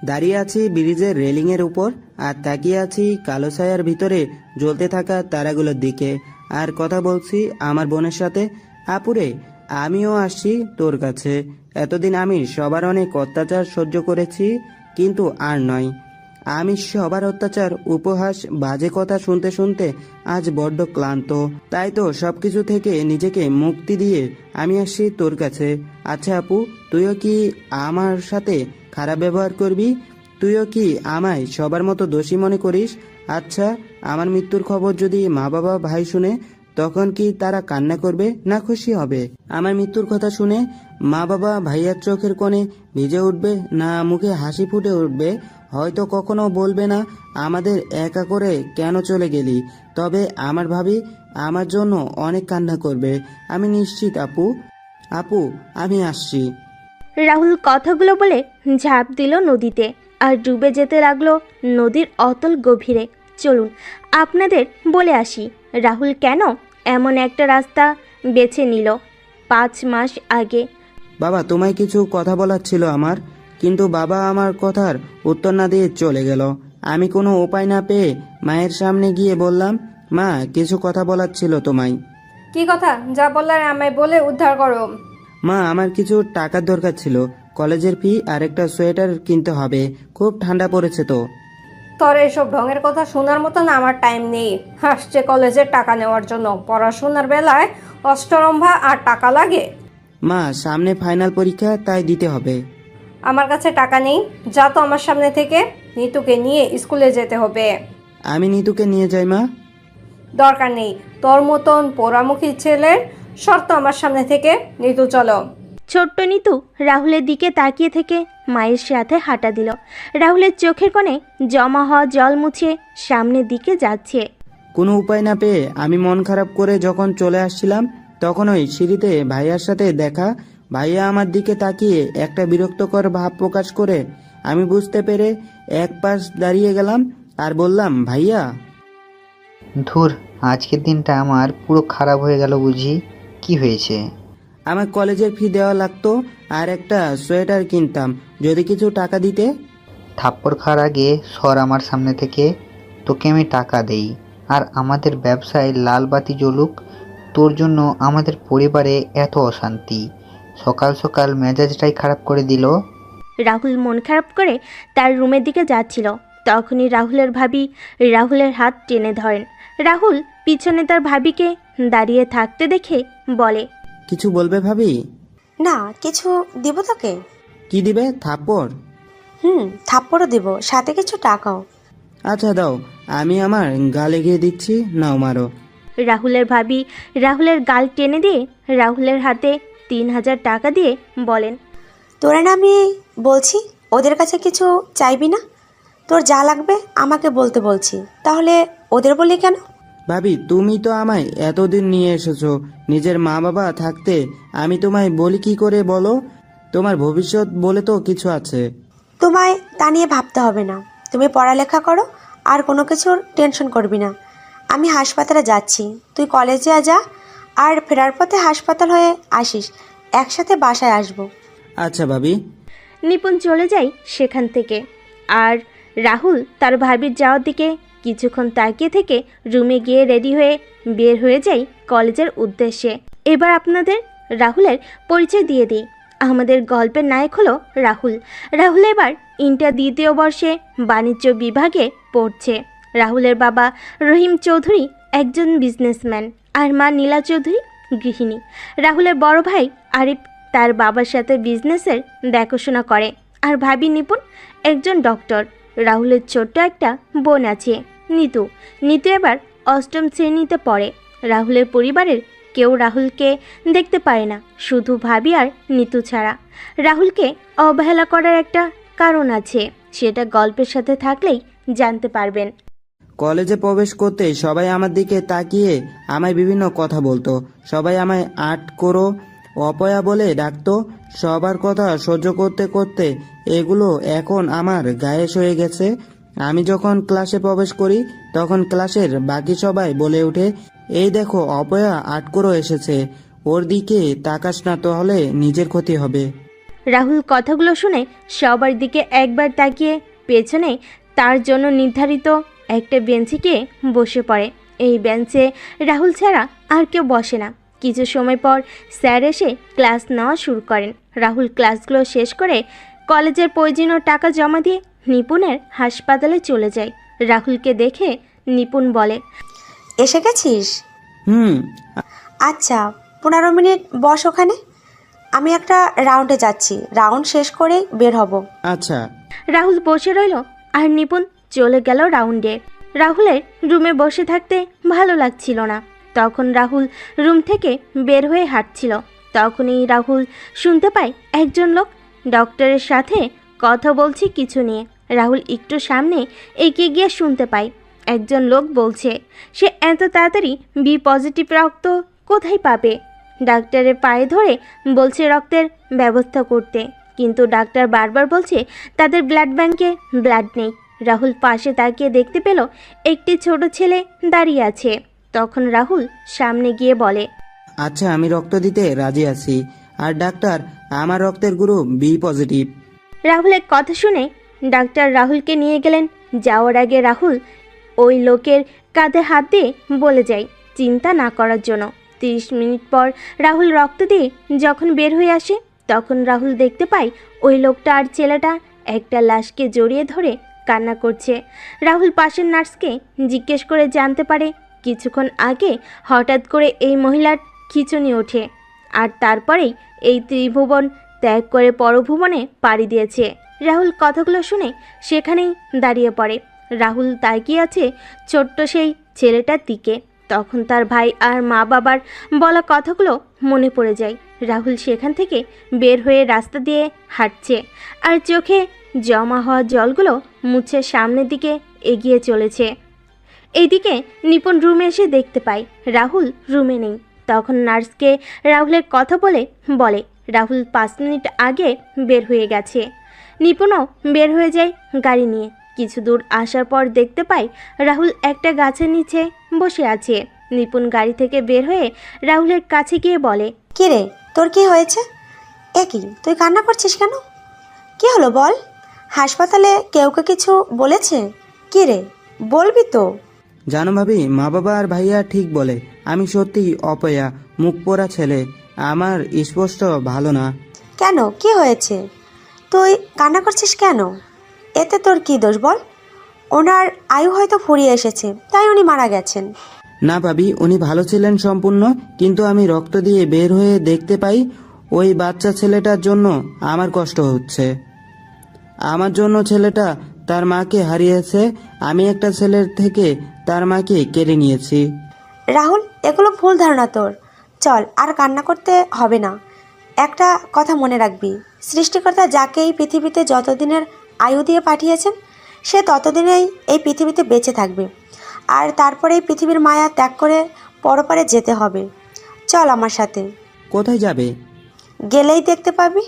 দাঁড়িয়ে আছি ব্রিজের রেলিংয়ের উপর আর তাকিয়ে আছি কালো ছায়ার ভিতরে জ্বলতে থাকা তারাগুলোর দিকে। আর কথা বলছি আমার বোনের সাথে। আপুরে, আমিও আসছি তোর কাছে। এতদিন আমি সবার অনেক অত্যাচার সহ্য করেছি, কিন্তু আর নয়। আমি সবার অত্যাচার, উপহাস, বাজে কথা শুনতে শুনতে আজ বড্ড ক্লান্ত। তাই তো সবকিছু থেকে নিজেকে মুক্তি দিয়ে আমি আসছি তোর কাছে। আচ্ছা আপু, তুইও কি আমার সাথে খারাপ ব্যবহার করবি? তুইও কি আমায় সবার মতো দোষী মনে করিস? আচ্ছা, আমার মৃত্যুর খবর যদি মা বাবা ভাই শুনে, তখন কি তারা কান্না করবে না খুশি হবে? আমার মৃত্যুর কথা শুনে মা বাবা ভাইয়ার চোখের কোণে ভিজে উঠবে না মুখে হাসি ফুটে উঠবে? হয়তো কখনো বলবে না আমাদের একা করে কেন চলে গেলি, তবে আমার ভাবি আমার জন্য অনেক কান্না করবে। আমি নিশ্চিত আপু। আপু, আমি আসছি। রাহুল কথাগুলো বলে ঝাঁপ দিল নদীতে আর ডুবে যেতে লাগলো নদীর অতল গভীরে। চলুন আপনাদের বলে আসি রাহুল কেন এমন একটা রাস্তা বেছে নিল 5 মাস আগে। বাবা, তোমায় কিছু কথা বলার ছিল আমার, কিন্তু বাবা আমার কথার উত্তর না দিয়ে চলে গেল। আমি কোনো উপায় না পেয়ে মায়ের সামনে গিয়ে বললাম, মা, কিছু কথা বলার ছিল তোমায়। কি কথা? যা বলার আমায় বলে উদ্ধার করো। মা, আমার কিছু টাকার দরকার ছিল। কলেজের ফি আর একটা সোয়েটার কিনতে হবে, খুব ঠান্ডা পড়েছে তো। তোর এসব ঢঙের কথা শোনার মতন আমার টাইম নেই। হাসছে কলেজের টাকা নেওয়ার জন্য, পড়াশোনার বেলায় অষ্টরম্ভা আর টাকা লাগে? মা, সামনে ফাইনাল পরীক্ষা, তাই দিতে হবে। আমার কাছে টাকা নেই, যা তো আমার সামনে থেকে। নিতুকে নিয়ে স্কুলে যেতে হবে। আমি নিতুকে নিয়ে যাই মা। দরকার নেই তোর মতন পোড়ামুখী ছেলের শর্ত আমার সামনে থেকে। নিতু চলো। ছোট্ট নিতু রাহুলের দিকে তাকিয়ে থেকে মায়ের সাথে হাঁটা দিল। রাহুলের চোখের কোণে জমা হওয়া জল মুছে সামনের দিকে যাচ্ছে। কোনো উপায় না পেয়ে আমি মন খারাপ করে যখন চলে আসছিলাম, তখন ওই সিঁড়িতে ভাইয়ার সাথে দেখা। ভাইয়া আমার দিকে তাকিয়ে একটা বিরক্তকর ভাব প্রকাশ করে আমি বুঝতে পেরে এক পাশ দাঁড়িয়ে গেলাম আর বললাম, ভাইয়া। ধুর, আজকের দিনটা আমার পুরো খারাপ হয়ে গেল বুঝি। কি হয়েছে? আমার কলেজের ফি দেওয়া লাগতো আর একটা সোয়েটার কিনতাম, যদি কিছু টাকা দিতে। থাপ্পড় খাওয়ার আগে সর আমার সামনে থেকে। তোকে আমি টাকা দেই আর আমাদের ব্যবসায় লাল বাতি জ্বলুক। তোর জন্য আমাদের পরিবারে এত অশান্তি, সকাল সকাল মেজাজটাই খারাপ করে দিল। রাহুল মন খারাপ করে তার রুমের দিকে যাচ্ছিল। তখনই রাহুলের ভাবি রাহুলের হাত টেনে ধরেন। রাহুল পিছনে তার ভাবিকে দাঁড়িয়ে থাকতে দেখে বলে, কিছু বলবে ভাবি? না, কিছু দিব তোকে। কি দিবে? থাপ্পড়? থাপ্পড়ও দিব, সাথে কিছু টাকাও। আচ্ছা দাও, আমি আমার গালে গিয়ে দিচ্ছি, নাও মারো। রাহুলের ভাবি রাহুলের গাল টেনে দিয়ে রাহুলের হাতে 3000 টাকা দিয়ে বলেন, তোরা না আমি বলছি ওদের কাছে কিছু চাইবি না। তোর যা লাগবে আমাকে বলতে বলছি, তাহলে ওদের বলি কেন? ভাবি, তুমি তো আমায় এতদিন নিয়ে এসেছো, নিজের মা বাবা থাকতে আমি তোমায় বলি কি করে বলো? তোমার ভবিষ্যৎ বলে তো কিছু আছে। তোমায় তা নিয়ে ভাবতে হবে না। তুমি পড়ালেখা করো আর কোনো কিছুর টেনশন করবি না। আমি হাসপাতালে যাচ্ছি, তুই কলেজে যা আর ফেরার পথে হাসপাতাল হয়ে আসিস, একসাথে বাসায় আসবো। আচ্ছা ভাবি। নিপুণ চলে যায় সেখান থেকে। আর রাহুল তার ভাবির যাওয়ার দিকে কিছুক্ষণ তাকিয়ে থেকে রুমে গিয়ে রেডি হয়ে বের হয়ে যায় কলেজের উদ্দেশ্যে। এবার আপনাদের রাহুলের পরিচয় দিয়ে দিই। আমাদের গল্পের নায়ক হলো রাহুল। রাহুল এবার ইন্টার 2য় বর্ষে বাণিজ্য বিভাগে পড়ছে। রাহুলের বাবা রহিম চৌধুরী একজন বিজনেসম্যান আর মা নীলা চৌধুরী গৃহিণী। রাহুলের বড় ভাই আরিফ তার বাবার সাথে বিজনেসের দেখাশোনা করে আর ভাবি নিপুণ একজন ডক্টর। রাহুলের ছোট্ট একটা বোন আছে, নিতু। নিতু এবার 8ম শ্রেণীতে পড়ে। রাহুলের পরিবারের কেউ রাহুলকে দেখতে পারে না, শুধু ভাবি আর নিতু ছাড়া। রাহুলকে অবহেলা করার একটা কারণ আছে, সেটা গল্পের সাথে থাকলেই জানতে পারবেন। কলেজে প্রবেশ করতে সবাই আমার দিকে তাকিয়ে আমায় বিভিন্ন কথা বলতো। সবাই আমায় আর্ট করো, অপয়া বলে ডাকতো। সবার কথা সহ্য করতে করতে এগুলো এখন আমার গায়ে হয়ে গেছে। আমি যখন ক্লাসে প্রবেশ করি, তখন ক্লাসের বাকি সবাই বলে ওঠে, এই দেখো অপয়া আর্ট করো এসেছে, ওর দিকে তাকাস না, তাহলে নিজের ক্ষতি হবে। রাহুল কথাগুলো শুনে সবার দিকে একবার তাকিয়ে পেছনে তার জন্য নির্ধারিত একটা বেঞ্চে গিয়ে বসে পড়ে। এই বেঞ্চে রাহুল ছাড়া আর কেউ বসে না। কিছু সময় পর স্যার এসে ক্লাস নেওয়া শুরু করেন। রাহুল ক্লাসগুলো শেষ করে কলেজের প্রয়োজনীয় টাকা জমা দিয়ে নিপুণের হাসপাতালে চলে যায়। রাহুলকে দেখে নিপুণ বলে, এসে গেছিস? হুম। আচ্ছা, 15 মিনিট বস ওখানে। আমি একটা রাউন্ডে যাচ্ছি, রাউন্ড শেষ করেই বের হব। আচ্ছা। রাহুল বসে রইল আর নিপুণ চলে গেল রাউন্ডে। রাহুলের রুমে বসে থাকতে ভালো লাগছিল না। তখন রাহুল রুম থেকে বের হয়ে হাঁটছিল। তখনই রাহুল শুনতে পায় একজন লোক ডক্টরের সাথে কথা বলছে কিছু নিয়ে। রাহুল একটু সামনে এগিয়ে গিয়ে শুনতে পায় একজন লোক বলছে সে এত তাড়াতাড়ি বি পজিটিভ রক্ত কোথায় পাবে। ডাক্তারের পায়ে ধরে বলছে রক্তের ব্যবস্থা করতে, কিন্তু ডাক্তার বারবার বলছে তাদের ব্লাড ব্যাংকে ব্লাড নেই। রাহুল পাশে তাকিয়ে দেখতে পেল একটি ছোট ছেলে দাঁড়িয়ে আছে। তখন রাহুল সামনে গিয়ে বলে, আচ্ছা, আমি রক্ত দিতে রাজি আছি। আর ডাক্তার, আমার রক্তের গ্রুপ বি পজিটিভ। রাহুলের কথা শুনে ডাক্তার রাহুলকে নিয়ে গেলেন। যাওয়ার আগে রাহুল ওই লোকের কাঁধে হাত দিয়ে বলে যায় চিন্তা না করার জন্য। 30 মিনিট পর রাহুল রক্ত দিয়ে যখন বের হয়ে আসে, তখন রাহুল দেখতে পায় ওই লোকটা আর ছেলেটা একটা লাশকে জড়িয়ে ধরে কান্না করছে। রাহুল পাশের নার্সকে জিজ্ঞেস করে জানতে পারে কিছুক্ষণ আগে হঠাৎ করে এই মহিলার খিঁচুনি ওঠে, আর তারপরেই এই ত্রিভুবন ত্যাগ করে পরভুবনে পাড়ি দিয়েছে। রাহুল কথাগুলো শুনে সেখানেই দাঁড়িয়ে পড়ে। রাহুল তাকিয়ে আছে ছোট্ট সেই ছেলেটার দিকে। তখন তার ভাই আর মা বাবার বলা কথাগুলো মনে পড়ে যায়। রাহুল সেখান থেকে বের হয়ে রাস্তা দিয়ে হাঁটছে আর চোখে জমা হওয়া জলগুলো মুছে সামনের দিকে এগিয়ে চলেছে। এইদিকে নিপুণ রুমে এসে দেখতে পায় রাহুল রুমে নেই। তখন নার্সকে রাহুলের কথা বলে রাহুল 5 মিনিট আগে বের হয়ে গেছে। নিপুণও বের হয়ে যায় গাড়ি নিয়ে। কিছু দূর আসার পর দেখতে পায় রাহুল একটা গাছের নিচে বসে আছে। নিপুণ গাড়ি থেকে বের হয়ে রাহুলের কাছে গিয়ে বলে, কি রে, তোর কি হয়েছে? কি তুই কান্না করছিস কেন? কি হলো বল? হাসপাতালে কেউ কিছু বলেছে? কি রে, বলবি তো? জানো ভাবি, মা বাবা আর ভাইয়া ঠিক বলে, আমি সত্যি অপয়া, মুখ পোড়া ছেলে। আমার স্পষ্ট ভালো না। কেন, কি হয়েছে? তুই কান্না করছিস কেন? এতে তোর কি দোষ বল? ওনার আয়ু হয়তো ফুরিয়ে এসেছে, তাই উনি মারা গেছেন। না ভাবি, উনি ভালো ছিলেন সম্পূর্ণ, কিন্তু আমি রক্ত দিয়ে বের হয়ে দেখতে পাই ওই বাচ্চা ছেলেটার জন্য আমার কষ্ট হচ্ছে। আমার জন্য ছেলেটা তার মাকে হারিয়েছে। আমি একটা ছেলের থেকে তার মাকে কেড়ে নিয়েছি। রাহুল, এগুলো ভুল ধারণা তোর। চল, আর কান্না করতে হবে না। একটা কথা মনে রাখবি, সৃষ্টিকর্তা যাকে এই পৃথিবীতে যতদিনের আয়ু দিয়ে পাঠিয়েছেন, সে ততদিনেই এই পৃথিবীতে বেঁচে থাকবে। আর তারপরে এই পৃথিবীর মায়া ত্যাগ করে পরপারে যেতে হবে। চল আমার সাথে। কোথায় যাবে? গেলেই দেখতে পাবি।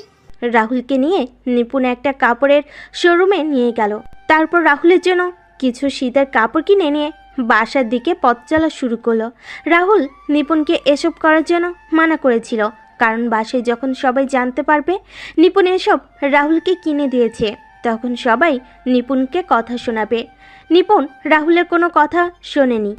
রাহুলকে নিয়ে নিপুণ একটা কাপড়ের শোরুমে নিয়ে গেল। তারপর রাহুলের জন্য কিছু শীতের কাপড় কিনে নিয়ে বাসার দিকে পথ চলা শুরু করলো। রাহুল নিপুণকে এসব করার জন্য মানা করেছিল, কারণ বাসায় যখন সবাই জানতে পারবে নিপুণ এসব রাহুলকে কিনে দিয়েছে, তখন সবাই নিপুণকে কথা শোনাবে। নিপুণ রাহুলের কোনো কথা শোনেনি।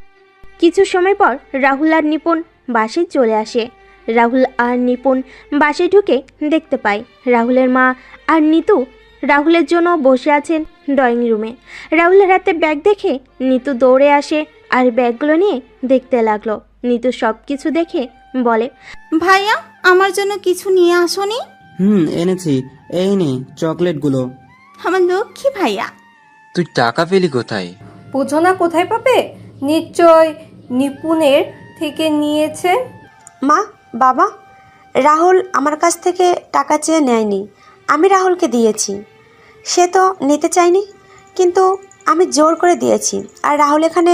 কিছু সময় পর রাহুল আর নিপুণ বাসায় চলে আসে। রাহুল আর নিপুণ বাসায় ঢুকে দেখতে পায় রাহুলের মা আর নিতু রাহুলের জন্য বসে আছেন ড্রয়িং রুমে। রাহুলের হাতে ব্যাগ দেখে নিতু দৌড়ে আসে আর ব্যাগগুলো নিয়ে দেখতে লাগলো। নিতু সব কিছু দেখে বলে, ভাইয়া, আমার জন্য কিছু নিয়ে আসোনি? এনেছি, এই নে চকলেটগুলো। আমার লক্ষ্মী ভাইয়া। তুই টাকা পেলি কোথায়? বুঝো না কোথায় পাবে? নিশ্চয় নিপুণের থেকে নিয়েছে। মা, বাবা, রাহুল আমার কাছ থেকে টাকা চেয়ে নেয়নি, আমি রাহুলকে দিয়েছি। সে তো নিতে চায়নি, কিন্তু আমি জোর করে দিয়েছি। আর রাহুল, এখানে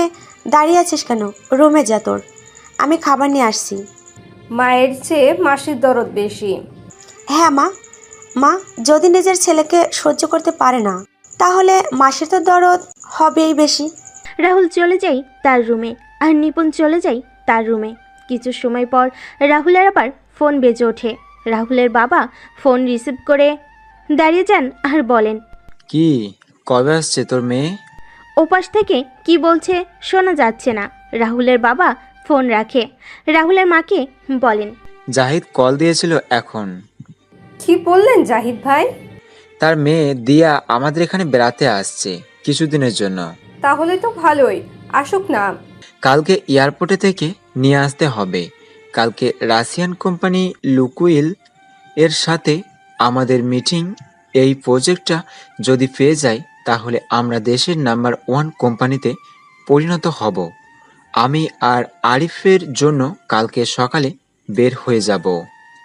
দাঁড়িয়ে আছিস কেন? রুমে যা, তোর আমি খাবার নিয়ে আসছি। মায়ের চেয়ে মাসির দরদ বেশি। হ্যাঁ মা, মা যদি নিজের ছেলেকে সহ্য করতে পারে না, তাহলে মাসির তো দরদ হবেই বেশি। রাহুল চলে যায় তার রুমে আর নিপুণ চলে যায় তার রুমে। কিছু সময় পর রাহুলের আবার ফোন বেজে ওঠে। রাহুলের বাবা ফোন রিসিভ করে দাঁড়িয়ে যান আর বলেন, কি কবে আসছে তোর মেয়ে? ওপাশ থেকে কি বলছে শোনা যাচ্ছে না। রাহুলের বাবা ফোন রাখে। রাহুলের মাকে বলেন, জাহিদ কল দিয়েছিল এখন। কি বললেন জাহিদ ভাই? তার মেয়ে দিয়া আমাদের এখানে বেড়াতে আসছে কিছুদিনের জন্য। তাহলে তো ভালোই, আসুক না। কালকে এয়ারপোর্টে থেকে নিয়ে আসতে হবে। কালকে রাশিয়ান কোম্পানি লুকুইল এর সাথে আমাদের মিটিং। এই প্রজেক্টটা যদি পেয়ে যায় তাহলে আমরা দেশের নাম্বার 1 কোম্পানিতে পরিণত হব। আমি আর আরিফের জন্য কালকে সকালে বের হয়ে যাব,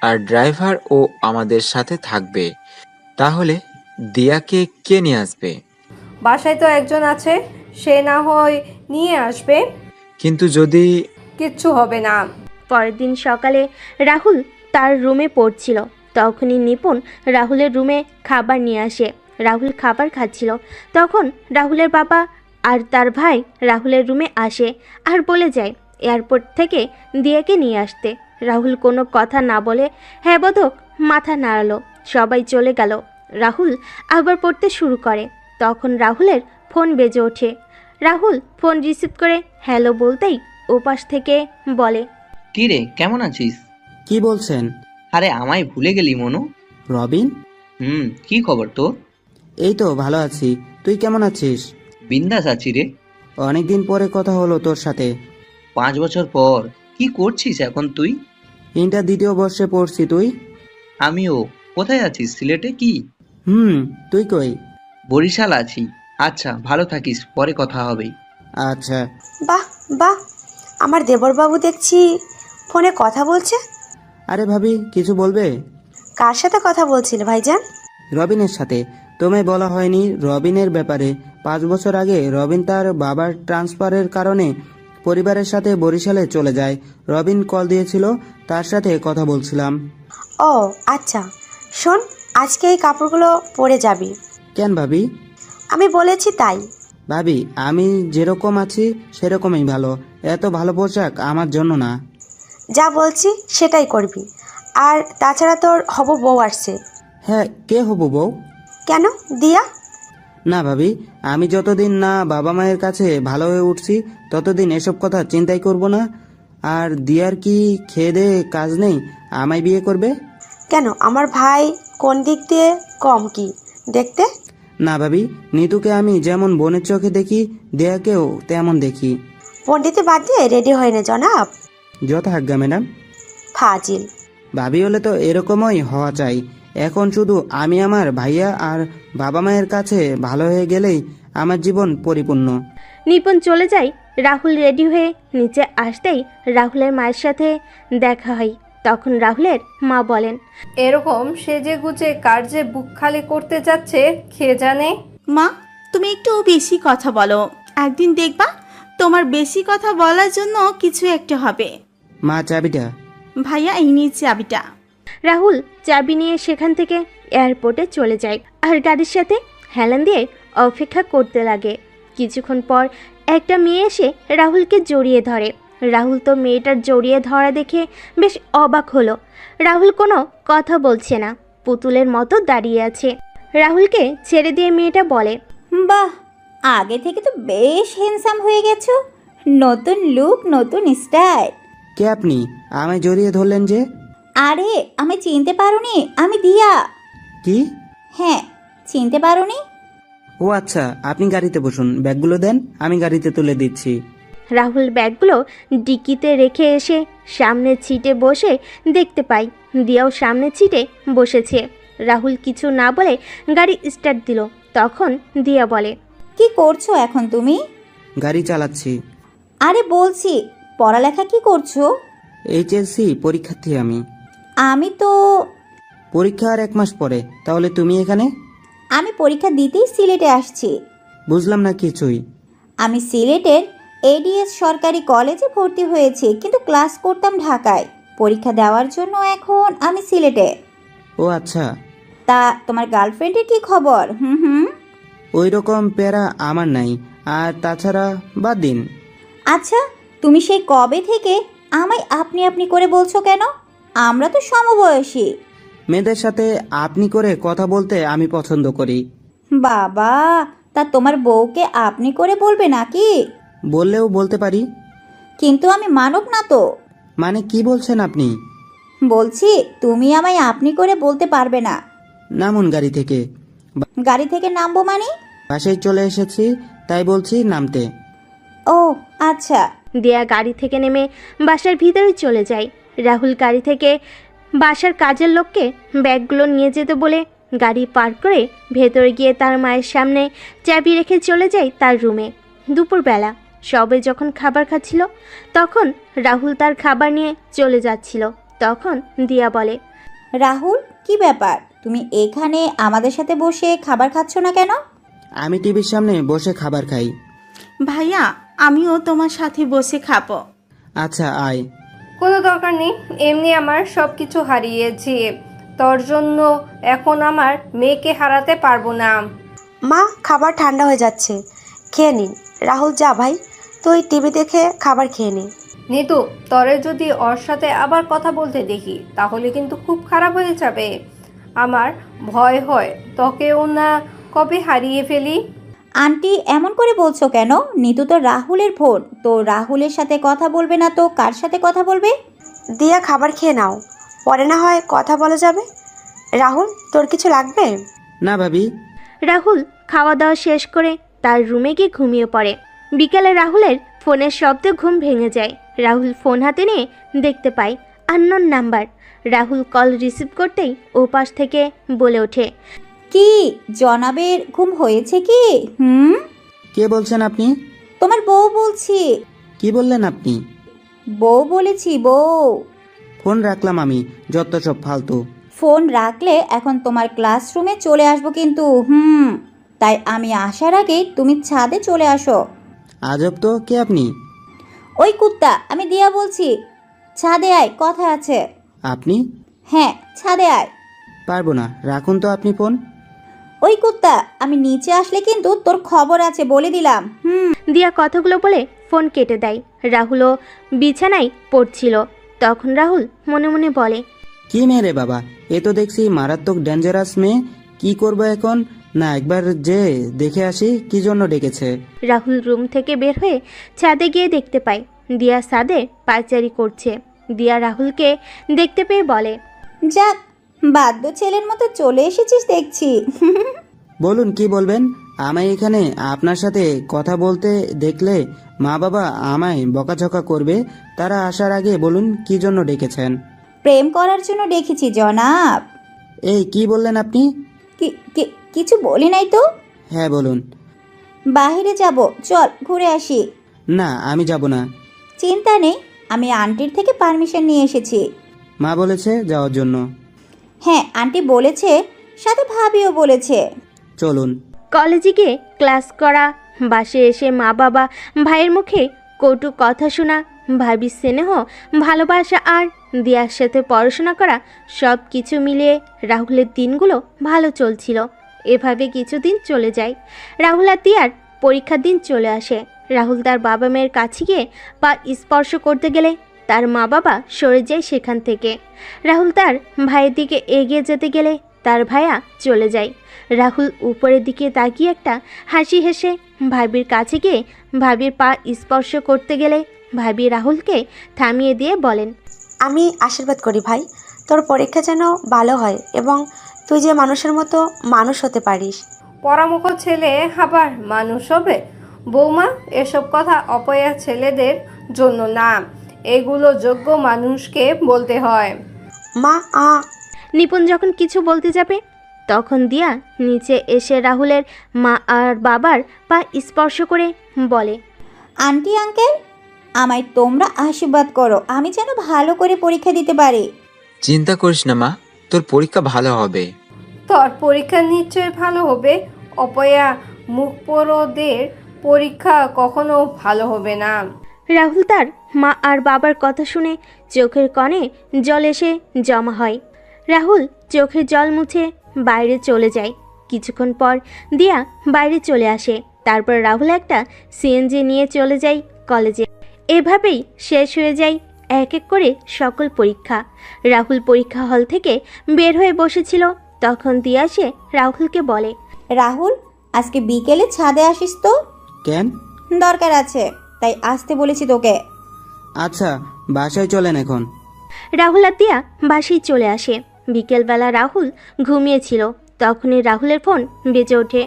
আর ড্রাইভার ও আমাদের সাথে থাকবে। তাহলে দিয়াকে কে নিয়ে আসবে? বাসায় তো একজন আছে, সে না হয় নিয়ে আসবে। কিন্তু যদি কিচ্ছু হবে না। পরের দিন সকালে রাহুল তার রুমে পড়ছিল। তখনই নিপুণ রাহুলের রুমে খাবার নিয়ে আসে। রাহুল খাবার খাচ্ছিল। তখন রাহুলের বাবা আর তার ভাই রাহুলের রুমে আসে আর বলে যায় এয়ারপোর্ট থেকে দিয়াকে নিয়ে আসতে। রাহুল কোনো কথা না বলে হ্যাঁ বোধক মাথা নাড়ালো। সবাই চলে গেল। রাহুল আবার পড়তে শুরু করে। তখন রাহুলের ফোন বেজে ওঠে। রাহুল ফোন রিসিভ করে হ্যালো বলতেই ওপাশ থেকে বলে, কি রে, কেমন আছিস? কি বলছেন? আরে আমায় ভুলে গেলি মনু? রবিন? কি খবর তোর? এই তো ভালো আছি, তুই কেমন আছিস? বিন্দাস আছি রে। অনেকদিন পরে কথা হলো তোর সাথে। 5 বছর পর। কি করছিস এখন তুই? ইন্টার দ্বিতীয় বর্ষে পড়ছি, তুই? আমিও। কোথায় আছিস, সিলেটে কি? তুই কই? বরিশাল আছি। আচ্ছা, ভালো থাকিস, পরে কথা হবে। আচ্ছা। বাহ বাহ, আমার দেবরবাবু দেখছি ফোনে কথা বলছে। আরে ভাবি, কিছু বলবে? কার সাথে কথা বলছিলে ভাইজান? রবিনের সাথে। তোমায় বলা হয়নি রবিনের ব্যাপারে? 5 বছর আগে রবিন তার বাবার ট্রান্সফারের কারণে পরিবারের সাথে বরিশালে চলে যায়। রবিন কল দিয়েছিল, তার সাথে কথা বলছিলাম। ও আচ্ছা, শোন, আজকে এই কাপড়গুলো পরে যাবি। কেন ভাবি? আমি বলেছি তাই। ভাবি, আমি যেরকম আছি সেরকমই ভালো। এত ভালো পোশাক আমার জন্য না। যা বলছি সেটাই করবি। আর তাছাড়া তোর হব বউ আসছে। হ্যাঁ, কে হবো বউ? কেন, দিয়া? না ভাবি, আমি যতদিন না বাবা মায়ের কাছে ভালো হয়ে উঠছি ততদিন এসব কথা চিন্তাই করব না। আর দিয়ার কি খেয়ে দেয়ে কাজ নেই, আমায় বিয়ে করবে? কেন, আমার ভাই কোন দিক দিয়ে কম কি দেখতে? না ভাবি, নিতুকে আমি যেমন বোনের চোখে দেখি দিয়াকেও তেমন দেখি। পণ্ডিতে বাদ দিয়ে রেডি হয়ে নে জনাব। যথাজ্ঞা ম্যাডাম। ফাজিল। ভাবি হলে তো এরকমই হওয়া চাই। এখন শুধু আমি আমার ভাইয়া আর বাবা মায়ের কাছে ভালো হয়ে গেলেই আমার জীবন পরিপূর্ণ। নিপুণ চলে যায়। রাহুল রেডি হয়ে নিচে আসতেই রাহুলের মায়ের সাথে দেখা হয়। তখন রাহুলের মা বলেন, এরকম সেজে গুজে কার যে বুক খালি করতে যাচ্ছে কে জানে। মা, তুমি একটু বেশি কথা বলো। একদিন দেখবা তোমার বেশি কথা বলার জন্য কিছু একটা হবে। মা, চাবিটা। ভাইয়া, এই নিয়ে চাবিটা। রাহুল চাবি নিয়ে সেখান থেকে এয়ারপোর্টে চলে যায় আর গাড়ির সাথে হেলান দিয়ে অপেক্ষা করতে লাগে। কিছুক্ষণ পর একটা মেয়ে এসে রাহুলকে জড়িয়ে ধরে। রাহুল তো মেয়েটার জড়িয়ে ধরা দেখে বেশ অবাক হলো। রাহুল কোনো কথা বলছে না, পুতুলের মতো দাঁড়িয়ে আছে। রাহুলকে ছেড়ে দিয়ে মেয়েটা বলে, বাহ, আগে থেকে তো বেশ হ্যান্ডসাম হয়ে গেছো। নতুন লুক, নতুন স্টাইল। কে আপনি? আমায় জড়িয়ে ধরলেন যে? আরে, আমি চিনতে পারোনি? আমি দিয়া। কি? হ্যাঁ, চিনতে পারোনি? ও আচ্ছা, আপনি গাড়িতে বসুন, ব্যাগগুলো দেন, আমি গাড়িতে তুলে দিচ্ছি। রাহুল ব্যাগগুলো ডিকিতে রেখে এসে সামনের সিটে বসে দেখতে পাই দিয়াও সামনের সিটে বসেছে। রাহুল কিছু না বলে গাড়ি স্টার্ট দিল। তখন দিয়া বলে, কি করছো এখন তুমি? গাড়ি চালাচ্ছি। আরে বলছি, পড়ালেখা কি করছো? এইচএসসি পরীক্ষার্থী আমি। আমি তো পরীক্ষা আর 1 মাস পরে। তাহলে তুমি এখানে? আমি পরীক্ষা দিতেই সিলেটে আসছি। বুঝলাম না কিছুই। আমি সিলেটের এডিএস সরকারি কলেজে ভর্তি হয়েছি, কিন্তু ক্লাস করতাম ঢাকায়। পরীক্ষা দেওয়ার জন্য এখন আমি সিলেটে। ও আচ্ছা। তা তোমার গার্লফ্রেন্ডের কি খবর? ওই রকম প্যারা আমার নাই। আর তাছাড়া বাদ দিন। আচ্ছা, তুমি সেই কবে থেকে আমায় আপনি আপনি করে বলছো কেন? আমরা তো সমবয়সী। মেয়েদের সাথে আপনি করে কথা বলতে আমি পছন্দ করি। বাবা, তা তোমার বউকে আপনি করে বলবে নাকি? বললেও বলতে পারি। কিন্তু আমি মানব না তো। মানে কি বলছেন আপনি? বলছি তুমি আমায় আপনি করে বলতে পারবে না। নামুন গাড়ি থেকে। গাড়ি থেকে নামবো মানে? বাসায় চলে এসেছি তাই বলছি নামতে। ও আচ্ছা। দিয়া গাড়ি থেকে নেমে বাসার ভিতরে চলে যায়। রাহুল গাড়ি থেকে বাসার কাজের লোককে ব্যাগগুলো নিয়ে যেতে বলে গাড়ি পার্ক করে ভেতরে গিয়ে তার মায়ের সামনে চাবি রেখে চলে যায় তার রুমে। দুপুরবেলা সবে যখন খাবার খাচ্ছিল তখন রাহুল তার খাবার নিয়ে চলে যাচ্ছিল। তখন দিয়া বলে, রাহুল, কি ব্যাপার? তুমি এখানে আমাদের সাথে বসে খাবার খাচ্ছ না কেন? আমি টিভির সামনে বসে খাবার খাই। ভাইয়া, আমিও তোমার সাথে বসে খাবো। আচ্ছা আয়। কোনো দরকার নেই, এমনি আমার সব কিছু হারিয়েছি, তোর জন্য এখন আমার মেয়েকে হারাতে পারবো না। মা, খাবার ঠান্ডা হয়ে যাচ্ছে, খেয়ে নিন। রাহুল, যা ভাই, তুই টিভি দেখে খাবার খেয়ে নে। নিতু, তরে যদি ওর সাথে আবার কথা বলতে দেখি তাহলে কিন্তু খুব খারাপ হয়ে যাবে। আমার ভয় হয় তোকেও না কবে হারিয়ে ফেলি। আন্টি, এমন করে বলছো কেন? নিতু তো রাহুলের ফোন, তো রাহুলের সাথে কথা বলবে না তো কার সাথে কথা বলবে? দিয়া, খাবার খেয়ে নাও, পরে না হয় কথা বলা যাবে। রাহুল, তোর কিছু লাগবে? না ভাবি। রাহুল খাওয়া দাওয়া শেষ করে তার রুমে গিয়ে ঘুমিয়ে পড়ে। বিকেলে রাহুলের ফোনের শব্দে ঘুম ভেঙে যায়। রাহুল ফোন হাতে নিয়ে দেখতে পায় unknown number. Rahul call receive করতেই ওপাশ থেকে বলে ওঠে, কি জনাবের ঘুম হয়েছে কি? কে বলছেন আপনি? তোমার বউ বলছি। কি বললেন আপনি? বউ বলেছি, বউ। ফোন রাখলাম আমি, যত সব ফালতু। ফোন রাখলে এখন তোমার ক্লাসরুমে চলে আসবো কিন্তু। তাই আমি আসার আগেই তুমি ছাদে চলে আসো। আজব তো, কে আপনি? ওই কুত্তা, আমি দিয়া বলছি। ছাদে আয়, কথা আছে। আপনি? হ্যাঁ, ছাদে আয়। পারবো না, রাখুন তো আপনি ফোন। ওই কুত্তা, আমি নিচে আসলে কিন্তু তোর খবর আছে, বলে দিলাম। দিয়া কথাগুলো বলে ফোন কেটে দেয়। রাহুলও বিছানায় পড়ছিল। তখন রাহুল মনে মনে বলে, কি মেয়ে রে বাবা, এ তো দেখছি মারাত্মক ডেঞ্জারাস মেয়ে। কি করবো এখন? না একবার যে দেখে আসি কি জন্য ডেকেছে। রাহুল রুম থেকে বের হয়ে ছাদে গিয়ে দেখতে পায় দিয়া ছাদে পায়চারি করছে। দিয়া রাহুলকে দেখতে পেয়ে বলে, যাক, বাধ্য ছেলের মতো চলে এসেছিস দেখছি। বলুন কি বলবেন? আমায় এখানে আপনার সাথে কথা বলতে দেখলে মা বাবা আমায় বকাঝকা করবে। তারা আসার আগে বলুন কি জন্য ডেকেছেন। প্রেম করার জন্য ডেকেছি জনাব। এই কি বললেন আপনি? কিছু বলি নাই তো। হ্যাঁ বলুন। বাইরে যাব, চল ঘুরে আসি। না আমি যাব না। চিন্তা নেই, আমি আন্টির থেকে পারমিশন নিয়ে এসেছি। মা বলেছে যাওয়ার জন্য। হ্যাঁ, আন্টি বলেছে, সাথে ভাবিও বলেছে। চলুন। কলেজে গিয়ে ক্লাস করা, বাসে এসে মা বাবা ভাইয়ের মুখে কটু কথা শোনা, ভাবির স্নেহ ভালোবাসা আর দিয়ার সাথে পড়াশোনা করা, সব কিছু মিলিয়ে রাহুলের দিনগুলো ভালো চলছিল। এভাবে কিছুদিন চলে যায়। রাহুল আর দিয়ার পরীক্ষার দিন চলে আসে। রাহুল তার বাবা মায়ের কাছে গিয়ে পা স্পর্শ করতে গেলে তার মা বাবা সরে যায় সেখান থেকে। রাহুল তার ভাইয়ের দিকে এগিয়ে যেতে গেলে তার ভাইয়া চলে যায়। রাহুল উপরের দিকে তাকিয়ে একটা হাসি হেসে ভাবির কাছে গিয়ে ভাবির পা স্পর্শ করতে গেলে ভাবি রাহুলকে থামিয়ে দিয়ে বলেন, আমি আশীর্বাদ করি ভাই, তোর পরীক্ষা যেন ভালো হয় এবং তুই যে মানুষের মতো মানুষ হতে পারিস। পরামুখ ছেলে আবার মানুষ হবে? বৌমা, এসব কথা অপয়া ছেলেদের জন্য না, এগুলো যোগ্য মানুষকে বলতে হয়। মা, নিপুণ যখন কিছু বলতে যাবে তখন দিয়া নিচে এসে রাহুলের মা আর বাবার পা স্পর্শ করে বলে, আন্টি আঙ্কেল, আমায় তোমরা আশীর্বাদ করো, আমি যেন ভালো করে পরীক্ষা দিতে পারি। চিন্তা করিস না মা, তোর পরীক্ষা ভালো হবে। তোর পরীক্ষা নিশ্চয় ভালো হবে। অপয়া মুখপোড়োদের পরীক্ষা কখনো ভালো হবে না। রাহুল তার মা আর বাবার কথা শুনে চোখের কণে জল এসে জমা হয়। রাহুল চোখের জল মুছে বাইরে চলে যায়। কিছুক্ষণ পর দিয়া বাইরে চলে আসে। তারপর রাহুল একটা সিএনজি নিয়ে চলে যায় কলেজে। এভাবেই শেষ হয়ে যায় এক এক করে সকল পরীক্ষা। রাহুল পরীক্ষা হল থেকে বের হয়ে বসেছিল, তখন দিয়া এসে রাহুলকে বলে, রাহুল, আজকে বিকেলে ছাদে আসিস তো, কেন? দরকার আছে, তাই আসতে বলেছি তোকে। আচ্ছা, বাসায় চলেন এখন। রাহুল আর দিয়া বাসায় চলে আসে। বিকেলবেলা রাহুল ঘুমিয়েছিল, তখনই রাহুলের ফোন বেজে ওঠে।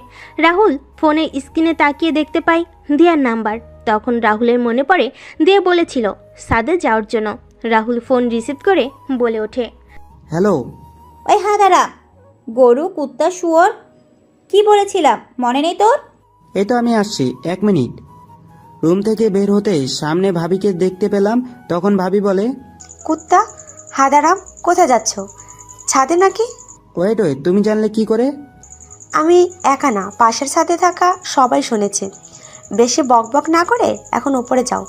রাহুল ফোনে স্ক্রিনে তাকিয়ে দেখতে পায় দিয়ার নাম্বার। তখন রাহুলের মনে পড়ে দিয়া বলেছিল ছাদে যাওয়ার জন্য। রাহুল ফোন রিসিভ করে বলে ওঠে, হ্যালো। ওই হাগারা, গরু, কুত্তা, শুয়োর, কি বলেছিলাম মনে নেই তোর? এই তো আমি আসছি, 1 মিনিট। রুম থেকে বের হতেই সামনে ভাবিকে দেখতে পেলাম। তখন ভাবি বলে, কুত্তা, হাদারাম, কোথায় যাচ্ছ? ছাদে নাকি? ওয়েট, তুমি জানলে কি করে? আমি একা না, পাশের ছাদে থাকা সবাই শুনেছে। বেশি বকবক না করে এখন ওপরে যাও,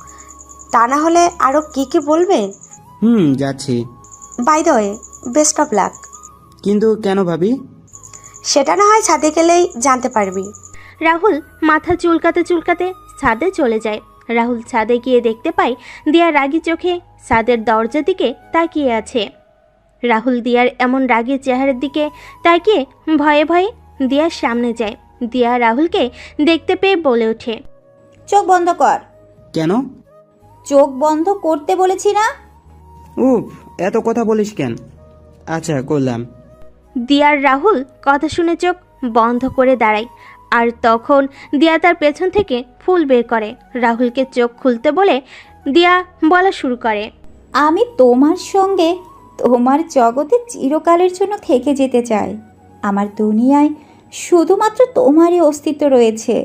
তা না হলে আরও কি কি বলবে। যাচ্ছি। By the way, best of luck. কিন্তু কেন ভাবি? সেটা না হয় ছাদে গেলেই জানতে পারবি। রাহুল মাথা চুলকাতে চুলকাতে ছাদে চলে যায়। রাহুল ছাদে গিয়ে দেখতে পায় দিয়া রাগী চোখে ছাদের দরজার দিকে তাকিয়ে আছে। রাহুল দিয়ার এমন রাগী চেহারার দিকে তাকিয়ে ভয়ে ভয়ে দিয়ার সামনে যায়। দিয়া রাহুলকে দেখতে পেয়ে বলে ওঠে, চোখ বন্ধ কর। কেন? চোখ বন্ধ করতে বলেছি না? উফ, এত কথা বলিস কেন? আচ্ছা, করলাম। দিয়ার রাহুল কথা শুনে চোখ বন্ধ করে দাঁড়ায়। আর তখন দিয়া তার পেছন থেকে ফুল বের করে। রাহুলকে চোখ খুলতে বলে দিয়া বলা শুরু করে, আমি তোমার সঙ্গে তোমার জগতে চিরকালের জন্য থেকে যেতে চাই। আমার দুনিয়ায় শুধুমাত্র তোমারই অস্তিত্ব রয়েছে।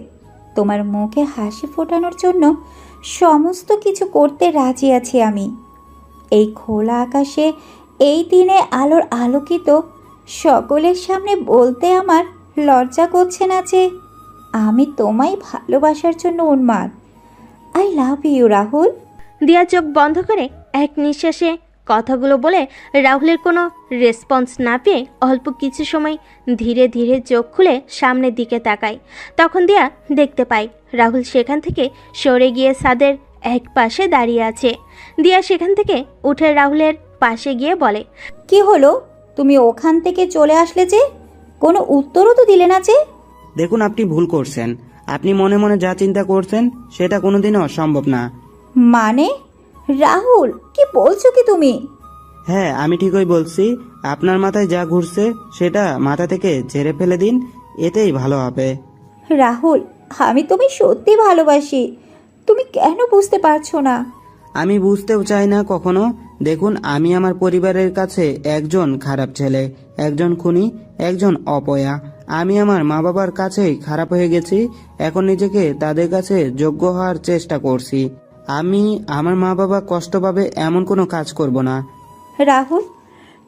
তোমার মুখে হাসি ফোটানোর জন্য সমস্ত কিছু করতে রাজি আছি আমি। এই খোলা আকাশে, এই দিনে আলোর আলোকিত সকলের সামনে বলতে আমার লজ্জা করছে না যে আমি তোমায় ভালোবাসার জন্য উন্মাদ। I love you Rahul. দিয়া চোখ বন্ধ করে এক নিঃশ্বাসে কথাগুলো বলে রাহুলের কোনো রেসপন্স না পেয়ে অল্প কিছু সময় ধীরে ধীরে চোখ খুলে সামনের দিকে তাকায়। তখন দিয়া দেখতে পায় রাহুল সেখান থেকে সরে গিয়ে ছাদের এক পাশে দাঁড়িয়ে আছে। দিয়া সেখান থেকে উঠে রাহুলের পাশে গিয়ে বলে, কি হলো, তুমি ওখান থেকে চলে আসলে যে? কোনো উত্তরও তো দিলে না যে? দেখুন, আপনি ভুল করছেন। আপনি মনে মনে যা চিন্তা করছেন সেটা কোনোদিনও সম্ভব না। মানে রাহুল, কি বলছো কি তুমি? হ্যাঁ, আমি ঠিকই বলছি। আপনার মাথায় যা ঘুরছে সেটা মাথা থেকে ঝেড়ে ফেলে দিন, এতেই ভালো হবে। রাহুল, আমি তোমায় সত্যি ভালোবাসি, তুমি কেন বুঝতে পারছো না? আমি বুঝতেও চাই না কখনো। দেখুন, আমি আমার পরিবারের কাছে একজন খারাপ ছেলে, একজন খুনি, একজন অপয়া। আমি আমার মা বাবার কাছেই খারাপ হয়ে গেছি। এখন নিজেকে তাদের কাছে যোগ্য হওয়ার চেষ্টা করছি। আমি আমার মা বাবা কষ্ট পাবে এমন কোনো কাজ করব না। রাহুল,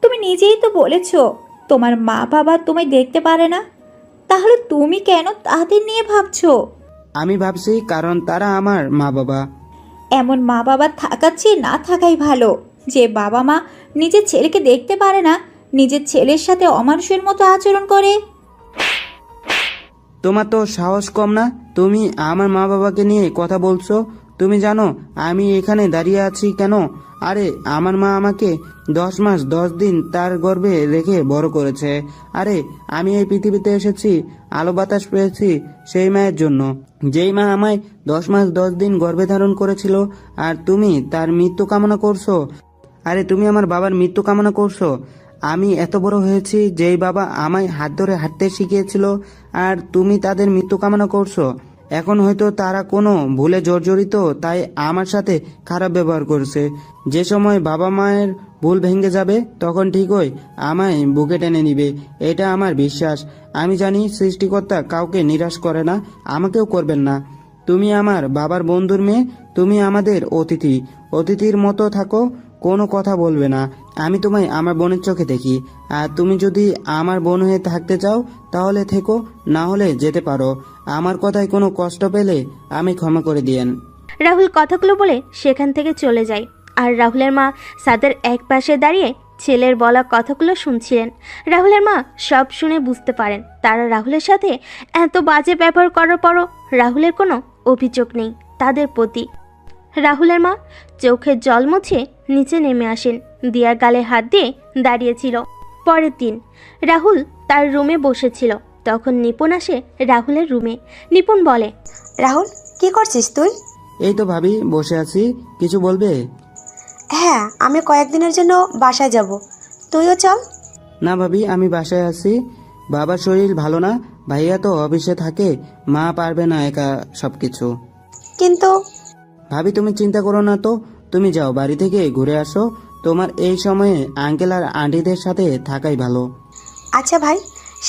তুমি নিজেই তো বলেছো তোমার মা বাবা তোমায় দেখতে পারে না, তাহলে তুমি কেন তাদের নিয়ে ভাবছো? আমি ভাবছি কারণ তারা আমার মা বাবা। এমন মা বাবা থাকার চেয়ে না থাকাই ভালো। যে বাবা মা নিজের ছেলেকে দেখতে পারে না, নিজের ছেলের সাথে অমানুষের মতো আচরণ করে। তোমার তো সাহস কম না? তুমি আমার মা বাবাকে নিয়ে কথা বলছো। তুমি জানো আমি এখানে দাঁড়িয়ে আছি কেন? আরে, আমার মা আমাকে 10 মাস 10 দিন তার গর্ভে রেখে বড় করেছে। আরে, আমি এই পৃথিবীতে এসেছি, আলো বাতাস পেয়েছি সেই মায়ের জন্য, যেই মা আমায় 10 মাস 10 দিন গর্ভে ধারণ করেছিল। আর তুমি তার মৃত্যু কামনা করছো? আরে, তুমি আমার বাবার মৃত্যু কামনা করছো? আমি এত বড় হয়েছি, যেই বাবা আমায় হাত ধরে হাঁটতে শিখিয়েছিল, আর তুমি তাদের মৃত্যু কামনা করছো। এখন হয়তো তারা কোনো ভুলে জর্জরিত, তাই আমার সাথে খারাপ ব্যবহার করছে। যে সময় বাবা মায়ের ভুল ভেঙে যাবে তখন ঠিকই আমায় বুকে টেনে নিবে, এটা আমার বিশ্বাস। আমি জানি সৃষ্টিকর্তা কাউকে নিরাশ করে না, আমাকেও করবেন না। তুমি আমার বাবার বন্ধুর মেয়ে, তুমি আমাদের অতিথি। অতিথির মতো থাকো, কোনো কথা বলবে না। আমি তোমায় আমার বোনের চোখে দেখি। আর তুমি যদি আমার বোন হয়ে থাকতে চাও তাহলে থেকো, না হলে যেতে পারো। আমার কথায় কোনো কষ্ট পেলে আমি ক্ষমা করে দিয়েন। রাহুল কথাগুলো বলে সেখান থেকে চলে যায়। আর রাহুলের মা ছাদের এক পাশে দাঁড়িয়ে ছেলের বলা কথাগুলো শুনছিলেন। রাহুলের মা সব শুনে বুঝতে পারেন তারা রাহুলের সাথে এত বাজে ব্যবহার করার পরও রাহুলের কোনো অভিযোগ নেই তাদের প্রতি। রাহুলের মা। চোখের জল মুছে নিচে নেমে আসেন। দিয়ার গালে হাত দিয়ে দাঁড়িয়েছিল। পরের দিন রাহুল তার রুমে বসেছিল। তখন নিপুণ আসে রাহুলের রুমে। নিপুণ বলে, রাহুল, কি করছিস তুই? এই তো ভাবি, বসে আছি। কিছু বলবে? হ্যাঁ, আমি কয়েকদিনের জন্য বাসায় যাব, তুইও চল। না ভাবি, আমি বাসায় আছি। বাবার শরীর ভালো না, ভাইয়া তো অফিসে থাকে, মা পারবে না একা সবকিছু। কিন্তু ভাবি তুমি চিন্তা করো না তো, তুমি যাও, বাড়ি থেকে ঘুরে আসো। তোমার এই সময়ে আঙ্কেল আর আন্টিদের সাথে থাকাই ভালো। আচ্ছা ভাই,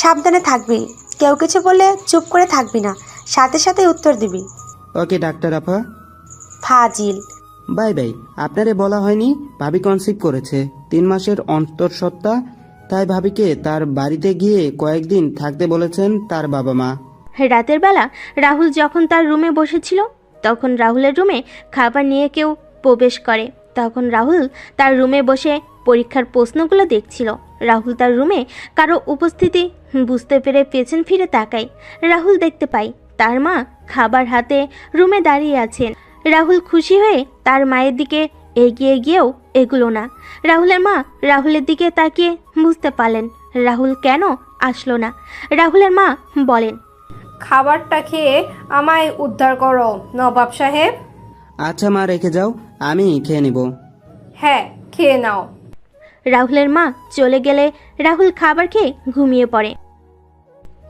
সাবধানে থাকবি, কেউ কিছু বললে চুপ করে থাকবি না, সাথে সাথে উত্তর দিবি। ওকে ডাক্তার আপা, ফাজিল। Bye bye. আপনারে বলা হয়নি ভাবি কনসিভ করেছে, 3 মাসের অন্তঃসত্ত্বা। তাই ভাবিকে তার বাড়িতে গিয়ে কয়েকদিন থাকতে বলেছেন তার বাবা মা। রাতের বেলা রাহুল যখন তার রুমে বসেছিল, তখন রাহুলের রুমে খাবার নিয়ে কেউ প্রবেশ করে। তখন রাহুল তার রুমে বসে পরীক্ষার প্রশ্নগুলো দেখছিল। রাহুল তার রুমে কারো উপস্থিতি বুঝতে পেরে পেছন ফিরে তাকায়। রাহুল দেখতে পায় তার মা খাবার হাতে রুমে দাঁড়িয়ে আছেন। রাহুল খুশি হয়ে তার মায়ের দিকে এগিয়ে গিয়েও এগুলো না। রাহুলের মা রাহুলের দিকে তাকিয়ে বুঝতে পারলেন রাহুল কেন আসলো না। রাহুলের মা বলেন, খাবারটা খেয়ে আমায় উদ্ধার করো নবাব সাহেব। আচ্ছা মা, রেখে যাও, আমি খেয়ে নিব। হ্যাঁ, খেয়ে নাও। রাহুলের মা চলে গেলে রাহুল খাবার খেয়ে ঘুমিয়ে পড়ে।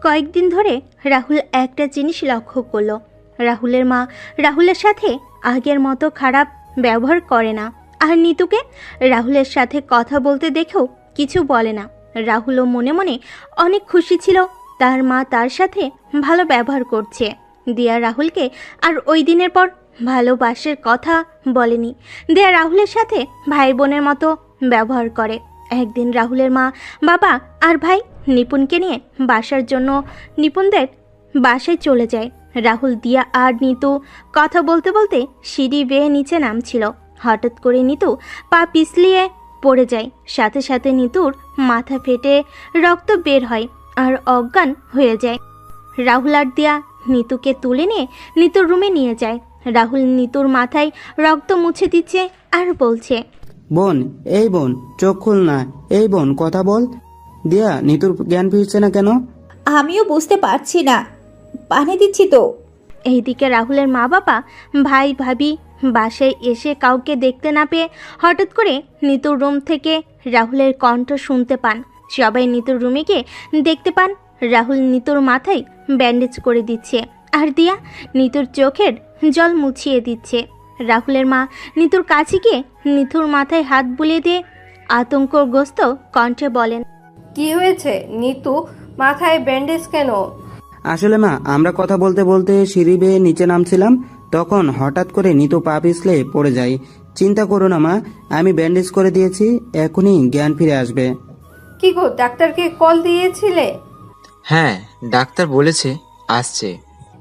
কয়েকদিন ধরে রাহুল একটা জিনিস লক্ষ্য করলো, রাহুলের মা রাহুলের সাথে আগের মতো খারাপ ব্যবহার করে না। আর নিতুকে রাহুলের সাথে কথা বলতে দেখেও কিছু বলে না। রাহুলও মনে মনে অনেক খুশি ছিল তার মা তার সাথে ভালো ব্যবহার করছে। দিয়া রাহুলকে আর ওই দিনের পর ভালোবাসার কথা বলেনি। দিয়া রাহুলের সাথে ভাই বোনের মতো ব্যবহার করে। একদিন রাহুলের মা, বাবা আর ভাই নিপুণকে নিয়ে বাসার জন্য নিপুণদের বাসায় চলে যায়। রাহুল, দিয়া আর নিতু কথা বলতে বলতে সিঁড়ি বেয়ে নিচে নামছিল। হঠাৎ করে নিতু পা পিছলিয়ে পড়ে যায়। সাথে সাথে নিতুর মাথা ফেটে রক্ত বের হয় আর অজ্ঞান হয়ে যায়। রাহুল আর দিয়া নিতুকে তুলে নিয়ে নিতুর রুমে নিয়ে যায়। রাহুল নিতুর মাথায় রক্ত মুছে দিচ্ছে আর বলছে, বোন, এই বোন, চোখ খুল না। এই বোন, কথা বল। দিয়া, নিতুর জ্ঞান ফিরছে না কেন? আমিও বুঝতে পারছি না, পানি দিচ্ছি তো। এইদিকে রাহুলের মা বাবা, ভাই ভাবি বাসায় এসে কাউকে দেখতে না পেয়ে হঠাৎ করে নিতুর রুম থেকে রাহুলের কণ্ঠ শুনতে পান। সবাই নিতুর রুমে গিয়ে দেখতে পান রাহুল নিতুর মাথায় ব্যান্ডেজ করে দিচ্ছে আর দিয়া নিতুর চোখের জল মুছিয়ে দিচ্ছে। রাহুলের মা নিতুর কাছে গিয়ে নিতুর মাথায় হাত বুলিয়ে দিয়ে আতঙ্কগ্রস্ত কণ্ঠে বলেন, কি হয়েছে নিতু, মাথায় ব্যান্ডেজ কেন? আসলে মা, আমরা কথা বলতে বলতে সিঁড়ি বেয়ে নিচে নামছিলাম, তখন হঠাৎ করে নিতু পা পিছলে পড়ে যায়। চিন্তা করো না মা, আমি ব্যান্ডেজ করে দিয়েছি, এখনই জ্ঞান ফিরে আসবে। কি গো, ডাক্তারকে কল দিয়েছিলে? হ্যাঁ, ডাক্তার বলেছে আসছে।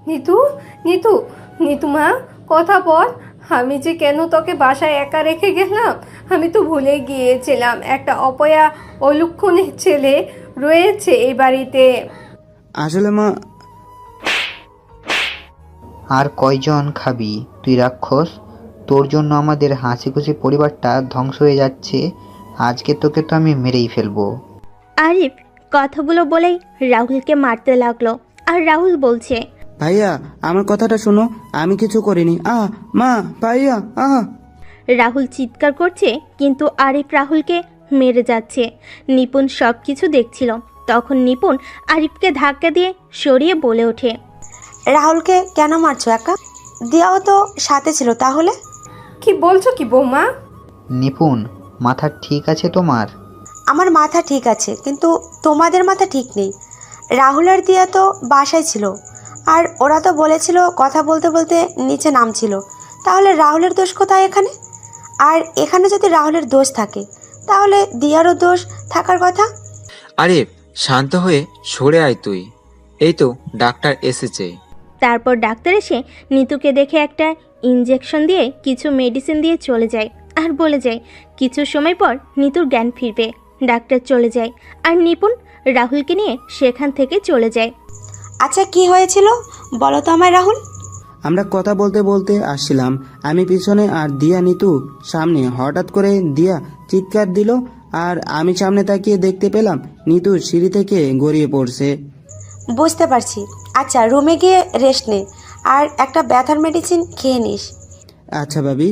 নিতু, নিতু, নিতু মা, কথা বল। আমি যে কেন তোকে বাসায় একা রেখে গেলাম, আমি তো ভুলে গিয়েছিলাম একটা অপয়া অলক্ষণের ছেলে রয়েছে এই বাড়িতে। আসলে মা, আর কয়জন খাবি তুই রাক্ষস? তোর জন্য আমাদের হাসি খুশি পরিবারটা ধ্বংস হয়ে যাচ্ছে। আজকে তোকে তো আমি মেরেই ফেলবো। আরিফ কথাগুলো বলেই রাহুলকে মারতে লাগলো। আর রাহুল বলছে, ভাইয়া আমার কথাটা শোনো, আমি কিছু করিনি। মা, ভাইয়া, রাহুল চিৎকার করছে কিন্তু আরিফ রাহুলকে মেরে যাচ্ছে। নিপুণ সব কিছু দেখছিল। তখন নিপুণ আরিফকে ধাক্কা দিয়ে সরিয়ে বলে ওঠে, রাহুলকে কেন মারছো একা? দিয়াও তো সাথে ছিল তাহলে? কি বলছো কি বৌমা? নিপুণ, মাথা ঠিক আছে তোমার? আমার মাথা ঠিক আছে, কিন্তু তোমাদের মাথা ঠিক নেই। রাহুল আর দিয়া তো বাসায় ছিল, আর ওরা তো বলেছিল কথা বলতে বলতে নিচে নামছিল। তাহলে রাহুলের দোষ কোথায় এখানে? আর এখানে যদি রাহুলের দোষ থাকে, তাহলে দিয়ারও দোষ থাকার কথা। আরে শান্ত হয়ে সরে আয় তুই, এই তো ডাক্তার এসেছে। তারপর ডাক্তার এসে নিতুকে দেখে একটা ইঞ্জেকশন দিয়ে কিছু মেডিসিন দিয়ে চলে যায় আর বলে যায় কিছু সময় পর নিতুর জ্ঞান ফিরবে। ডাক্তার চলে যায় আর নিপুণ রাহুলকে নিয়ে সেখান থেকে চলে যায়। আচ্ছা, কি হয়েছিল বলো তো আমায় রাহুল? আমরা কথা বলতে বলতে আসছিলাম, আমি পিছনে আর দিয়া নিতু সামনে। হঠাৎ করে দিয়া চিৎকার দিল আর আমি সামনে তাকিয়ে দেখতে পেলাম নিতু সিঁড়ি থেকে গড়িয়ে পড়ছে। বুঝতে পারছি। আচ্ছা, রুমে গিয়ে রেস্ট নে আর একটা ব্যথার মেডিসিন খেয়ে নিস। আচ্ছা ভাবি।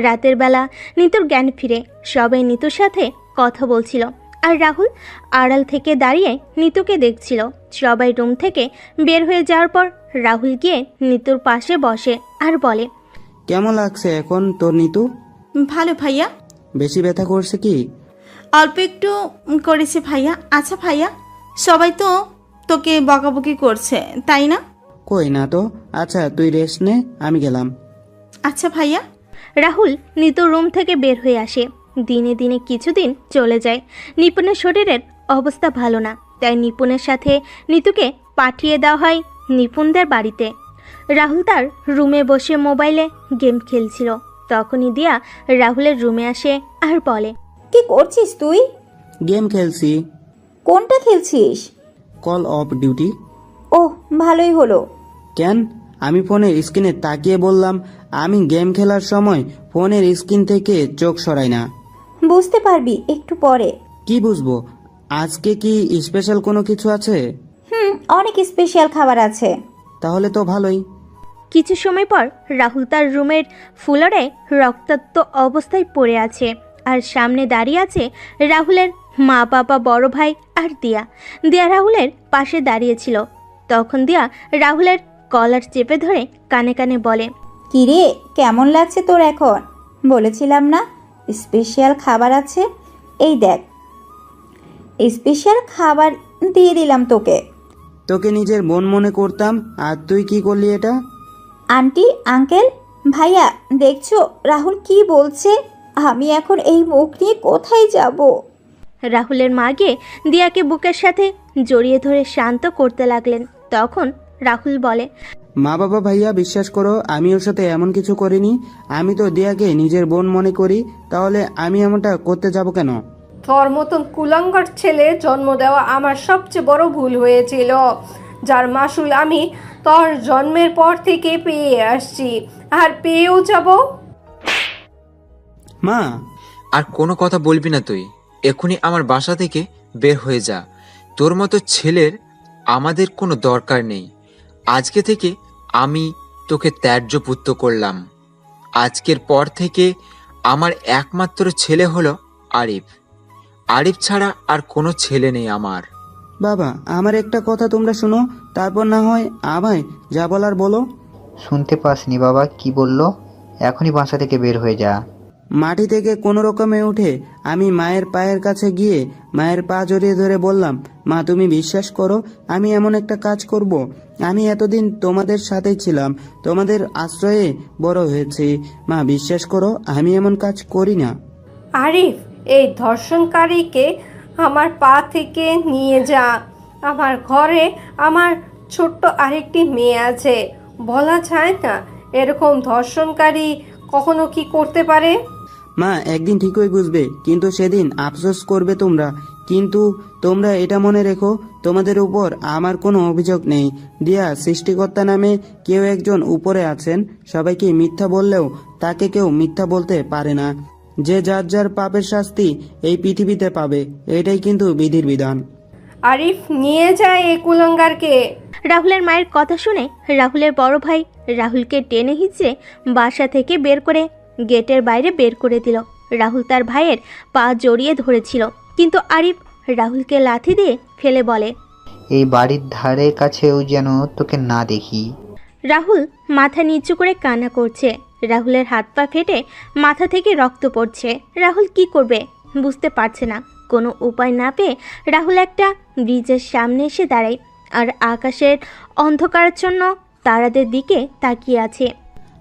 রাতের বেলা নিতুর জ্ঞান ফিরে সবাই নিতুর সাথে কথা বলছিল আর রাহুল আড়াল থেকে দাঁড়িয়ে নিতুকে দেখছিল। সবাই রুম থেকে বের হয়ে যাওয়ার পর রাহুল গিয়ে নিতুর পাশে বসে আর বলে, কেমন লাগছে এখন তোর নিতু? ভালো ভাইয়া। বেশি ব্যথা করছে কি? অল্প একটু করেছে ভাইয়া। আচ্ছা ভাইয়া, সবাই তো তোকে বকাবকি করছে তাই না? কই না তো। আচ্ছা তুই রেস্ট নে, আমি গেলাম। আচ্ছা ভাইয়া। রাহুল নিতুর রুম থেকে বের হয়ে আসে। দিনে দিনে কিছুদিন চলে যায়। নিপুণের শরীরের অবস্থা ভালো না, তাই নিপুণের সাথে নিতুকে পাঠিয়ে দেওয়া হয় নিপুণদের বাড়িতে। রাহুল তার রুমে বসে মোবাইলে গেম খেলছিল। তখনই দিয়া রাহুলের রুমে আসে আর বলে, কি করছিস তুই? গেম খেলছি। কোনটা খেলছিস? Call of duty. ওহ, ভালোই হলো। কেন? আমি ফোনের স্ক্রিনে তাকিয়ে বললাম, আমি গেম খেলার সময় ফোনের স্ক্রিন থেকে চোখ সরাই না। বুঝতে পারবি একটু পরে। কি বুঝবো? আজকে কি স্পেশাল কোনো কিছু আছে? অনেক স্পেশাল খাবার আছে। তাহলে তো ভালোই। কিছু সময় পর রাহুল তার রুমের ফ্লোরে রক্তাক্ত অবস্থায় পড়ে আছে আর সামনে দাঁড়িয়ে আছে রাহুলের মা, বাবা, বড় ভাই আর দিয়া। দিয়া রাহুলের পাশে দাঁড়িয়েছিল। তখন দিয়া রাহুলের কলার চেপে ধরে কানে কানে বলে, কিরে, কেমন লাগছে তোর এখন? বলেছিলাম না স্পেশাল খাবার আছে? এই দেখ, স্পেশাল খাবার দিয়ে দিলাম তোকে। তোকে নিজের বোন মনে করতাম, আর তুই কি করলি এটা? আন্টি, আঙ্কেল, ভাইয়া, দেখছো রাহুল কি বলছে? আমি এখন এই মুখ নিয়ে কোথায় যাব? রাহুলের মা গিয়ে দিয়াকে বুকের সাথে জড়িয়ে ধরে শান্ত করতে লাগলেন। তখন রাহুল বলে, মা বাবা ভাইয়া বিশ্বাস করো, আমি ওর সাথে এমন কিছু করিনি। আমি তো দিয়াকে নিজের বোন মনে করি, তাহলে আমি এমনটা করতে যাব কেন? তোর মতন কুলাঙ্গার ছেলে জন্ম দেওয়া আমার সবচেয়ে বড় ভুল হয়েছিল, যার মাসুল আমি তোর জন্মের পর থেকে পেয়ে আসছি আর পেয়েও যাব। মা, আর কোনো কথা বলবি না তুই। এখনই আমার বাসা থেকে বের হয়ে যা। তোর মতো ছেলের আমাদের কোনো দরকার নেই। আজকে থেকে আমি তোকে ত্যায্য পুত্র করলাম। আজকের পর থেকে আমার একমাত্র ছেলে হলো আরিফ। আরিফ ছাড়া আর কোনো ছেলে নেই আমার। বাবা আমার একটা কথা তোমরা শোনো, তারপর না হয় আমায় যা বলার বলো। শুনতে পাসনি বাবা কি বললো? এখনই বাসা থেকে বের হয়ে যা। মাটি থেকে কোনো রকমে উঠে আমি মায়ের পায়ের কাছে গিয়ে মায়ের পা জড়িয়ে ধরে বললাম, মা তুমি বিশ্বাস করো আমি এমন একটা কাজ করব। আমি এতদিন তোমাদের সাথেই ছিলাম, তোমাদের আশ্রয়ে বড় হয়েছি। মা বিশ্বাস করো আমি এমন কাজ করি না। আরিফ, এই ধর্ষণকারীকে আমার পা থেকে নিয়ে যা। আমার ঘরে আমার ছোট্ট আরেকটি মেয়ে আছে। বলা যায় না এরকম ধর্ষণকারী কখনো কি করতে পারে। মা একদিন ঠিকই বুঝবে, কিন্তু সেদিন আফসোস করবে তোমরা। কিন্তু তোমরা এটা মনে রেখো, তোমাদের উপর আমার কোনো অভিযোগ নেই। দিয়া সৃষ্টিকর্তা নামে কেউ একজন উপরে আছেন। সবাইকে মিথ্যা বললেও তাকে কেউ মিথ্যা বলতে পারে না। যে যার যার পাপের শাস্তি এই পৃথিবীতে পাবে, এটাই কিন্তু বিধির বিধান। আরিফ, নিয়ে যায় এই কুলাঙ্গারকে। রাহুলের মায়ের কথা শুনে রাহুলের বড় ভাই রাহুলকে টেনে হিঁচড়ে বাসা থেকে বের করে গেটের বাইরে বের করে দিল। রাহুল তার ভাইয়ের পা জড়িয়ে ধরেছিল, কিন্তু আরিফ রাহুলকে লাথি দিয়ে ফেলে বলে, এই বাড়ির ধারে কাছেও যেন তোকে না দেখি। রাহুল মাথা নিচু করে কান্না করছে। রাহুলের হাত পা ফেটে মাথা থেকে রক্ত পড়ছে। রাহুল কি করবে বুঝতে পারছে না। কোনো উপায় না পেয়ে রাহুল একটা ব্রিজের সামনে এসে দাঁড়ায় আর আকাশের অন্ধকারাচ্ছন্ন তারাদের দিকে তাকিয়ে আছে।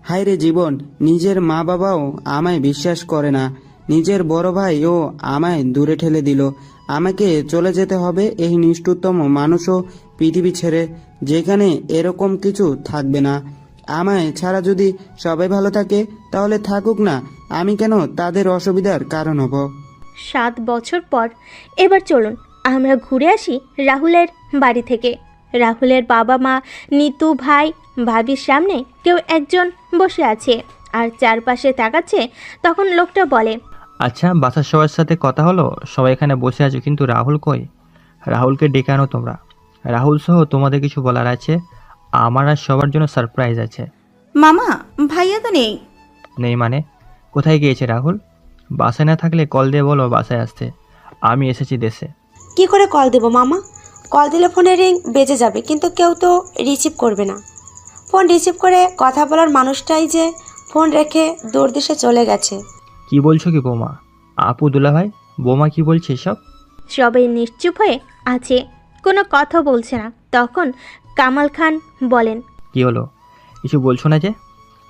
হায় রে জীবন, নিজের মা বাবাও আমায় বিশ্বাস করে না। নিজের বড় ভাইও আমায় দূরে ঠেলে দিল। আমাকে চলে যেতে হবে এই নিষ্ঠুরতম মানুষও পৃথিবী ছেড়ে, যেখানে এরকম কিছু থাকবে না। আমায় ছাড়া যদি সবাই ভালো থাকে তাহলে থাকুক না, আমি কেন তাদের অসুবিধার কারণ হব? 7 বছর পর এবার চলুন আমরা ঘুরে আসি রাহুলের বাড়ি থেকে। রাহুলের বাবা মা, নিতু ভাই, ভাবির সামনে কেউ একজন বসে আছে আর চারপাশে তাকাচ্ছে। তখন লোকটা বলে, আচ্ছা, বাসার সবার সাথে কথা হলো? সবাই এখানে বসে আছে, কিন্তু রাহুল কই? রাহুলকে ডেকে আনো তোমরা। রাহুল সহ তোমাদের কিছু বলার আছে। আমার আর সবার জন্য সারপ্রাইজ আছে। মামা, ভাইয়া তো নেই। নেই মানে? কোথায় গিয়েছে রাহুল? বাসায় না থাকলে কল দিয়ে বলো বাসায় আসতে। আমি এসেছি দেশে। কি করে কল দেবো মামা? কল দিলে ফোনে রিং বেজে যাবে, কিন্তু কেউ তো রিসিভ করবে না। ফোন রিসিভ করে কথা বলার মানুষটাই যে ফোন রেখে দূর দেশে চলে গেছে। কি বলছো কি বৌমা? আপু, দুলা ভাই, বৌমা কি বলছে এসব? সবাই নিশ্চুপ হয়ে আছে, কোনো কথা বলছে না। তখন কামাল খান বলেন, কি হলো? কিছু বলছো না যে?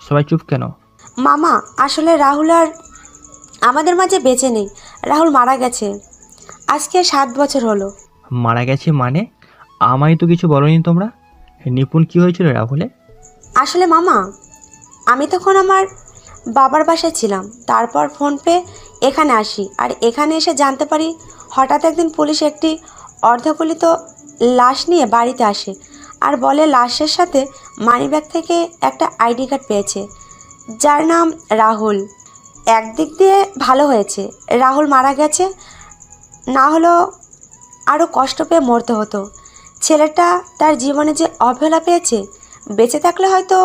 সবাই চুপ কেন? মামা, আসলে রাহুল আর আমাদের মাঝে বেঁচে নেই। রাহুল মারা গেছে। আজকে 7 বছর হলো। মারা গেছে মানে? আমায় তো কিছু বলোনি তোমরা। নিপুণ কি হয়েছিল রাহুলে? আসলে মামা, আমি তখন আমার বাবার বাসায় ছিলাম। তারপর ফোন পেয়ে এখানে আসি, আর এখানে এসে জানতে পারি হঠাৎ একদিন পুলিশ একটি অর্ধগলিত লাশ নিয়ে বাড়িতে আসে আর বলে লাশের সাথে মানিব্যাগ থেকে একটা আইডি কার্ড পেয়েছে, যার নাম রাহুল। একদিক দিয়ে ভালো হয়েছে, রাহুল মারা গেছে, না হলেও আরও কষ্ট পেয়ে মরতে হতো। ছেলেটা তার জীবনে যে অবহেলা পেয়েছে, বেঁচে থাকলে হয়তো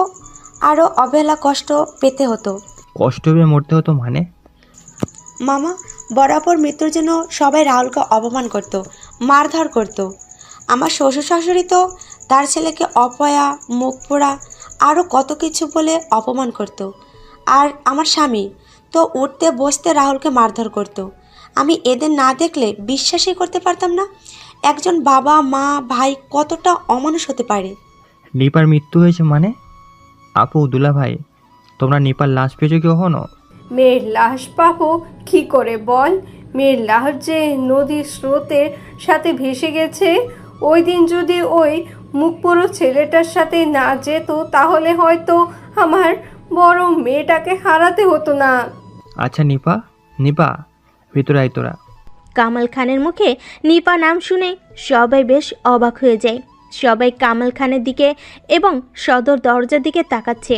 আরও অবহেলা কষ্ট পেতে হতো। কষ্ট পেয়ে মরতে হতো মানে? মামা, বরাবর মৃত্যুর জন্য সবাই রাহুলকে অপমান করত, মারধর করত। আমার শ্বশুর শাশুড়ি তো তার ছেলেকে অপয়া, মুখ পোড়া, আরও কত কিছু বলে অপমান করত। আর আমার স্বামী তো উঠতে বসতে রাহুলকে মারধর করত। আমি এদের না দেখলে বিশ্বাসই করতে পারতাম না একজন বাবা, মা, ভাই কতটা অমানুষ হতে পারে। নিপার মৃত্যু হয়েছে মানে? আপু, দুলা ভাই, তোমরা নিপার লাশ পেয়েছো কি কখনো? মেয়ের লাশ পাবো কি করে বল? মেয়ের লাশ যে নদীর স্রোতের সাথে ভেসে গেছে। ওই দিন যদি ওই মুখপুরো ছেলেটার সাথে না যেত, তাহলে হয়তো আমার বড় মেয়েটাকে হারাতে হতো না। আচ্ছা নিপা, নিপা, ভিতরে আয় তোরা। কামাল খানের মুখে নিপা নাম শুনে সবাই বেশ অবাক হয়ে যায়। সবাই কামাল খানের দিকে এবং সদর দরজার দিকে তাকাচ্ছে।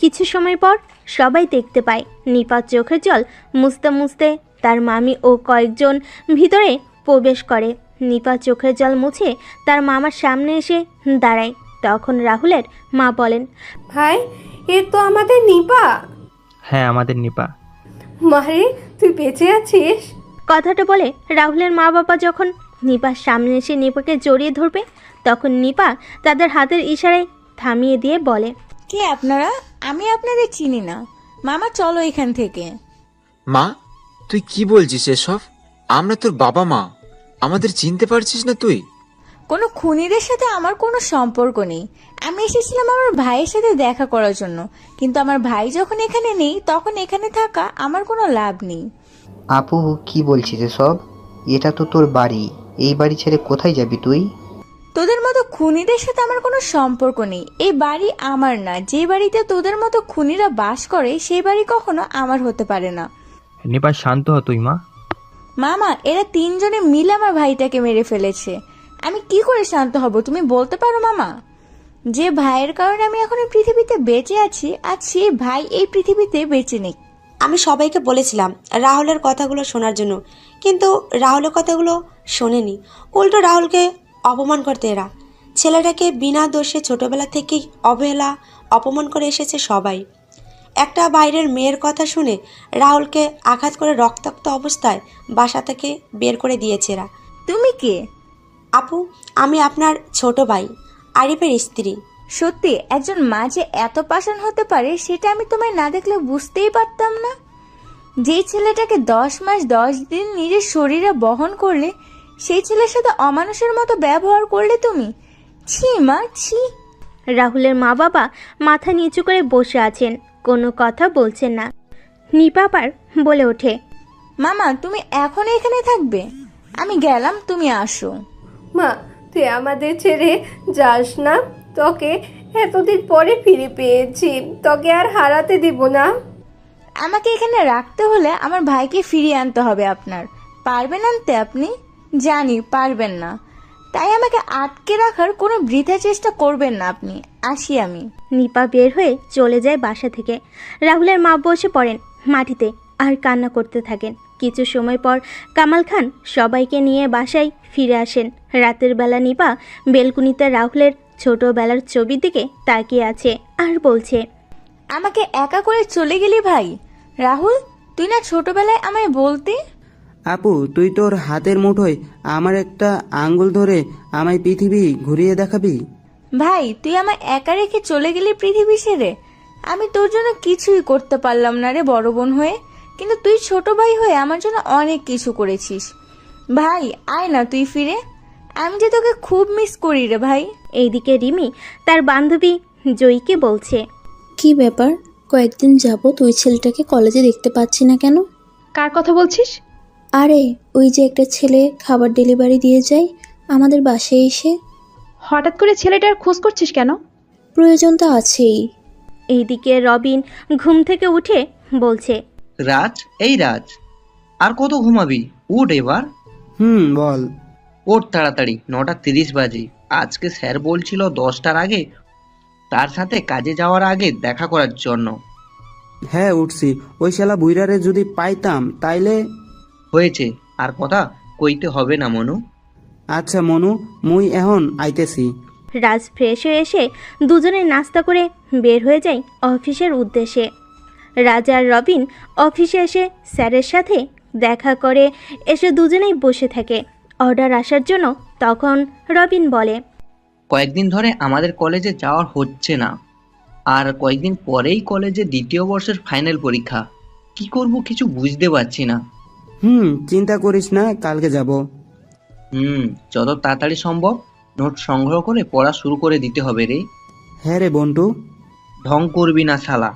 কিছু সময় পর সবাই দেখতে পায় নিপা চোখের জল মুছতে মুছতে তার মামি ও কয়েকজন ভিতরে প্রবেশ করে। নিপা চোখের জল মুছে তার মামার সামনে এসে দাঁড়ায়। তখন রাহুলের মা বলেন, ভাই, এ তো আমাদের নিপা। হ্যাঁ, আমাদের নিপা। মারে, তুই বেঁচে আছিস? কথাটা বলে রাহুলের মা বাবা যখন নিপার সামনে এসে নিপাকে জড়িয়ে ধরবে, তখন নিপা তাদের হাতের ইশারায় থামিয়ে দিয়ে বলে, কে আপনারা? আমি আপনাদের চিনি না। মামা, চলো এখান থেকে। মা, তুই কি বলছিস এসব? আমরা তোর বাবা মা, আমাদের চিনতে পারছিস না তুই? কোনো খুনিদের সাথে আমার কোনো সম্পর্ক নেই। আমি এসেছিলাম আমার ভাইয়ের সাথে দেখা করার জন্য, কিন্তু আমার ভাই যখন এখানে নেই, তখন এখানে থাকা আমার কোনো লাভ নেই। আপু, কি বলছিস সব? এটা তো তোর বাড়ি। এই বাড়ি ছেড়ে কোথায় যাবি তুই? তোদের মতো খুনিদের সাথে আমার কোনো সম্পর্ক নেই। এই বাড়ি আমার না। যে বাড়িতে তোদের মতো খুনিরা বাস করে, সেই বাড়ি কখনো আমার হতে পারে না। নিপা, শান্ত হ তুই মা। মামা, এরা তিনজনে মিলে আমার ভাইটাকে মেরে ফেলেছে। আমি কি করে শান্ত হব তুমি বলতে পারো মামা? যে ভাইয়ের কারণে আমি এখন এই পৃথিবীতে বেঁচে আছি, আর সেই ভাই এই পৃথিবীতে বেঁচে নেই। আমি সবাইকে বলেছিলাম রাহুলের কথাগুলো শোনার জন্য, কিন্তু রাহুলের কথাগুলো শোনেনি। উল্টো রাহুলকে অপমান করতে এরা। ছেলেটাকে বিনা দোষে ছোটবেলা থেকেই অবহেলা, অপমান করে এসেছে সবাই। একটা বাইরের মেয়ের কথা শুনে রাহুলকে আঘাত করে রক্তাক্ত অবস্থায় বাসা থেকে বের করে দিয়েছে এরা। তুমি কে? আপু, আমি আপনার ছোট ভাই আরিফের স্ত্রী। সত্যি একজন মা যে এত পাষাণ হতে পারে, সেটা আমি তোমায় না দেখলে বুঝতেই পারতাম না। যে ছেলেটাকে 10 মাস 10 দিন নিজের শরীরে বহন করলে, সেই ছেলের সাথে অমানুষের মতো ব্যবহার করলে তুমি। ছি মা, ছি। রাহুলের মা বাবা মাথা নিচু করে বসে আছেন, কোনো কথা বলছেন না। নিপা আবার বলে ওঠে, মামা, তুমি এখন এখানে থাকবে? আমি গেলাম, তুমি আসো। মা, তুই আমাদের ছেড়ে যাস না। তোকে এতদিন পরে ফিরে পেয়েছি, তোকে আর হারাতে দিব না। আমাকে এখানে রাখতে হলে আমার ভাইকে ফিরিয়ে আনতে হবে আপনার। পারবেন আনতে আপনি? জানি পারবেন না, তাই আমাকে আটকে রাখার কোনো বৃথা চেষ্টা করবেন না আপনি। আসি আমি। নিপা বের হয়ে চলে যায় বাসা থেকে। রাহুলের মা বসে পড়েন মাটিতে আর কান্না করতে থাকেন। কিছু সময় পর কামাল খান সবাইকে নিয়ে বাসায় ফিরে আসেন। রাতের বেলা নিপা বেলকুনিতে রাহুলের ছোটবেলার ছবির দিকে তাকিয়ে আছে আর বলছে, আমাকে একা করে চলে গেলি ভাই। রাহুল, তুই না ছোটবেলায় আমায় বলতে? আপু, তুই তোর হাতের মুঠোয় আমার একটা আঙ্গুল ধরে আমায় পৃথিবী ঘুরিয়ে দেখাবি? ভাই, তুই আমায় একা রেখে চলে গেলি পৃথিবী ছেড়ে। আমি তোর জন্য কিছুই করতে পারলাম না রে বড় বোন হয়ে, কিন্তু তুই ছোট ভাই হয়ে আমার জন্য অনেক কিছু করেছিস। ভাই আয় না তুই ফিরে, আমি যে তোকে খুব মিস করি রে ভাই। এইদিকে রিমি তার বান্ধবী জয়ীকে বলছে, কি ব্যাপার, কয়েকদিন যাবত ওই ছেলেটাকে কলেজে দেখতে পাচ্ছি না কেন? কার কথা বলছিস? আরে ওই যে একটা ছেলে খাবার ডেলিভারি দিয়ে যায় আমাদের বাসায় এসে। হঠাৎ করে ছেলেটার খোঁজ করছিস কেন? প্রয়োজন তো আছেই। এইদিকে রবিন ঘুম থেকে উঠে বলছে, রাজ, এই রাজ, আর কত ঘুমাবি? উঠ এবার। বল। ওঠ তাড়াতাড়ি, 9:30 বাজে। আজকে স্যার বলছিল 10টার আগে তার সাথে কাজে যাওয়ার আগে দেখা করার জন্য। হ্যাঁ উঠছি, ওই শালা বুইরারে যদি পাইতাম তাইলে। হয়েছে, আর কথা কইতে হবে না মনু। আচ্ছা মনু, মুই এখন আইতেছি। রাজ ফ্রেশ হয়ে এসে দুজনে নাস্তা করে বের হয়ে যায় অফিসের উদ্দেশ্যে। রাজ আর রবিন অফিসে এসে স্যারের সাথে দেখা করে এসে দুজনেই বসে থাকে অর্ডার আসার জন্য। তখন রবিন বলে, কয়েকদিন ধরে আমাদের কলেজে যাওয়ার হচ্ছে না, আর কয়েকদিন পরেই কলেজে দ্বিতীয় বর্ষের ফাইনাল পরীক্ষা। কি করব কিছু বুঝতে পারছি না। চিন্তা করিস না, কালকে যাব। যত তাড়াতাড়ি সম্ভব নোট সংগ্রহ করে পড়া শুরু করে দিতে হবে রে। হ্যাঁ রে বন্টু। ঢং করবি না শালা।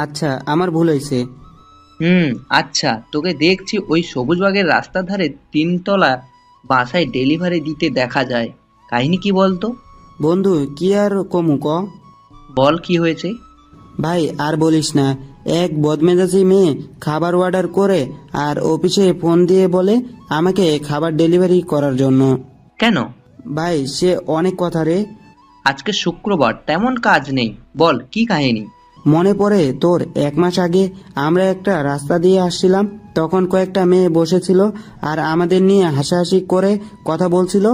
আচ্ছা, আমার ভুল হয়েছে। আচ্ছা, তোকে দেখছি ওই সবুজবাগের রাস্তার ধারে 3তলা বাসায় ডেলিভারি দিতে দেখা যায়। কাহিনী কি বলতো? বন্ধু, কি আর কমু ক। বল, কি হয়েছে? ভাই আর বলিস না, এক বদমেজাজি মেয়ে খাবার অর্ডার করে আর অফিসে ফোন দিয়ে বলে আমাকে খাবার ডেলিভারি করার জন্য। কেন ভাই, সে অনেক কথা রে। আজকে শুক্রবার, তেমন কাজ নেই, বল কি কাহিনী। মনে পড়ে তোর 1 মাস আগে আমরা একটা রাস্তা দিয়ে আসছিলাম, তখন কয়েকটা মেয়ে বসেছিল আর আমাদের নিয়ে হাসাহাসি করে কথা বলছিল।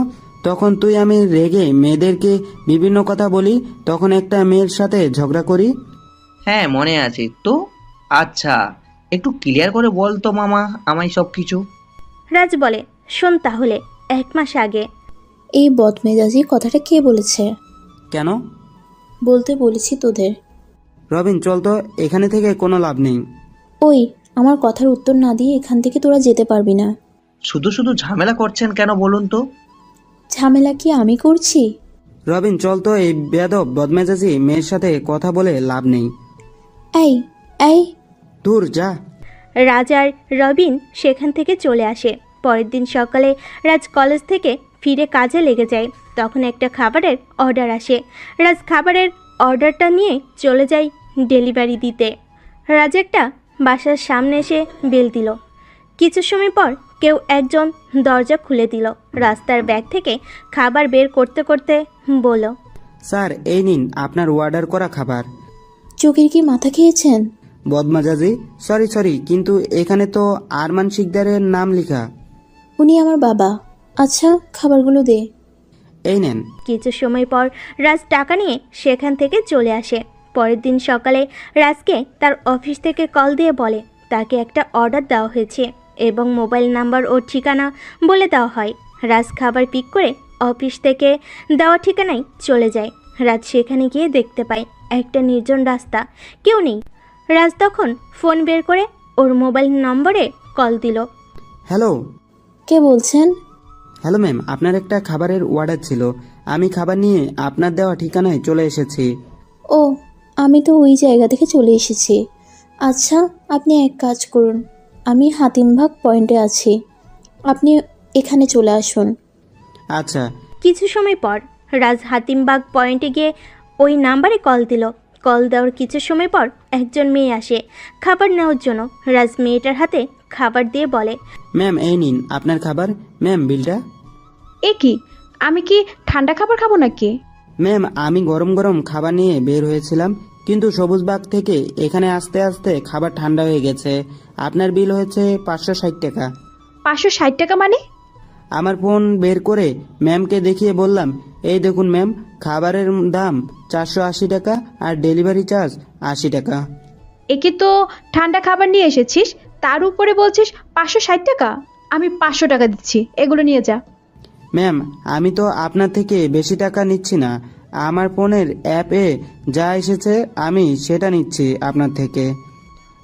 তখন তুই আমি রেগে মেয়েদেরকে বিভিন্ন কথা বলি, তখন একটা মেয়ের সাথে ঝগড়া করি। হ্যাঁ মনে আছে তো। আচ্ছা, একটু ক্লিয়ার করে বল তো মামা আমায় সব কিছু। রাজ বলে, শোন তাহলে, 1 মাস আগে। এই বদমেজাজি কথাটা কে বলেছে? কেন বলতে বলেছি তোদের। রবিন, চল তো, এখানে থেকে কোনো লাভ নেই। ওই, আমার কথার উত্তর না দিয়ে এখান থেকে তোরা যেতে পারবি না। শুধু শুধু ঝামেলা করছেন কেন বলুন তো? ঝামেলা কি আমি করছি? রবিন, চল তো, এই বেয়াদব বদমেজাজি মেয়ের সাথে কথা বলে লাভ নেই। এই এই দূর যা। রাজ আর রবিন সেখান থেকে চলে আসে। পরের দিন সকালে রাজ কলেজ থেকে ফিরে কাজে লেগে যায়। তখন একটা খাবারের অর্ডার আসে। রাজ খাবারের অর্ডারটা নিয়ে চলে যায় ডেলিভারি দিতে। রাজ একটা বাসার সামনে এসে বেল দিল। কিছু সময় পর কেউ একজন দরজা খুলে দিল। রাস্তার ব্যাগ থেকে খাবার বের করতে করতে বলল, স্যার, এই নিন আপনার অর্ডার করা খাবার। চোখের কি মাথা খেয়েছেন? বদমেজাজি, সরি, কিন্তু এখানে তো আরমান শিকদারের নাম লেখা। উনি আমার বাবা। আচ্ছা, খাবারগুলো দে। এই নেন। কিছু সময় পর রাজ টাকা নিয়ে সেখান থেকে চলে আসে। পরের দিন সকালে রাজকে তার অফিস থেকে কল দিয়ে বলে তাকে একটা অর্ডার দেওয়া হয়েছে এবং মোবাইল নাম্বার ও ঠিকানা বলে দেওয়া হয়। রাজ খাবার পিক করে অফিস থেকে দেওয়া ঠিকানায় চলে যায়। রাজ সেখানে গিয়ে দেখতে পায় একটা নির্জন রাস্তা, কেউ নেই। রাজ তখন ফোন বের করে ওর মোবাইল নম্বরে কল দিল। হ্যালো। কে বলছেন? হ্যালো ম্যাম, আপনার একটা খাবারের অর্ডার ছিল। আমি খাবার নিয়ে আপনার দেওয়া ঠিকানায় চলে এসেছি। ও, আমি তো ওই জায়গা থেকে চলে এসেছি। আচ্ছা, আপনি এক কাজ করুন, আমি হাতিমবাগ পয়েন্টে আছি, আপনি এখানে চলে আসুন। আচ্ছা। কিছু সময় পর রাজ হাতিমবাগ পয়েন্টে গিয়ে ওই নাম্বারে কল দিল। কল দেওয়ার কিছু সময় পর একজন মেয়ে আসে খাবার নেওয়ার জন্য। রাজ মেয়েটার হাতে খাবার দিয়ে বলে, ম্যাম এই নিন আপনার খাবার। ম্যাম বিলটা। এ কি, আমি কি ঠান্ডা খাবার খাবো নাকি? ম্যাম, আমি গরম গরম খাবার নিয়ে বের হয়েছিলাম, কিন্তু সবুজবাগ থেকে এখানে আসতে আসতে খাবার ঠান্ডা হয়ে গেছে। আপনার বিল হয়েছে 560 টাকা। 560 টাকা মানে? আমার ফোন বের করে ম্যামকে দেখিয়ে বললাম, এই দেখুন ম্যাম, খাবারের দাম 480 টাকা আর ডেলিভারি চার্জ 80 টাকা। একে তো ঠান্ডা খাবার নিয়ে এসেছিস, তার উপরে বলছিস 560 টাকা। আমি 500 টাকা দিচ্ছি, এগুলো নিয়ে যা। ম্যাম, আমি তো আপনার থেকে বেশি টাকা নিচ্ছি না। আমার ফোনের অ্যাপে যা এসেছে আমি সেটা নিচ্ছি আপনার থেকে।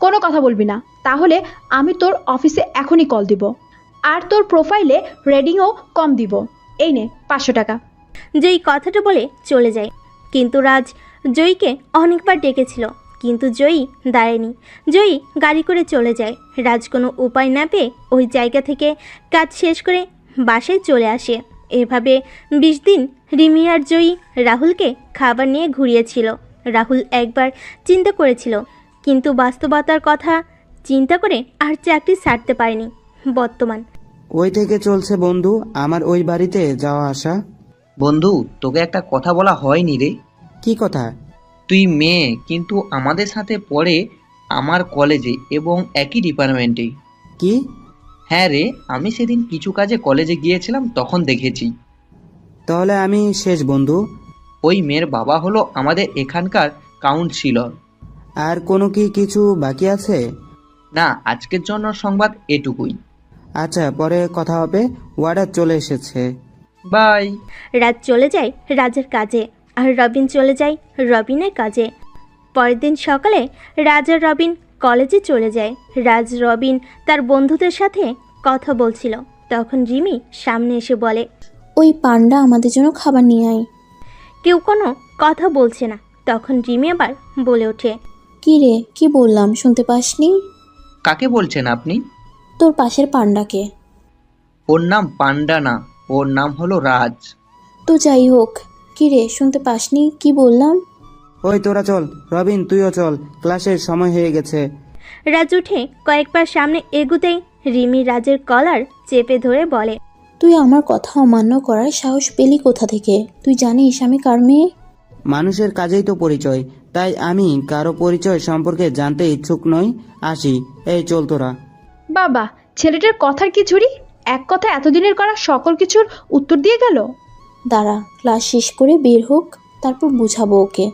কোনো কথা বলবি না, তাহলে আমি তোর অফিসে এখনই কল দিব, আর তোর প্রোফাইলে রেটিংও কম দিব। এই নে 500 টাকা। জয়ী কথাটা বলে চলে যায়, কিন্তু রাজ জয়ীকে অনেকবার ডেকেছিল, কিন্তু জয়ী দাঁড়ায়নি। জয়ী গাড়ি করে চলে যায়। রাজ কোনো উপায় না পেয়ে ওই জায়গা থেকে কাজ শেষ করে বাসায় চলে আসে। এভাবে 20 দিন রিমি আর জয়ী রাহুলকে খাবার নিয়ে ঘুরিয়েছিল। রাহুল একবার চিন্তা করেছিল, কিন্তু বাস্তবতার কথা চিন্তা করে আর চাকরি ছাড়তে পারেনি। বর্তমান ওই থেকে চলছে বন্ধু আমার ওই বাড়িতে যাওয়া আসা। বন্ধু, তোকে একটা কথা বলা হয়নি রে। কি কথা? তুই মেয়ে, কিন্তু আমাদের সাথে পড়ে আমার কলেজে এবং একই ডিপার্টমেন্টে। কি? হ্যাঁ রে, আমি সেদিন কিছু কাজে কলেজে গিয়েছিলাম, তখন দেখেছি। তাহলে আমি শেষ বন্ধু। ওই মেয়ের বাবা হলো আমাদের এখানকার কাউন্সিলর। আর কোনো কি কিছু বাকি আছে? না, আজকের জন্য সংবাদ এটুকুই। আচ্ছা, পরে কথা হবে। ওয়ার্ডার চলে এসেছে। বাই। রাজ চলে যায় রাজের কাজে, আর রবিন চলে যায় রবিনের কাজে। পরের দিন সকালে রাজ আর রবিন কলেজে চলে যায়। রাজ রবিন তার বন্ধুদের সাথে কথা বলছিল, তখন রিমি সামনে এসে বলে, ওই পান্ডা আমাদের জন্য খাবার নিয়ে আয়। কেউ কোনো কথা বলছে না। তখন রিমি আবার বলে ওঠে, কি রে, কি বললাম শুনতে পাসনি? কাকে বলছেন আপনি? তোর পাশের পান্ডাকে। ওর নাম পান্ডা না, ওর নাম হলো রাজ। তো যাই হোক, কি রে শুনতে পাসনি কি বললাম? ওই তোরা চল, রবিন তুইও চল, ক্লাসের সময় হয়ে গেছে। রাজ উঠে কয়েকবার সামনে এগুতেই রিমি রাজের কলার চেপে ধরে বলে, তুই আমার কথা অমান্য করার সাহস পেলি কোথা থেকে? তুই জানিস আমি কার মেয়ে? মানুষের কাজেই তো পরিচয়, তাই আমি কারো পরিচয় সম্পর্কে জানতে ইচ্ছুক নই। আসি, এই চল তোরা। বাবা, ছেলেটার কথার কি ঝুড়ি! এক কথা এতদিনের করা সকল কিছুর উত্তর দিয়ে গেল। দাঁড়া, ক্লাস শেষ করে বের হোক, তারপর বুঝাবো ওকে।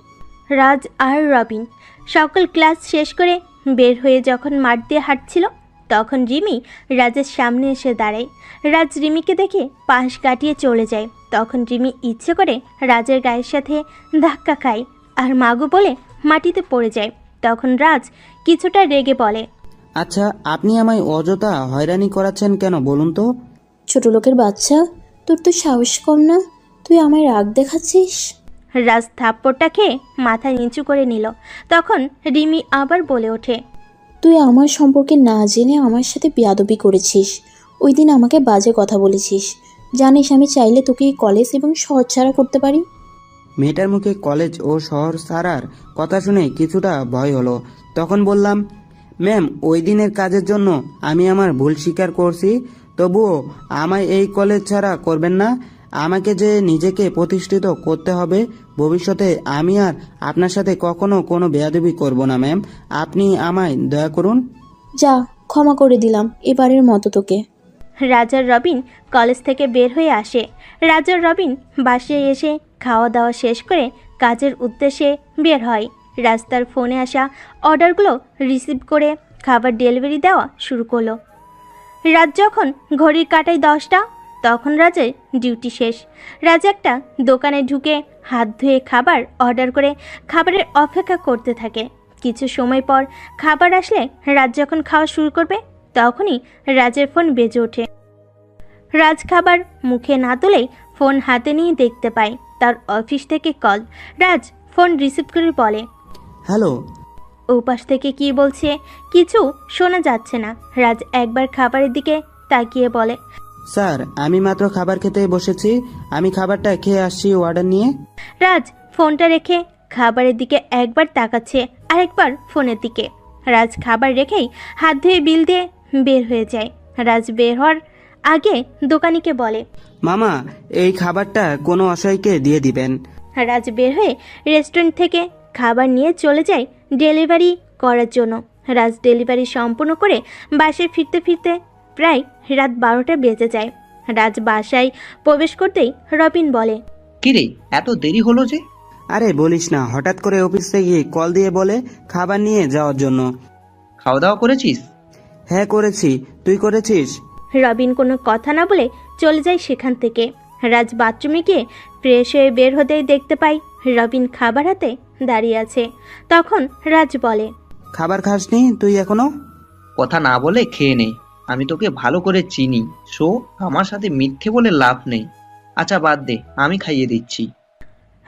রাজ আর রবিন সকল ক্লাস শেষ করে বের হয়ে যখন মাঠ দিয়ে হাঁটছিল, তখন রিমি রাজের সামনে এসে দাঁড়ায়। রাজ রিমিকে দেখে পাশ কাটিয়ে চলে যায়। তখন রিমি ইচ্ছে করে রাজের গায়ের সাথে ধাক্কা খায় আর মাগো বলে মাটিতে পড়ে যায়। তখন রাজ কিছুটা রেগে বলে, আচ্ছা, আপনি আমায় অযথা হয়রানি করাচ্ছেন কেন বলুন তো? ছোট লোকের বাচ্চা, তোর তো সাহস কম না, তুই আমায় রাগ দেখাচ্ছিস? রাজ থাপ্পড়টা খেয়ে মাথা নিচু করে নিল। তখন রিমি আবার বলে ওঠে, তুই আমার সম্পর্কে না জেনে আমার সাথে বেয়াদবি করেছিস। ওই দিন আমাকে বাজে কথা বলেছিস। জানিস আমি চাইলে তোকে এই কলেজ এবং শহর ছাড়া করতে পারি। মেয়েটার মুখে কলেজ ও শহর ছাড়ার কথা শুনে কিছুটা ভয় হলো। তখন বললাম, ম্যাম, ওই দিনের কাজের জন্য আমি আমার ভুল স্বীকার করছি, তবুও আমায় এই কলেজ ছাড়া করবেন না। আমাকে যে নিজেকে প্রতিষ্ঠিত করতে হবে, ভবিষ্যতে আমি আর আপনার সাথে কখনো কোনো বেয়াদবি করব না ম্যাম, আপনি আমায় দয়া করুন। যা, ক্ষমা করে দিলাম এবারের মতো তোকে। রাজার রবিন কলেজ থেকে বের হয়ে আসে। রাজার রবিন বাসায় এসে খাওয়া দাওয়া শেষ করে কাজের উদ্দেশ্যে বের হয়। রাস্তার ফোনে আসা অর্ডারগুলো রিসিভ করে খাবার ডেলিভারি দেওয়া শুরু করলো। রাত যখন ঘড়ির কাঁটায় 10টা, তখন রাজের ডিউটি শেষ। রাজ একটা দোকানে ঢুকে হাত ধুয়ে খাবার অর্ডার করে খাবারের অপেক্ষা করতে থাকে। কিছু সময় পর খাবার আসলে রাজ যখন খাওয়া শুরু করবে, তখনই রাজের ফোন বেজে ওঠে। রাজ খাবার মুখে না তুলেই ফোন হাতে নিয়ে দেখতে পায় তার অফিস থেকে কল। রাজ ফোন রিসিভ করে বলে, হ্যালো। ওপাশ থেকে কি বলছে কিছু শোনা যাচ্ছে না। রাজ একবার খাবারের দিকে তাকিয়ে বলে, স্যার, আমি মাত্র খাবার খেতে বসেছি, আমি খাবারটা খেয়ে আসছি অর্ডার নিয়ে। রাজ ফোনটা রেখে খাবারের দিকে একবার তাকাচ্ছে, আরেকবার ফোনের দিকে। রাজ খাবার রেখেই হাত ধুয়ে বিল দিয়ে বের হয়ে যায়। রাজ বের হওয়ার আগে দোকানিকে বলে, মামা এই খাবারটা কোনো অসহায়কে দিয়ে দিবেন। রাজ বের হয়ে রেস্টুরেন্ট থেকে খাবার নিয়ে চলে যায় ডেলিভারি করার জন্য। রাজ ডেলিভারি সম্পূর্ণ করে বাসায় ফিরতে ফিরতে প্রায় রাত 12টা বেজে যায়। রাজ বাসায় প্রবেশ করতেই রবিন বলে, কিরে এত দেরি হলো যে? আরে বলিস না, হঠাৎ করে অফিস থেকে কল দিয়ে বলে খাবার নিয়ে যাওয়ার জন্য। খাওয়া দাওয়া করেছিস? হ্যাঁ করেছি, তুই করেছিস? রবিন কোনো কথা না বলে চলে যায় সেখান থেকে। রাজ বাথরুমে গিয়ে ফ্রেশ হয়ে বের হতেই দেখতে পাই রবিন খাবার হাতে দাঁড়িয়ে আছে। তখন রাজ বলে, খাবার খাসনি তুই এখনো? কথা না বলে খেয়ে নে, আমি তোকে ভালো করে চিনি। সো আমার সাথে মিথ্যে বলে লাভ নেই। আচ্ছা বাদ দে, আমি খাইয়ে দিচ্ছি।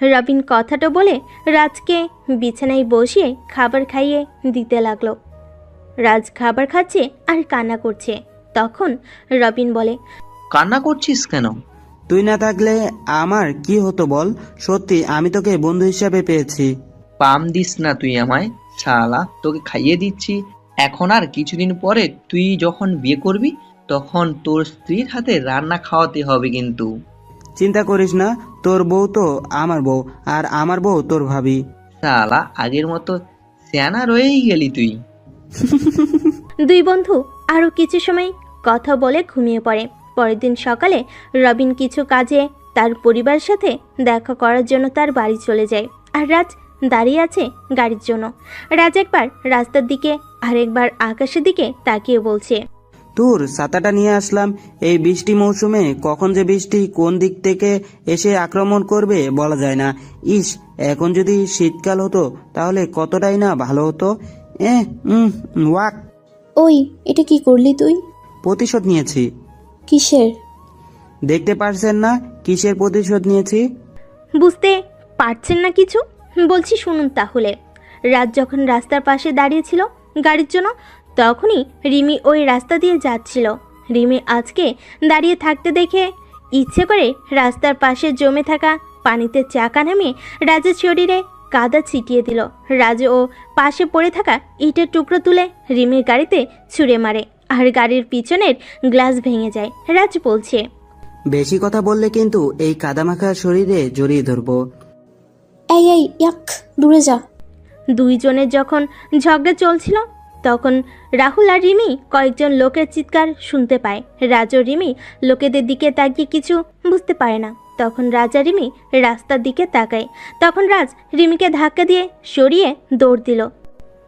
রবিন কথাটা বলে রাজকে বিছানায় বসিয়ে খাবার খাইয়ে দিতে লাগলো। রাজ খাবার খাচ্ছে আর কান্না করছে। তখন রবিন বলে, কান্না করছিস কেন? তুই না থাকলে আমার কি হতো বল? সত্যি আমি তোকে বন্ধু হিসাবে পেয়েছি। পাম দিস না তুই আমায়, শালা। তোকে খাইয়ে দিচ্ছি। এখন আর কিছুদিন পরে তুই যখন বিয়ে করবি তখন তোর স্ত্রীর হাতে রান্না খাওয়াতে হবে কিন্তু। চিন্তা করিস না, তোর বউ তো আমার বউ, আর আমার বউ তোর ভাবি। শালা আগের মতো স্যানা রয়েই গেলি তুই। দুই বন্ধু আরো কিছু সময় কথা বলে ঘুমিয়ে পড়ে। পরের দিন সকালে রবিন কিছু কাজে তার পরিবারের সাথে দেখা করার জন্য তার বাড়ি চলে যায়। আর রাজ দাঁড়িয়ে আছে গাড়ির জন্য। রাজ একবার রাস্তার দিকে আর একবার আকাশের দিকে তাকিয়ে বলছে, তোর ছাতাটা নিয়ে আসলাম। এই বৃষ্টি মৌসুমে কখন যে বৃষ্টি কোন দিক থেকে এসে আক্রমণ করবে বলা যায় না। ইস, এখন যদি শীতকাল হতো তাহলে কতটাই না ভালো হতো। ওয়াক। ওই, এটা কি করলি তুই? প্রতিশোধ নিয়েছি। কিসের? দেখতে পারছেন না কিসের প্রতিশোধ নিয়েছি? বুঝতে পারছেন না কিছু? বলছি শুনুন তাহলে। রাজ যখন রাস্তার পাশে দাঁড়িয়েছিল গাড়ির জন্য, তখনই রিমি ওই রাস্তা দিয়ে যাচ্ছিল। রিমি আজকে দাঁড়িয়ে থাকতে দেখে ইচ্ছে করে রাস্তার পাশে জমে থাকা পানিতে চাকা নামিয়ে রাজের শরীরে কাদা ছিটিয়ে দিল। রাজ ও পাশে পড়ে থাকা ইটের টুকরো তুলে রিমির গাড়িতে ছুঁড়ে মারে, আর গাড়ির পিছনের গ্লাস ভেঙে যায়। রাজ বলছে, বেশি কথা বললে কিন্তু এই কাদামাখা শরীরে জড়িয়ে ধরবো। এই এই, ইয়াক, দূরে যা। দুইজনের যখন ঝগড়া চলছিল তখন রাহুল আর রিমি কয়েকজন লোকের চিৎকার শুনতে পায়। রাজ ও রিমি লোকেদের দিকে তাকিয়ে কিছু বুঝতে পারে না। তখন রাজ আর রিমি রাস্তার দিকে তাকায়। তখন রাজ রিমিকে ধাক্কা দিয়ে সরিয়ে দৌড় দিল।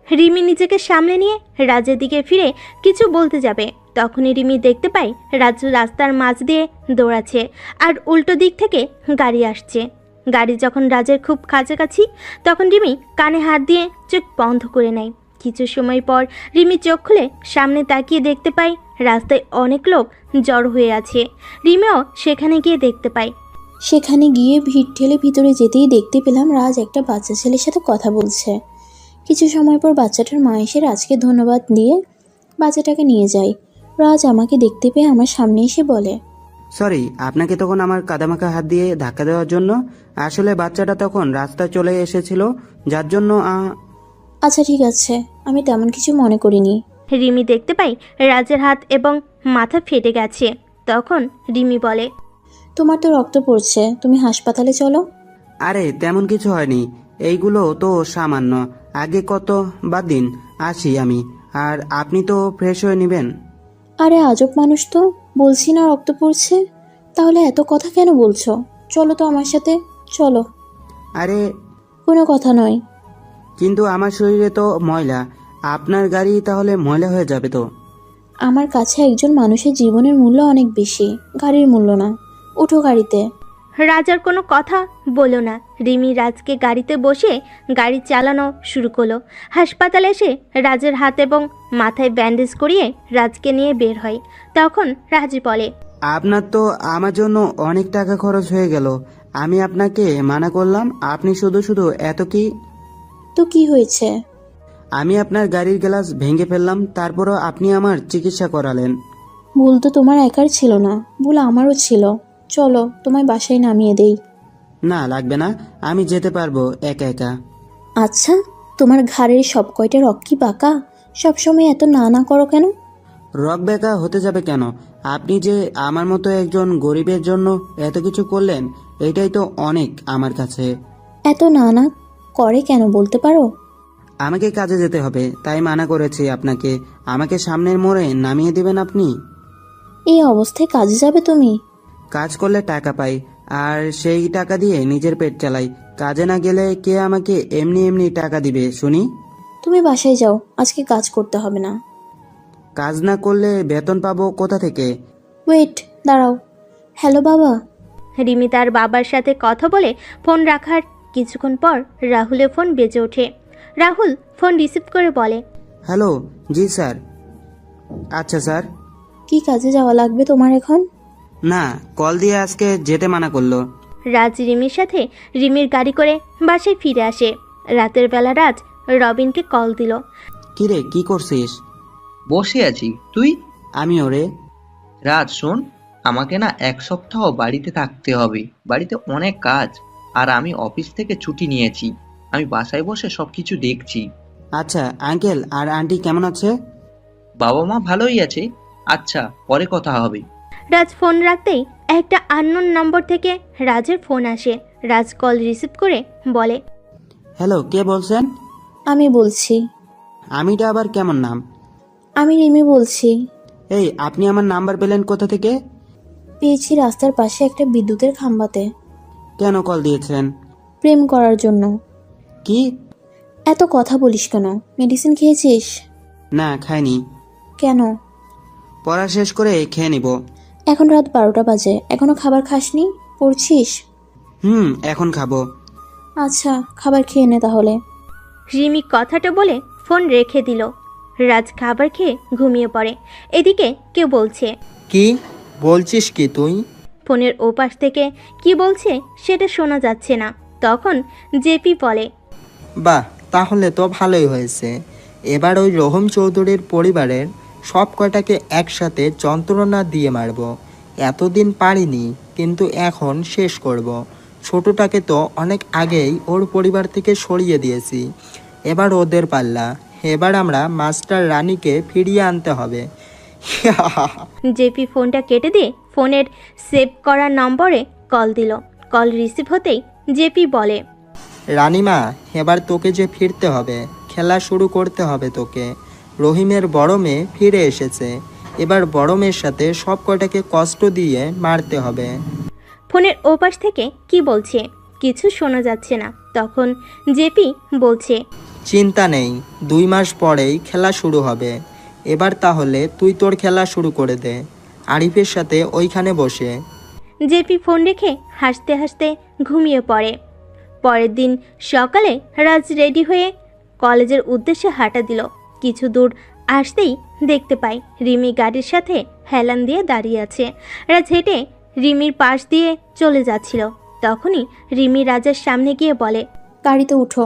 রিমি নিজেকে সামলে নিয়ে রাজের দিকে ফিরে কিছু বলতে যাবে, তখনই রিমি দেখতে পায় রাজ রাস্তার মাঝ দিয়ে দৌড়াচ্ছে আর উল্টো দিক থেকে গাড়ি আসছে। গাড়ি যখন রাজের খুব কাছাকাছি তখন রিমি কানে হাত দিয়ে চোখ বন্ধ করে নেয়। কিছু সময় পর রিমি চোখ খুলে সামনে তাকিয়ে দেখতে পায় রাস্তায় অনেক লোক জড়ো হয়ে আছে। রিমিও সেখানে গিয়ে দেখতে পায়। সেখানে গিয়ে ভিড় ঠেলে ভিতরে যেতেই দেখতে পেলাম রাজ একটা বাচ্চা ছেলের সাথে কথা বলছে। কিছু সময় পর বাচ্চাটার মা এসে রাজকে ধন্যবাদ দিয়ে বাচ্চাটাকে নিয়ে যায়। রাজ আমাকে দেখতে পেয়ে আমার সামনে এসে বলে, সরি আপনাকে তখন আমার কাদামাখা হাত দিয়ে ধাক্কা দেওয়ার জন্য। আসলে বাচ্চাটা তখন রাস্তায় চলে এসেছিল, যার জন্য আচ্ছা ঠিক আছে, আমি তেমন কিছু মনে করিনি। রিমি দেখতে পাই রাজের হাত এবং মাথা ফেটে গেছে। তখন রিমি বলে, তোমার তো রক্ত পড়ছে, তুমি হাসপাতালে চলো। আরে তেমন কিছু হয়নি, এইগুলো তো সামান্য। আগে কত বাদ দিন, আসি আমি। আর আপনি তো ফ্রেশ হয়ে নেবেন। আরে আজব মানুষ তো, বলছি না রক্ত পড়ছে, তাহলে এত কথা কেন বলছো? চলো তো আমার সাথে, চলো। আরে কোনো কথা নয়। কিন্তু আমার শরীরে তো ময়লা, আপনার গাড়ি তাহলে ময়লা হয়ে যাবে তো। আমার কাছে একজন মানুষের জীবনের মূল্য অনেক বেশি, গাড়ির মূল্য না। উঠো গাড়িতে। রাজার কোনো কথা বলো না। রিমি রাজকে গাড়িতে বসে গাড়ি চালানো শুরু করলো। হাসপাতালে এসে রাজের হাত এবং মাথায় ব্যান্ডেজ করিয়ে রাজকে নিয়ে বের হয়। তখন রাজ বলে, আপনার তো আমার জন্য অনেক টাকা খরচ হয়ে গেল। আমি আপনাকে মানা করলাম, আপনি শুধু শুধু এত কি। তো কি হয়েছে? আমি আপনার গাড়ির গ্লাস ভেঙে ফেললাম, তারপরও আপনি আমার চিকিৎসা করালেন। ভুল তো তোমার একার ছিল না, ভুল আমারও ছিল। চলো তোমায় বাসায় নামিয়ে দেই। না লাগবে না, আমি যেতে পারবো একা একা। আচ্ছা, তোমার ঘাড়ের সব কয়টা রক কি বাঁকা? সবসময় এত না না করো কেন? রক বেকা হতে যাবে কেন? আপনি যে আমার মতো একজন গরিবের জন্য এত কিছু করলেন, এটাই তো অনেক আমার কাছে। এত না না করে কেন বলতে পারো? আমাকে কাজে যেতে হবে, তাই মানা করেছি আপনাকে। আমাকে সামনের মোড়ে নামিয়ে দিবেন আপনি? এই অবস্থায় কাজে যাবে তুমি? কাজ করলে টাকা পাই, আর সেই টাকা দিয়ে নিজের পেট চালাই। কাজে না গেলে কে আমাকে এমনি এমনি টাকা দিবে শুনি? তুমি বাসায় যাও, আজকে কাজ করতে হবে না। কাজ না করলে বেতন পাবো কোথা থেকে? ওয়েট, দাঁড়াও। হ্যালো বাবা। রিমি তার বাবার সাথে কথা বলে ফোন রাখার কিছুক্ষণ পর রাহুলের ফোন বেজে ওঠে। রাহুল ফোন রিসিভ করে বলে, হ্যালো, জি স্যার। আচ্ছা স্যার। কি কাজে যাওয়া লাগবে তোমার এখন? না, কল দিয়ে আজকে যেতে মানা করলো। রাজ রিমির সাথে রিমির গাড়ি করে বাসায় ফিরে আসে। রাতের বেলা রাজ রবিনকে কল দিল। কিরে, কি করছিস? বসে আছি, তুই? আমি ওরে। রাজ শোন, আমাকে না 1 সপ্তাহ বাড়িতে থাকতে হবে। বাড়িতে অনেক কাজ, আর আমি অফিস থেকে ছুটি নিয়েছি। আমি বাসায় বসে সবকিছু দেখছি। আচ্ছা, আঙ্কেল আর আন্টি কেমন আছে? বাবা মা ভালোই আছে। আচ্ছা, পরে কথা হবে। রাজ ফোন রাখতেই একটা আননোন নম্বর থেকে রাজের ফোন আসে। রাজ কল রিসিভ করে বলে, হ্যালো, কে বলছেন? আমি বলছি। আমিটা আবার কেমন নাম? আমি রিমি বলছি। এই, আপনি আমার নাম্বার পেলেন কোথা থেকে? পেয়েছি রাস্তার পাশে একটা বিদ্যুতের খাম্বাতে। কেন কল দিয়েছেন? প্রেম করার জন্য। কি? এত কথা বলিস কেন? মেডিসিন খেয়েছিস? না, খাইনি। কেন? পড়া শেষ করে খেয়ে নিব। এখন রাত 12টা বাজে, এখনো খাবার খাসনি? পড়ছিস? এখন খাবো। আচ্ছা, খাবার খেয়ে নে তাহলে। রিমি কথাটা বলে ফোন রেখে দিল। রাজ খাবার খেয়ে ঘুমিয়ে পড়ে। এদিকে কেউ বলছে, কি বলছিস কি তুই? ফোনের ওপাশ থেকে কি বলছে সেটা শোনা যাচ্ছে না। তখন জেপি বলে, বাহ, তাহলে তো ভালোই হয়েছে। এবার ওই রহিম চৌধুরীর পরিবারের সব কয়টাকে একসাথে যন্ত্রণা দিয়ে মারব। এতদিন পারিনি, কিন্তু এখন শেষ করব। ছোটটাকে তো অনেক আগেই ওর পরিবার থেকে সরিয়ে দিয়েছি। এবার ওদের পাল্লা। এবার আমরা মাস্টার রানীকে ফিরিয়ে আনতে হবে। জেপি ফোনটা কেটে দিয়ে ফোনের সেভ করা নম্বরে কল দিল। কল রিসিভ হতেই জেপি বলে, রানীমা, এবার তোকে যে ফিরতে হবে, খেলা শুরু করতে হবে তোকে। রহিমের বড় মেয়ে ফিরে এসেছে। এবার বড় মেয়ের সাথে সব কয়টাকে কষ্ট দিয়ে মারতে হবে। ফোনের ওপাশ থেকে কি বলছে কিছু শোনা যাচ্ছে না। তখন জেপি বলছে, চিন্তা নেই, 2 মাস পরেই খেলা শুরু হবে। এবার তাহলে তুই তোর খেলা শুরু করে দে, আরিফের সাথে ওইখানে বসে। জেপি ফোন রেখে হাসতে হাসতে ঘুমিয়ে পড়ে। পরের দিন সকালে রাজ রেডি হয়ে কলেজের উদ্দেশ্যে হাঁটা দিল। কিছু দূর আসতেই দেখতে পায় রিমি গাড়ির সাথে হেলান দিয়ে দাঁড়িয়ে আছে। রাজ হেঁটে রিমির পাশ দিয়ে চলে যাচ্ছিল। তখনই রিমি রাজের সামনে গিয়ে বলে, গাড়িতে উঠো।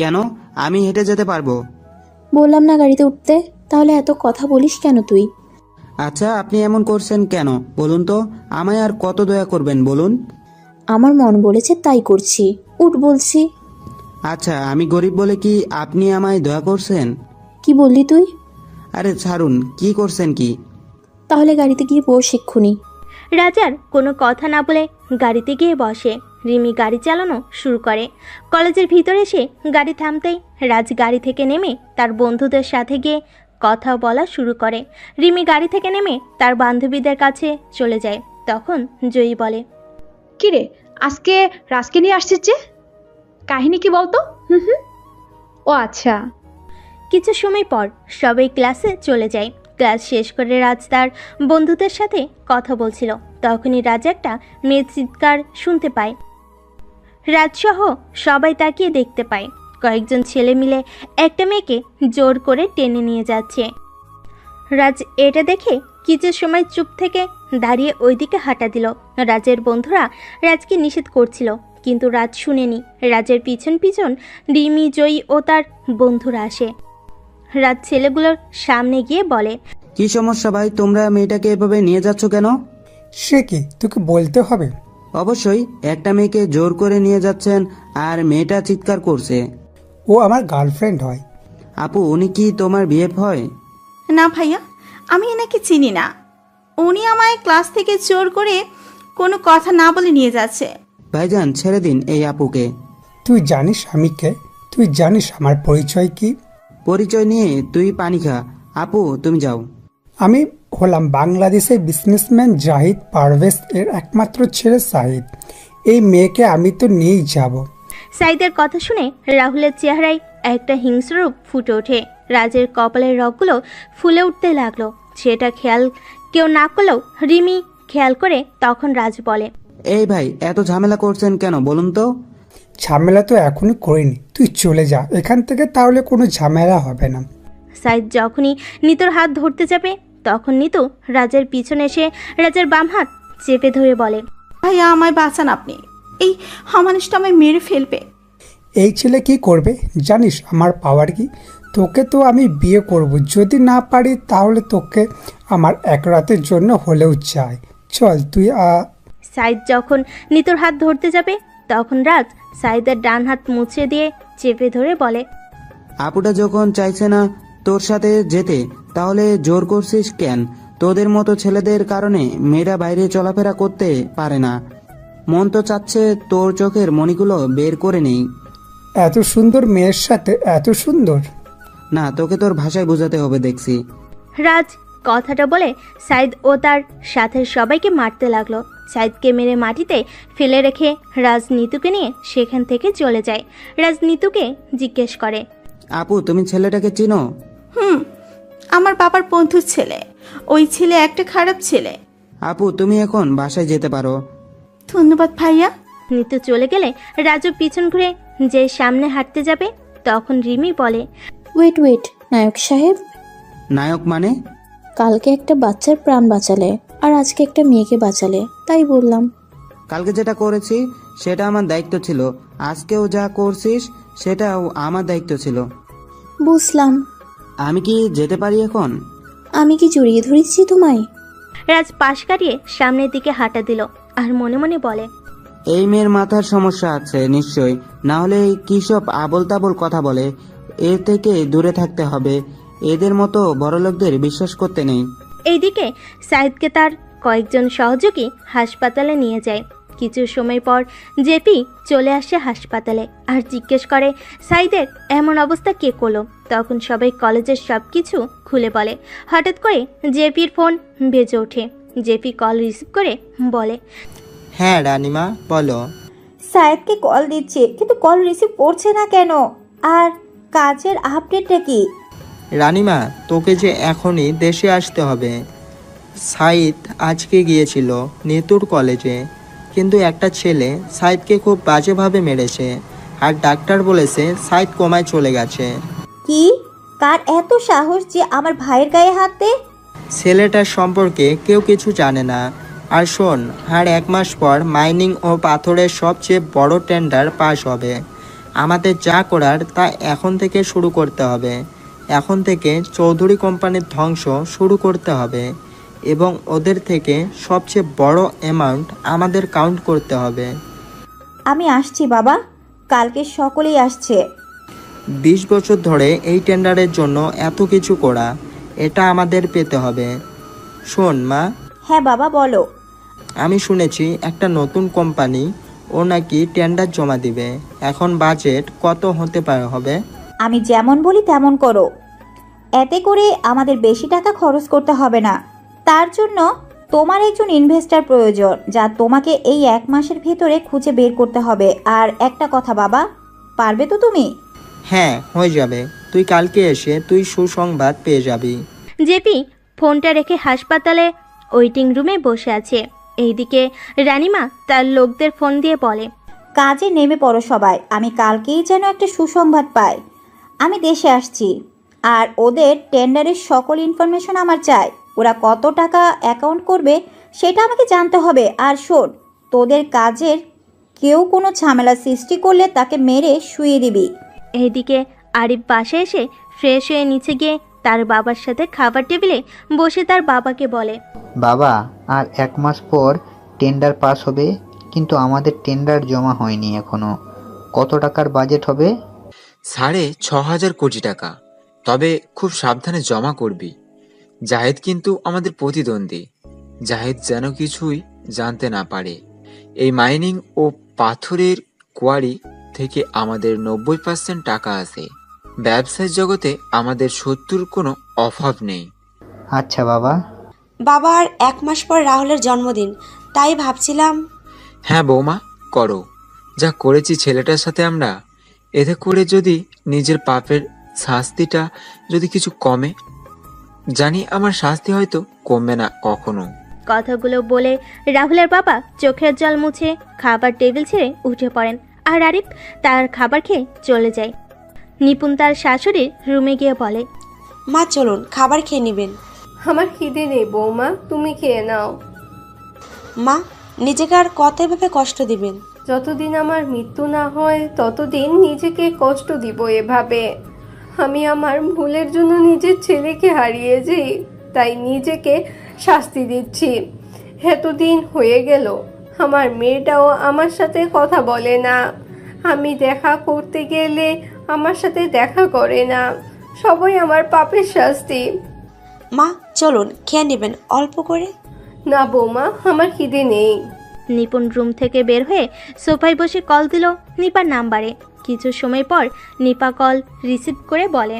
কেন? আমি হেঁটে যেতে পারবো। বললাম না গাড়িতে উঠতে। তাহলে এত কথা বলিস কেন তুই? আচ্ছা, আপনি এমন করছেন কেন বলুন তো? আমায় আর কত দয়া করবেন বলুন? আমার মন বলেছে তাই করছি। উঠ বলছি। আচ্ছা, আমি গরিব বলে কি আপনি আমায় দয়া করছেন? কি বললি তুই? আরে ছাড়ুন, কি করছেন কি? তাহলে গাড়িতে গিয়ে বস এক্ষুনি। রাজার কোনো কথা না বলে গাড়িতে গিয়ে বসে। রিমি গাড়ি চালানো শুরু করে। কলেজের ভিতরে এসে গাড়ি থামতেই রাজ গাড়ি থেকে নেমে তার বন্ধুদের সাথে গিয়ে কথা বলা শুরু করে। রিমি গাড়ি থেকে নেমে তার বান্ধবীদের কাছে চলে যায়। তখন জয়ী বলে, কিরে, আজকে রাজকে নিয়ে আসছিস যে? কাহিনী কি বলতো? ও আচ্ছা। কিছু সময় পর সবাই ক্লাসে চলে যায়। ক্লাস শেষ করে রাজ তার বন্ধুদের সাথে কথা বলছিল। তখনই রাজ একটা মেয়ের চিৎকার শুনতে পায়। রাজসহ সবাই তাকিয়ে দেখতে পায় কয়েকজন ছেলে মিলে একটা মেয়েকে জোর করে টেনে নিয়ে যাচ্ছে। রাজ এটা দেখে কিছু সময় চুপ থেকে দাঁড়িয়ে ওইদিকে হাঁটা দিল। রাজের বন্ধুরা রাজকে নিষেধ করছিল, কিন্তু রাজ শুনেনি। রাজের পিছন পিছন রিমি, জয়ী ও তার বন্ধুরা আসে। রাজ ছেলেগুলোর সামনে গিয়ে বলে, কি সমস্যা ভাই? তোমরা মেয়েটাকে এভাবে নিয়ে যাচ্ছ কেন? সে কি, তোকে বলতে হবে? অবশ্যই, একটা মেয়েকে জোর করে নিয়ে যাচ্ছেন আর মেয়েটা চিৎকার করছে। ও আমার গার্লফ্রেন্ড হয়। আপু, উনি কি তোমার বিএফ হয়? না ভাইয়া, আমি এনাকে চিনি না। উনি আমায় ক্লাস থেকে জোর করে কোনো কথা না বলে নিয়ে যাচ্ছে। ভাইজান ছেড়ে দিন এই আপুকে। তুই জানিস আমি কে? তুই জানিস আমার পরিচয় কি? পরিচয় নিয়ে তুই পানি খা। আপু তুমি যাও। আমি হলাম বাংলাদেশের বিজনেসম্যান জাহিদ পারভেজ এর একমাত্র ছেলে সাহিদ। এই মেয়েকে আমি তো নিয়েই যাব। সাইদের কথা শুনে রাহুলের চেহারায় একটা হিংস্র রূপ ফুটে ওঠে। রাজের কপালের রগগুলো ফুলে উঠতে লাগলো। সেটা খেয়াল কেউ না করলেও রিমি খেয়াল করে তখন রাজ বলে, এই ভাই এত ঝামেলা করছেন কেন বলুন তো? ঝামেলা তো এখনই করিনি, তুই চলে যা এখান থেকে, তাহলে কোনো ঝামেলা হবে না। সাইদ যখনই নিতুর হাত ধরতে যাবে তখন নিতু রাজের পিছনে এসে রাজের বাম হাত চেপে ধরে বলে, ভাইয়া আমায় বাঁচান আপনি, এই মানুষটা আমায় মেরে ফেলবে। এই ছেলে কি করবে জানিস আমার পাওয়ার কি? তোকে তো আমি বিয়ে করব, যদি না পারি তাহলে তোকে আমার এক রাতের জন্য হলেও চাই। চল তুই সাইদ যখন নিতুর হাত ধরতে যাবে তখন রাজ সাইদের ডান হাত মুছে দিয়ে চেপে ধরে বলে, আপুটা যখন চাইছে না তোর সাথে যেতে তাহলে জোর করছিস কেন? তোদের মতো ছেলেদের কারণে মেয়েরা বাইরে চলাফেরা করতে পারে না। মন তো চাচ্ছে তোর চোখের মণিগুলো বের করে নেই। এত সুন্দর মেয়ের সাথে এত সুন্দর? না, তোকে তোর ভাষায় বোঝাতে হবে দেখছি। রাজ কথাটা বলে সাইদ ও তার সাথে সবাইকে মারতে লাগলো। সাইদকে মেরে মাটিতে ফেলে রেখে রাজ নিতুকে নিয়ে সেখান থেকে চলে যায়। রাজ নিতুকে জিজ্ঞেস করে, আপু তুমি ছেলেটাকে চিনো? আমার বাবার বন্ধুর ছেলে। ওই ছেলে একটা খারাপ ছেলে। আপু তুমি এখন বাসায় যেতে পারো। ধন্যবাদ ভাইয়া। নিতু চলে গেলে রাজু পিছন ঘুরে যে সামনে হাঁটতে যাবে তখন রিমি বলে, ওয়েট নায়ক সাহেব। নায়ক মানে? কালকে একটা বাচ্চার প্রাণ বাঁচালে আর আজকে একটা মেয়েকে বাঁচালে, তাই বললাম। কালকে যেটা করেছি সেটা আমার দায়িত্ব ছিল, আজকেও যা করছিস সেটাও আমার দায়িত্ব ছিল। বুঝলাম। আমি কি যেতে পারি এখন? আমি কি জড়িয়ে ধরেছি তোমায়? রাজ পাশ কাটিয়ে সামনের দিকে হাঁটা দিল আর মনে মনে বলে, এই মেয়ের মাথার সমস্যা আছে নিশ্চয়ই, না হলে কি সব আবল তাবল কথা বলে। এর থেকে দূরে থাকতে হবে, এদের মতো বড়লোকদের বিশ্বাস করতে নেই। এইদিকে সাইদকে তার কয়েকজন সহযোগী হাসপাতালে নিয়ে যায়। কিছু সময় পর জেপি চলে আসে হাসপাতালে আর জিজ্ঞেস করে সাইদের এমন অবস্থা কে করলো। তখন সবাই কলেজের সব কিছু খুলে বলে। হঠাৎ করে জেপির ফোন বেজে ওঠে। জেপি কল রিসিভ করে বলে, হ্যাঁ রানিমা বলো। সায়েদকে কল দিচ্ছে কিন্তু কল রিসিভ করছে না কেন? আর কাজের আপডেটটা কি? রানিমা তোকে যে এখনই দেশে আসতে হবে। সাইদ আজকে গিয়েছিল নেতুর কলেজে, কিন্তু একটা ছেলে সাইদকে খুব বাজেভাবে মেরেছে আর ডাক্তার বলেছে সাইদ কোমায় চলে গেছে। কি? কার এত সাহস যে আমার ভাইয়ের গায়ে হাত দেয়? ছেলেটার সম্পর্কে কেউ কিছু জানে না। আর শোন, আর 1 মাস পর মাইনিং ও পাথরের সবচেয়ে বড় টেন্ডার পাস হবে। আমাদের যা করার তা এখন থেকে শুরু করতে হবে। এখন থেকে চৌধুরী কোম্পানির ধ্বংস শুরু করতে হবে এবং ওদের থেকে সবচেয়ে বড় অ্যামাউন্ট আমাদের কাউন্ট করতে হবে। আমি আসছি বাবা, কালকে সকলেই আসছে। 20 বছর ধরে এই টেন্ডারের জন্য এত কিছু করা, এটা আমাদের পেতে হবে। শোন মা। হ্যাঁ বাবা বলো। আমি শুনেছি একটা নতুন কোম্পানি, ও নাকি টেন্ডার জমা দিবে। এখন বাজেট কত হতে পারে হবে? আমি যেমন বলি তেমন করো, এতে করে আমাদের বেশি টাকা খরচ করতে হবে না। তার জন্য তোমার একজন ইনভেস্টর প্রয়োজন, যা তোমাকে এই 1 মাসের ভেতরে খুঁজে বের করতে হবে। আর একটা কথা বাবা, পারবে তো তুমি? হ্যাঁ হয়ে যাবে, তুই কালকে এসে তুই সুসংবাদ পেয়ে যাবি। জেপি ফোনটা রেখে হাসপাতালে ওয়েটিং রুমে বসে আছে। এইদিকে রানিমা তার লোকদের ফোন দিয়ে বলে, কাজে নেমে পড়ো সবাই, আমি কালকেই যেন একটা সুসংবাদ পাই। আমি দেশে আসছি আর ওদের টেন্ডারের সকল ইনফরমেশন আমার চাই। ওরা কত টাকা অ্যাকাউন্ট করবে সেটা আমাকে জানতে হবে। আর শোন, তোদের কাজের কেউ কোনো ঝামেলা সৃষ্টি করলে তাকে মেরে শুয়ে দিবি। এইদিকে আরিফ বাসে এসে ফ্রেশ হয়ে নিচে গিয়ে তার বাবার সাথে খাবার টেবিলে বসে তার বাবাকে বলে, বাবা আর 1 মাস পর টেন্ডার পাস হবে, কিন্তু আমাদের টেন্ডার জমা হয়নি এখনো। কত টাকার বাজেট হবে? 6,500 কোটি টাকা। তবে খুব সাবধানে জমা করবি। জাহেদ কিন্তু আমাদের প্রতিদ্বন্দ্বী, জাহিদ যেন কিছুই জানতে না পারে। এই মাইনিং ও পাথরের কোয়ারি থেকে আমাদের 90% টাকা আছে। ব্যবসার জগতে আমাদের শত্রুর কোনো অভাব নেই। আচ্ছা বাবা। বাবা, আর 1 মাস পর রাহুলের জন্মদিন, তাই ভাবছিলাম। হ্যাঁ বৌমা, করো। যা করেছি ছেলেটার সাথে আমরা, এতে করে যদি নিজের পাপের শাস্তিটা যদি কিছু কমে, জানি আমার শাস্তি হয়তো কমবে না কখনো। কথাগুলো বলে রাহুলের বাবা চোখের জল মুছে খাবার টেবিল ছেড়ে উঠে পড়েন, আর আরিফ তার খাবার খেয়ে চলে যায়। নিপুণ তার শাশুড়ির রুমে গিয়ে বলে, মা চলুন, খাবার খেয়ে নেবেন। আমার খিদে নেই বৌমা, তুমি খেয়ে নাও। মা, নিজেকে আর কত এভাবে কষ্ট দিবেন? যতদিন আমার মৃত্যু না হয় ততদিন নিজেকে কষ্ট দিব এভাবে। আমি আমার ভুলের জন্য নিজের ছেলেকে হারিয়েছি, তাই নিজেকে শাস্তি দিচ্ছি। এতদিন হয়ে গেল আমার মেয়েটাও আমার সাথে কথা বলে না, আমি দেখা করতে গেলে আমার সাথে দেখা করে না। সবই আমার পাপের শাস্তি। মা চলুন, খেয়ে নেবেন অল্প করে। না বৌমা, আমার খিদে নেই। নিপুণ রুম থেকে বের হয়ে সোফায় বসে কল দিল নিপার নাম্বারে। কিছু সময় পর নিপা কল রিসিভ করে বলে,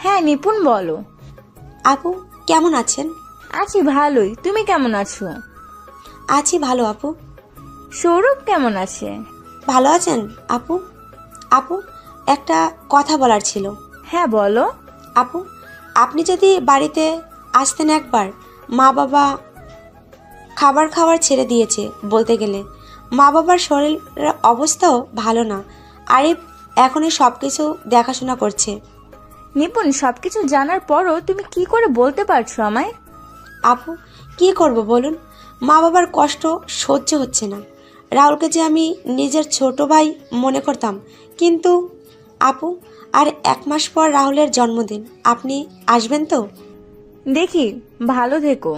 হ্যাঁ নিপুণ বলো। আপু কেমন আছেন? আছি ভালোই, তুমি কেমন আছো? আছি ভালো আপু। সৌরভ কেমন আছে? ভালো আছেন আপু? আপু একটা কথা বলার ছিল। হ্যাঁ বলো। আপু, আপনি যদি বাড়িতে আসতেন একবার। মা বাবা খাবার খাওয়ার ছেড়ে দিয়েছে বলতে গেলে। মা বাবার শরীরের অবস্থাও ভালো না। আরিফ এখনই সব কিছু দেখাশোনা করছে। নিপুণ, সবকিছু জানার পরও তুমি কি করে বলতে পারছো আমায়? আপু কি করব বলুন, মা বাবার কষ্ট সহ্য হচ্ছে না। রাহুলকে যে আমি নিজের ছোট ভাই মনে করতাম, কিন্তু আপু আর 1 মাস পর রাহুলের জন্মদিন, আপনি আসবেন তো? দেখি, ভালো থেকো।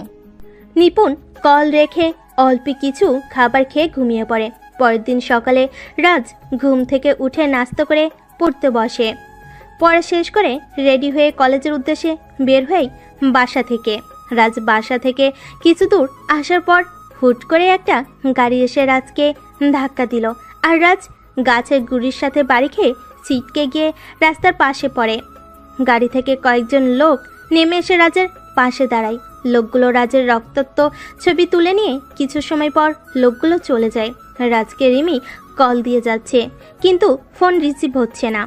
নিপুণ কল রেখে অল্প কিছু খাবার খেয়ে ঘুমিয়ে পড়ে। পরের দিন সকালে রাজ ঘুম থেকে উঠে নাস্তা করে পড়তে বসে। পড়া শেষ করে রেডি হয়ে কলেজের উদ্দেশ্যে বের হয়ে বাসা থেকে। রাজ বাসা থেকে কিছু দূর আসার পর হুট করে একটা গাড়ি এসে রাজকে ধাক্কা দিল, আর রাজ গাছের গুড়ির সাথে বাড়ি খেয়ে ছিটকে গিয়ে রাস্তার পাশে পড়ে। গাড়ি থেকে কয়েকজন লোক নেমে এসে রাজের পাশে দাঁড়ায়। লোকগুলো রাজের রক্তাক্ত ছবি তুলে নিয়ে কিছু সময় পর লোকগুলো চলে যায়। রাজকে রিমি কল দিয়ে যাচ্ছে, কিন্তু ফোন রিসিভ হচ্ছে না।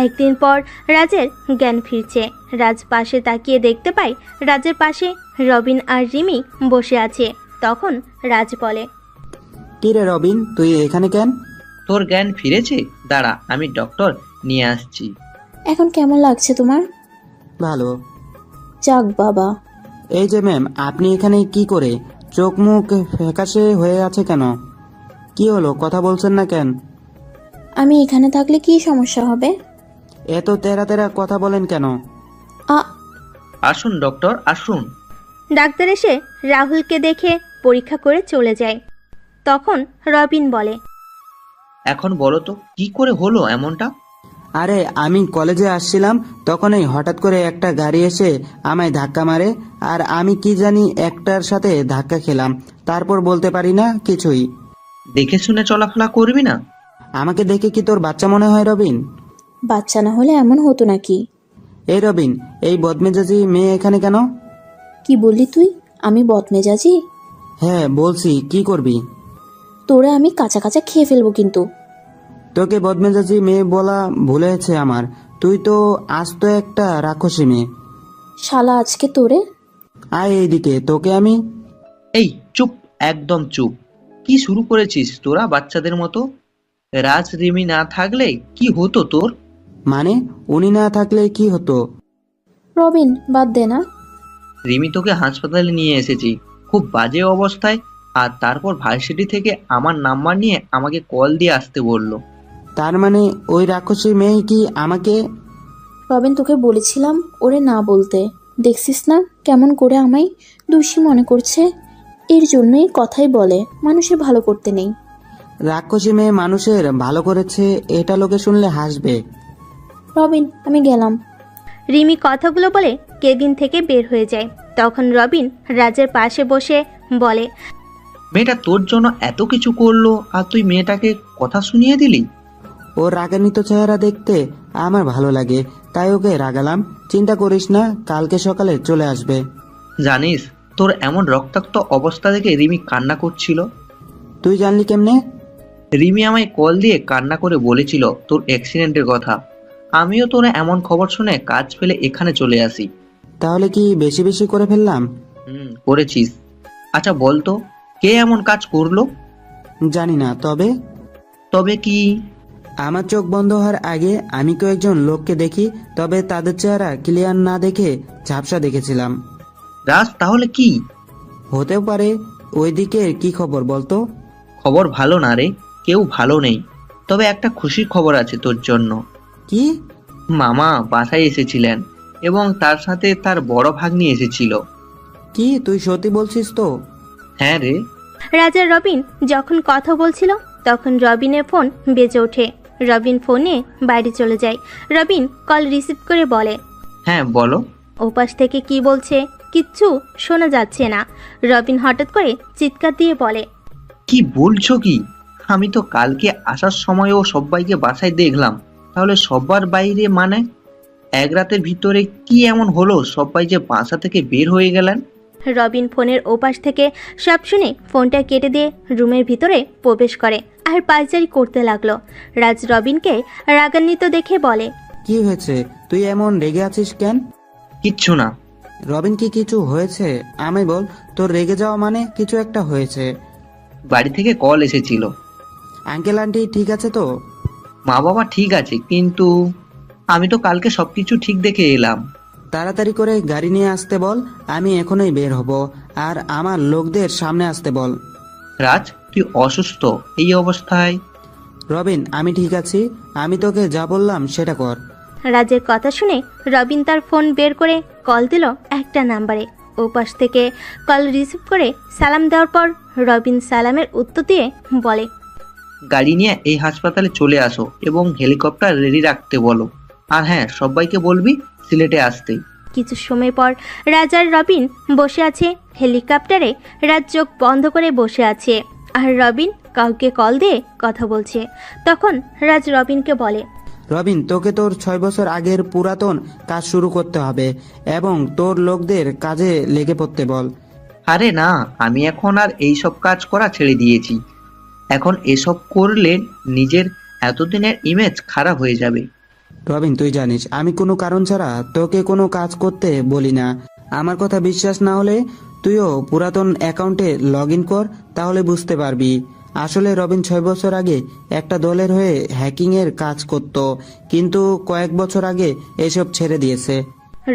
একদিন পর রাজের জ্ঞান ফিরছে। রাজ পাশে তাকিয়ে দেখতে পায় রাজের পাশে রবিন আর রিমি বসে আছে। তখন রাজ বলে, কি রে রবিন, তুই এখানে কেন? তোর জ্ঞান ফিরেছে? দাঁড়া, আমি ডক্টর নিয়ে আসছি। এখন কেমন লাগছে তোমার? ভালো। যাক বাবা। এই যে ম্যাম, আপনি এখানে কি করে? চোখ মুখ ফ্যাকাশে হয়ে আছে কেন? কি হলো, কথা বলছেন না কেন? আমি এখানে থাকলে কি সমস্যা হবে? এত তেরা তেরা কথা বলেন কেন? আসুন ডক্টর, আসুন। ডাক্তার এসে রাহুলকে দেখে পরীক্ষা করে চলে যায়। তখন রবিন বলে, এখন বলো তো কি করে হলো এমনটা? আরে আমি কলেজে আসছিলাম, তখনই হঠাৎ করে একটা গাড়ি এসে আমায় ধাক্কা মারে, আর আমি কি জানি একটার সাথে ধাক্কা খেলাম। তারপর বলতে পারি না কিছুই। দেখে শুনে চলাফেরা করবি না? আমাকে দেখে কি তোর বাচ্চা মনে হয় রবিন? বাচ্চা না হলে এমন হতো নাকি? এই রবিন, এই বদমেজাজি মেয়ে এখানে কেন? কি বললি তুই? আমি বদমেজাজি? হ্যাঁ বলছি, কি করবি? তোরে আমি কাঁচা কাঁচা খেয়ে ফেলবো কিন্তু। তোকে বদমেজাজি মেয়ে বলা ভুল হয়েছে আমার। তুই তো আস্ত একটা রাক্ষসী মেয়ে। শালা আজকে তোরে। আয় এইদিকে, তোকে আমি। এই চুপ, একদম চুপ। কি শুরু করেছিস তোরা বাচ্চাদের মতো? রাজ রিমি না থাকলে কি হতো তোর? মানে উনি না থাকলে কি হতো? রবিন বাদ দে না। রিমি তোকে হাসপাতালে নিয়ে এসেছি খুব বাজে অবস্থায়, আর তারপর ভার্সিটি থেকে আমার নাম্বার নিয়ে আমাকে কল দিয়ে আসতে বললো। তার মানে ওই রাক্ষসী মেয়ে কি আমাকে? রবিন তোকে বলেছিলাম ওরে না বলতে। দেখছিস না কেমন করে আমায় দোষী মনে করছে। এর জন্যই কথাই বলে মানুষের ভালো করতে নেই। রাক্ষসী মেয়ে মানুষের ভালো করেছে, এটা লোকে শুনলে হাসবে। রবিন আমি গেলাম। রিমি কথাগুলো বলে কেবিন থেকে বের হয়ে যায়। তখন রবিন রাজের পাশে বসে বলে, মেয়েটা তোর জন্য এত কিছু করলো আর তুই মেয়েটাকে কথা শুনিয়ে দিলি? ও রাগান্বিত চেহারা দেখতে আমার ভালো লাগে, তাই ওকে রাগালাম। চিন্তা করিস না, কালকে সকালে চলে আসবে। জানিস, তোর এমন রক্তাক্ত অবস্থা দেখে রিমি কান্না করছিল। তুই জানলি কেমনে? রিমি আমায় কল দিয়ে কান্না করে বলেছিল তোর অ্যাক্সিডেন্টের কথা। আমিও তোর এমন খবর শুনে কাজ ফেলে এখানে চলে আসি। তাহলে কি বেশি বেশি করে ফেললাম? করেছিস। আচ্ছা বলতো, কে এমন কাজ করলো? জানি না, তবে তবে কি? আমার চোখ বন্ধ হওয়ার আগে আমি কয়েকজন লোককে দেখি, তবে তাদের চেহারা ক্লিয়ার না দেখে ঝাপসা দেখেছিলাম। রাজ, তাহলে কি হতেও পারে। ওইদিকে কি খবর বলতো? খবর ভালো না রে, কেউ ভালো নেই। তবে একটা খুশির খবর আছে তোর জন্য। কি? মামা বাসায় এসেছিলেন এবং তার সাথে তার বড় ভাগ্নি এসেছিল। কি তুই সত্যি বলছিস তো? হ্যাঁ রে। রাজা রবিন যখন কথা বলছিল তখন রবিনের ফোন বেজে ওঠে। রবিন ফোনে বাইরে চলে যায়। রবিন কল রিসিভ করে বলে, হ্যাঁ বলো। ওপাশ থেকে কি বলছে কিচ্ছু শোনা যাচ্ছে না। রবিন হঠাৎ করে চিৎকার দিয়ে বলে, কি বলছো কি? আমি তো কালকে আসার সময়ও সবাইকে বাসায় দেখলাম। তাহলে সবার বাইরে মানে এক রাতের ভিতরে কি এমন হলো সবাই যে বাসা থেকে বের হয়ে গেলেন? রবিন ফোনের ওপাশ থেকে সব শুনে ফোনটা কেটে দিয়ে রুমের ভিতরে প্রবেশ করে আর পায়চারি করতে লাগলো। রাজ রবিনকে রাগান্বিত দেখে বলে, কি হয়েছে? তুই এমন রেগে আছিস কেন? কিচ্ছু না। রবিন, কি কিছু হয়েছে? আমায় বল। তোর রেগে যাওয়া মানে কিছু একটা হয়েছে। বাড়ি থেকে কল এসেছিল। আঙ্কেল আন্টি ঠিক আছে তো? মা বাবা ঠিক আছে, কিন্তু আমি তো কালকে সবকিছু ঠিক দেখে এলাম। তাড়াতাড়ি করে গাড়ি নিয়ে আসতে বল, আমি এখনই বের হব। আর আমার লোকদের সামনে আসতে বল। রাজ, তুই অসুস্থ এই অবস্থায়? রবিন, আমি ঠিক আছি। আমি তোকে যা বললাম সেটা কর। রাজের কথা শুনে রবিন তার ফোন বের করে কল দিল একটা নাম্বারে। ওপাশ থেকে কল রিসিভ করে সালাম দেওয়ার পর রবিন সালামের উত্তর দিয়ে বলে, গাড়ি নিয়ে এই হাসপাতালে চলে আসো এবং হেলিকপ্টার রেডি রাখতে বলো। আর হ্যাঁ, সবাইকে বলবি সিলেটে আসতে। কিছু সময় পর রাজ আর রবিন বসে আছে হেলিকপ্টারে। রাজ চোখ বন্ধ করে বসে আছে আর রবিন কাউকে কল দিয়ে কথা বলছে। তখন রাজ রবিনকে বলে, রবিন, তোকে তোর 6 বছর আগের পুরাতন কাজ শুরু করতে হবে এবং তোর লোকদের কাজে লেগে পড়তে বল। আরে না, আমি এখন আর এইসব কাজ করা ছেড়ে দিয়েছি। এখন এসব করলে নিজের এতদিনের ইমেজ খারাপ হয়ে যাবে। রবিন, তুই জানিস আমি কোনো কারণ ছাড়া তোকে কোনো কাজ করতে বলি না। আমার কথা বিশ্বাস না হলে তুইও পুরাতন অ্যাকাউন্টে লগ ইন কর, তাহলে বুঝতে পারবি। আসলে রবিন 6 বছর আগে একটা দলের হয়ে হ্যাকিংয়ের কাজ করত, কিন্তু কয়েক বছর আগে এসব ছেড়ে দিয়েছে।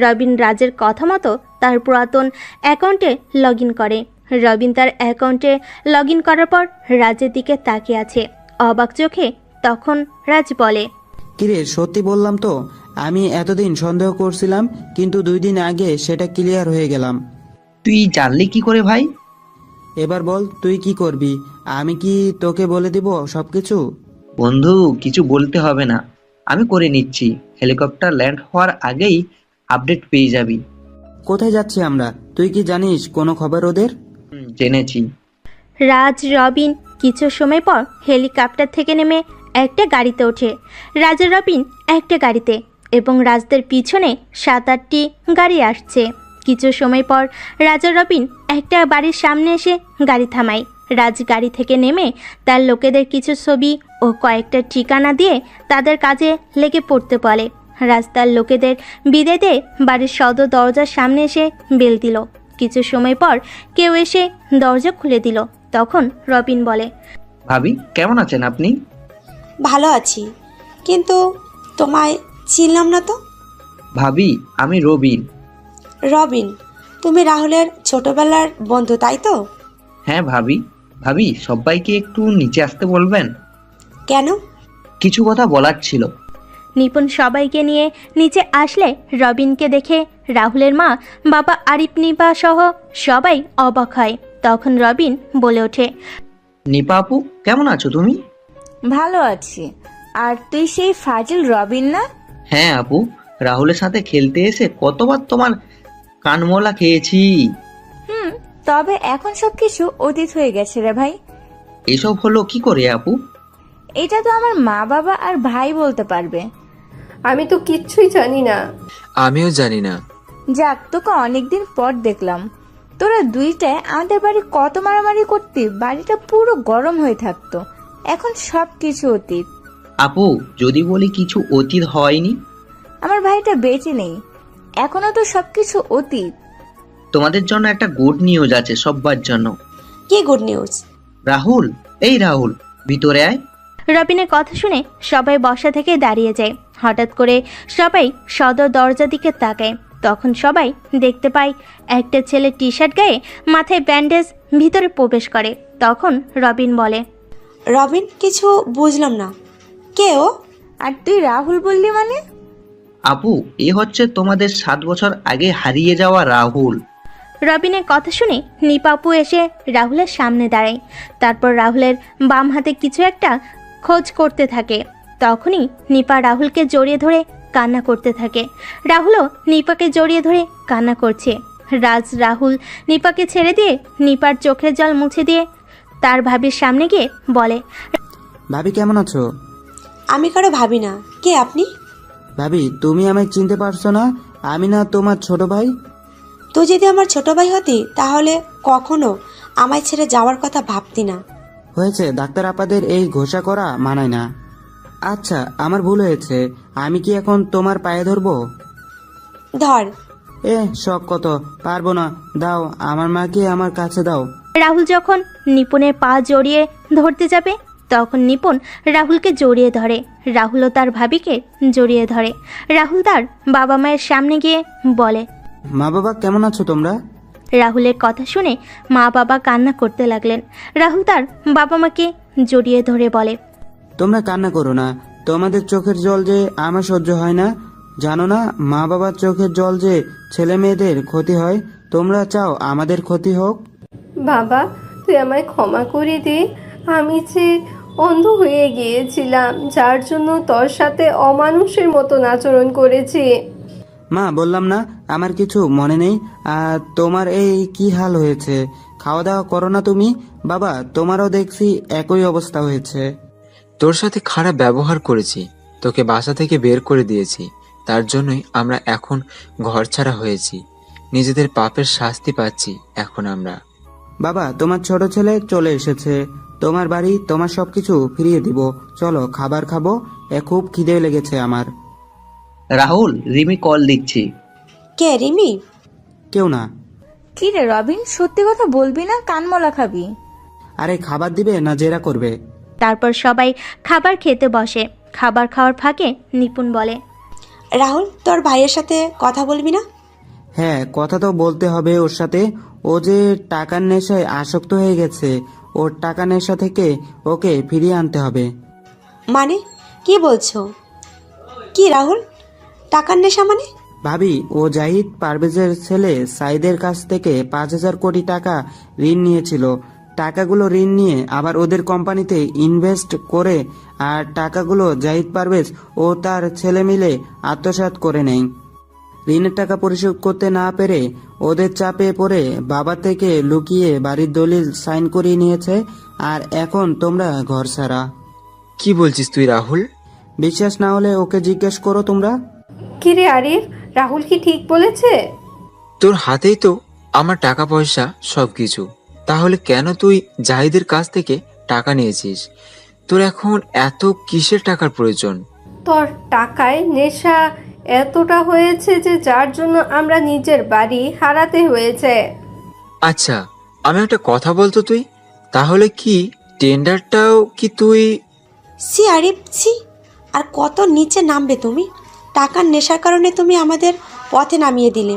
রবিন রাজের কথা মতো তার পুরাতন অ্যাকাউন্টে লগ ইন করে। রবিন তার অ্যাকাউন্টে লগ ইন করার পর রাজের দিকে তাকিয়ে আছে অবাক চোখে। তখন রাজ বলে, কিরে, সত্যি বললাম তো? আমি এতদিন সন্দেহ করছিলাম, কিন্তু 2 দিন আগে সেটা ক্লিয়ার হয়ে গেলাম। তুই জানলি কি করে ভাই? এবার বল, তুই কি করবি? আমি কি তোকে বলে দিব সবকিছু? বন্ধু, কিছু বলতে হবে না, আমি করে নিচ্ছি। হেলিকপ্টার ল্যান্ড হওয়ার আগেই আপডেট পেয়ে যাবি। কোথায় যাচ্ছি আমরা? তুই কি জানিস কোনো খবর ওদের? জেনেছি। রাজ রবিন কিছু সময় পর হেলিকপ্টার থেকে নেমে একটা গাড়িতে ওঠে। রাজ আর রবিন একটা গাড়িতে এবং রাজদের পিছনে 7-8টি গাড়ি আসছে। কিছু সময় পর রাজ আর রবিন একটা বাড়ির সামনে এসে গাড়ি থামায়। রাজ গাড়ি থেকে নেমে তার লোকেদের কিছু ছবি ও কয়েকটা ঠিকানা দিয়ে তাদের কাজে লেগে পড়তে বলে। রাজ তার লোকেদের বিদায় দিয়ে বাড়ির সদর দরজার সামনে এসে বেল দিল। কিছু সময় পর কেউ এসে দরজা খুলে দিল। তখন রবিন বলে, ভাবি কেমন আছেন আপনি? ভালো আছি, কিন্তু তোমায় চিনলাম না তো। ভাবি, আমি রবিন। রবিন, তুমি রাহুলের ছোটবেলার বন্ধু তাই তো? হ্যাঁ ভাবি। ভাবি, সবাইকে একটু নিচে আসতে বলবেন। কেন? কিছু কথা বলার ছিল। নিপুণ সবাইকে নিয়ে নিচে আসলে রবিনকে দেখে রাহুলের মা, বাবা আরিফ, নিপা সহ সবাই অবাক হয়। তখন রবিন বলে ওঠে, নিপা আপু, কেমন আছো তুমি? ভালো আছি। আর তুই সেই ফাজিল রবিন না? হ্যাঁ আপু, রাহুলের সাথে খেলতে এসে কতবার তোমার কানমলা খেয়েছি। তবে এখন সবকিছু অতীত হয়ে গেছে রে ভাই। এসব হলো কি করে আপু? এটা তো আমার মা বাবা আর ভাই বলতে পারবে। আমি তো কিচ্ছুই জানি না। আমিও জানি না। যাক, তোকে অনেকদিন পর দেখলাম। তোরা দুইটায় আমাদের বাড়ি কত মারামারি করতি, বাড়িটা পুরো গরম হয়ে থাকতো। এখন সবকিছু অতীত। আপু যদি বলি কিছু অতীত হয়নি, আমার ভাইটা বেঁচে নেই, এখনো তো সবকিছু অতীত। তোমাদের জন্য একটা গুড নিউজ আছে সবার জন্য। কি গুড নিউজ? রাহুল, এই রাহুল, ভিতরে আয়। রবিনের কথা শুনে সবাই বসা থেকে দাঁড়িয়ে যায়। হঠাৎ করে সবাই সদর দরজার দিকে তাকায়। তখন সবাই দেখতে পায় একটা ছেলে টি শার্ট গায়ে, মাথায় ব্যান্ডেজ, ভিতরে প্রবেশ করে। তখন রবিন বলে, রবিন, কিছু বুঝলাম না, কে ও? আর তুই রাহুল বললি মানে? আপু, এ হচ্ছে তোমাদের 7 বছর আগে হারিয়ে যাওয়া রাহুল। রবিনের কথা শুনে নিপাপু এসে রাহুলের সামনে দাঁড়ায়। তারপর রাহুলের বাম হাতে কিছু একটা খোঁজ করতে থাকে। তখনই নিপা রাহুলকে জড়িয়ে ধরে কান্না করতে থাকে। রাহুলও নিপাকে জড়িয়ে ধরে কান্না করছে। রাহুল নিপাকে ছেড়ে দিয়ে নিপার চোখের জল মুছে দিয়ে তার ভাবির সামনে গিয়ে বলে, ভাবি কেমন আছো? আমি কারো ভাবি না। কে আপনি? ভাবি, তুমি আমায় চিনতে পারছো না? আমি না তোমার ছোট ভাই? তুই যদি আমার ছোট ভাই হতি তাহলে কখনো আমায় ছেড়ে যাওয়ার কথা ভাবতি না। হয়েছে, ডাক্তার আপাদের এই ঘোষা করা মানায় না। আচ্ছা, আমার ভুল হয়েছে। আমি কি এখন তোমার পায়ে ধরবো? ধর। শখ কত, পারবো না। দাও, আমার মাকে আমার কাছে দাও। রাহুল যখন নিপুণের পা জড়িয়ে ধরতে যাবে তখন নিপুণ রাহুলকে জড়িয়ে ধরে। রাহুলও তার ভাবিকে জড়িয়ে ধরে। রাহুল তার বাবা মায়ের সামনে গিয়ে বলে, মা বাবা কেমন আছো তোমরা? রাহুলের কথা শুনে মা বাবা কান্না করতে লাগলেন। রাহুল তার বাবা মাকে জড়িয়ে ধরে বলে, তোমরা কান্না করো না। তোমাদের চোখের জল যে আমার সহ্য হয় না। জানো না, মা বাবার চোখের জল যে ছেলে মেয়েদের ক্ষতি হয়। তোমরা চাও আমাদের ক্ষতি হোক? বাবা, তুই আমায় ক্ষমা করে দে। আমি যে অন্ধ হয়ে গিয়েছিলাম, যার জন্য তোর সাথে অমানুষের মতন আচরণ করেছি। মা, বললাম না আমার কিছু মনে নেই। আর তোমার এই কি হাল হয়েছে? খাওয়া দাওয়া করো না তুমি? বাবা, তোমারও দেখছি একই অবস্থা হয়েছে। তোর সাথে খারাপ ব্যবহার করেছি, তোকে বাসা থেকে বের করে দিয়েছি। তার জন্যই আমরা এখন ঘরছাড়া হয়েছি। নিজেদের পাপের শাস্তি পাচ্ছি এখন আমরা। বাবা, তোমার ছোট ছেলে চলে এসেছে। তোমার বাড়ি, তোমার সবকিছু ফিরিয়ে দিব। চলো খাবার খাবো। খুব খিদে লেগেছে আমার। রাহুল, রিমি কল দিচ্ছি। কে রিমি? কেউ না। কি রে রবিন, সত্যি কথা বলবি না কানমলা খাবি? আরে খাবার দিবে না জেরা করবে? তারপর সবাই খাবার খেতে বসে। খাবার খাওয়ার ফাঁকে নিপুণ বলে, রাহুল, তোর ভাইয়ের সাথে কথা বলবি না? হ্যাঁ, কথা তো বলতে হবে ওর সাথে। ও যে টাকার নেশায় আসক্ত হয়ে গেছে। ওর টাকা নেশা থেকে ওকে ফিরিয়ে আনতে হবে। মানে কি বলছো? কি রাহুল, টাকার নেশা মানে? ভাবি, ও জাহিদ পারভেজের ছেলে সাইদের কাছ থেকে 5,000 কোটি টাকা ঋণ নিয়েছিল। টাকাগুলো ঋণ নিয়ে আবার ওদের কোম্পানিতে ইনভেস্ট করে, আর টাকাগুলো জাহিদ পারভেজ ও তার ছেলে মিলে আত্মসাৎ করে নেয়। ঋণের টাকা পরিশোধ করতে না পেরে ওদের চাপে পড়ে বাবা থেকে লুকিয়ে বাড়ির দলিল সাইন করিয়ে নিয়েছে। আর এখন তোমরা ঘর ছাড়া। কি বলছিস তুই রাহুল? বিশ্বাস না হলে ওকে জিজ্ঞেস করো তোমরা। কিরে আরিফ, রাহুল কি ঠিক বলেছে? তোর হাতেই তো আমার টাকা পয়সা সবকিছু। তাহলে কেন তুই জাহিদের কাছ থেকে টাকা নিয়েছিস? তোর এখন এত কিসের টাকার প্রয়োজন? তোর টাকায় নেশা এতটা হয়েছে যে যার জন্য আমরা নিজের বাড়ি হারাতে হয়েছে। আচ্ছা, আমি একটা কথা বলতো, তুই তাহলে কি টেন্ডারটাও কি তুই? C Arif, C. আর কত নিচে নামবে তুমি? টাকার নেশার কারণে তুমি আমাদের পথে নামিয়ে দিলে,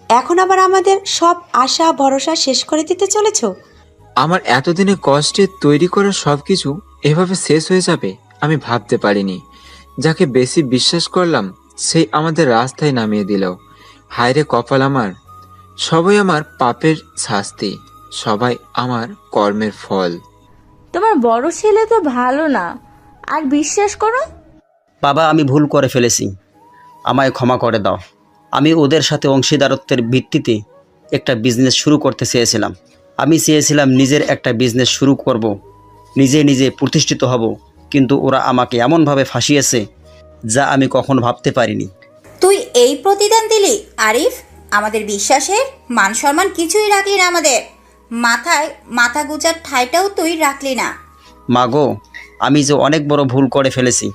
এখন আবার আমাদের সব আশা ভরসা শেষ করে দিতে চলেছ? আমার এতদিনে কষ্টে তৈরি করা সবকিছু এভাবে শেষ হয়ে যাবে আমি ভাবতে পারিনি। যাকে বেশি বিশ্বাস করলাম সেই আমাদের রাস্তায় নামিয়ে দিল। হায়রে কপাল আমার। সবাই আমার পাপের শাস্তি, সবাই আমার কর্মের ফল। তোমার বড় ছেলে তো ভালো না, আর বিশ্বাস করো। বাবা, আমি ভুল করে ফেলেছি, আমায় ক্ষমা করে দাও। আমি ওদের সাথে অংশীদারত্বের ভিত্তিতে একটা বিজনেস শুরু করতে চেয়েছিলাম। আমি চেয়েছিলাম নিজের একটা বিজনেস শুরু করব, নিজে নিজে প্রতিষ্ঠিত হব, কিন্তু ওরা আমাকে এমনভাবে ফাঁসিয়েছে যা আমি কখনো ভাবতে পারিনি। তুই এই প্রতিদান দিলি আরিফ? আমাদের বিশ্বাসের মান সম্মান কিছুই রাখলি না, আমাদের মাথায় মাথা গুজার ঠাইটাও তুই রাখলি না। মাগো, আমি যে অনেক বড় ভুল করে ফেলেছি,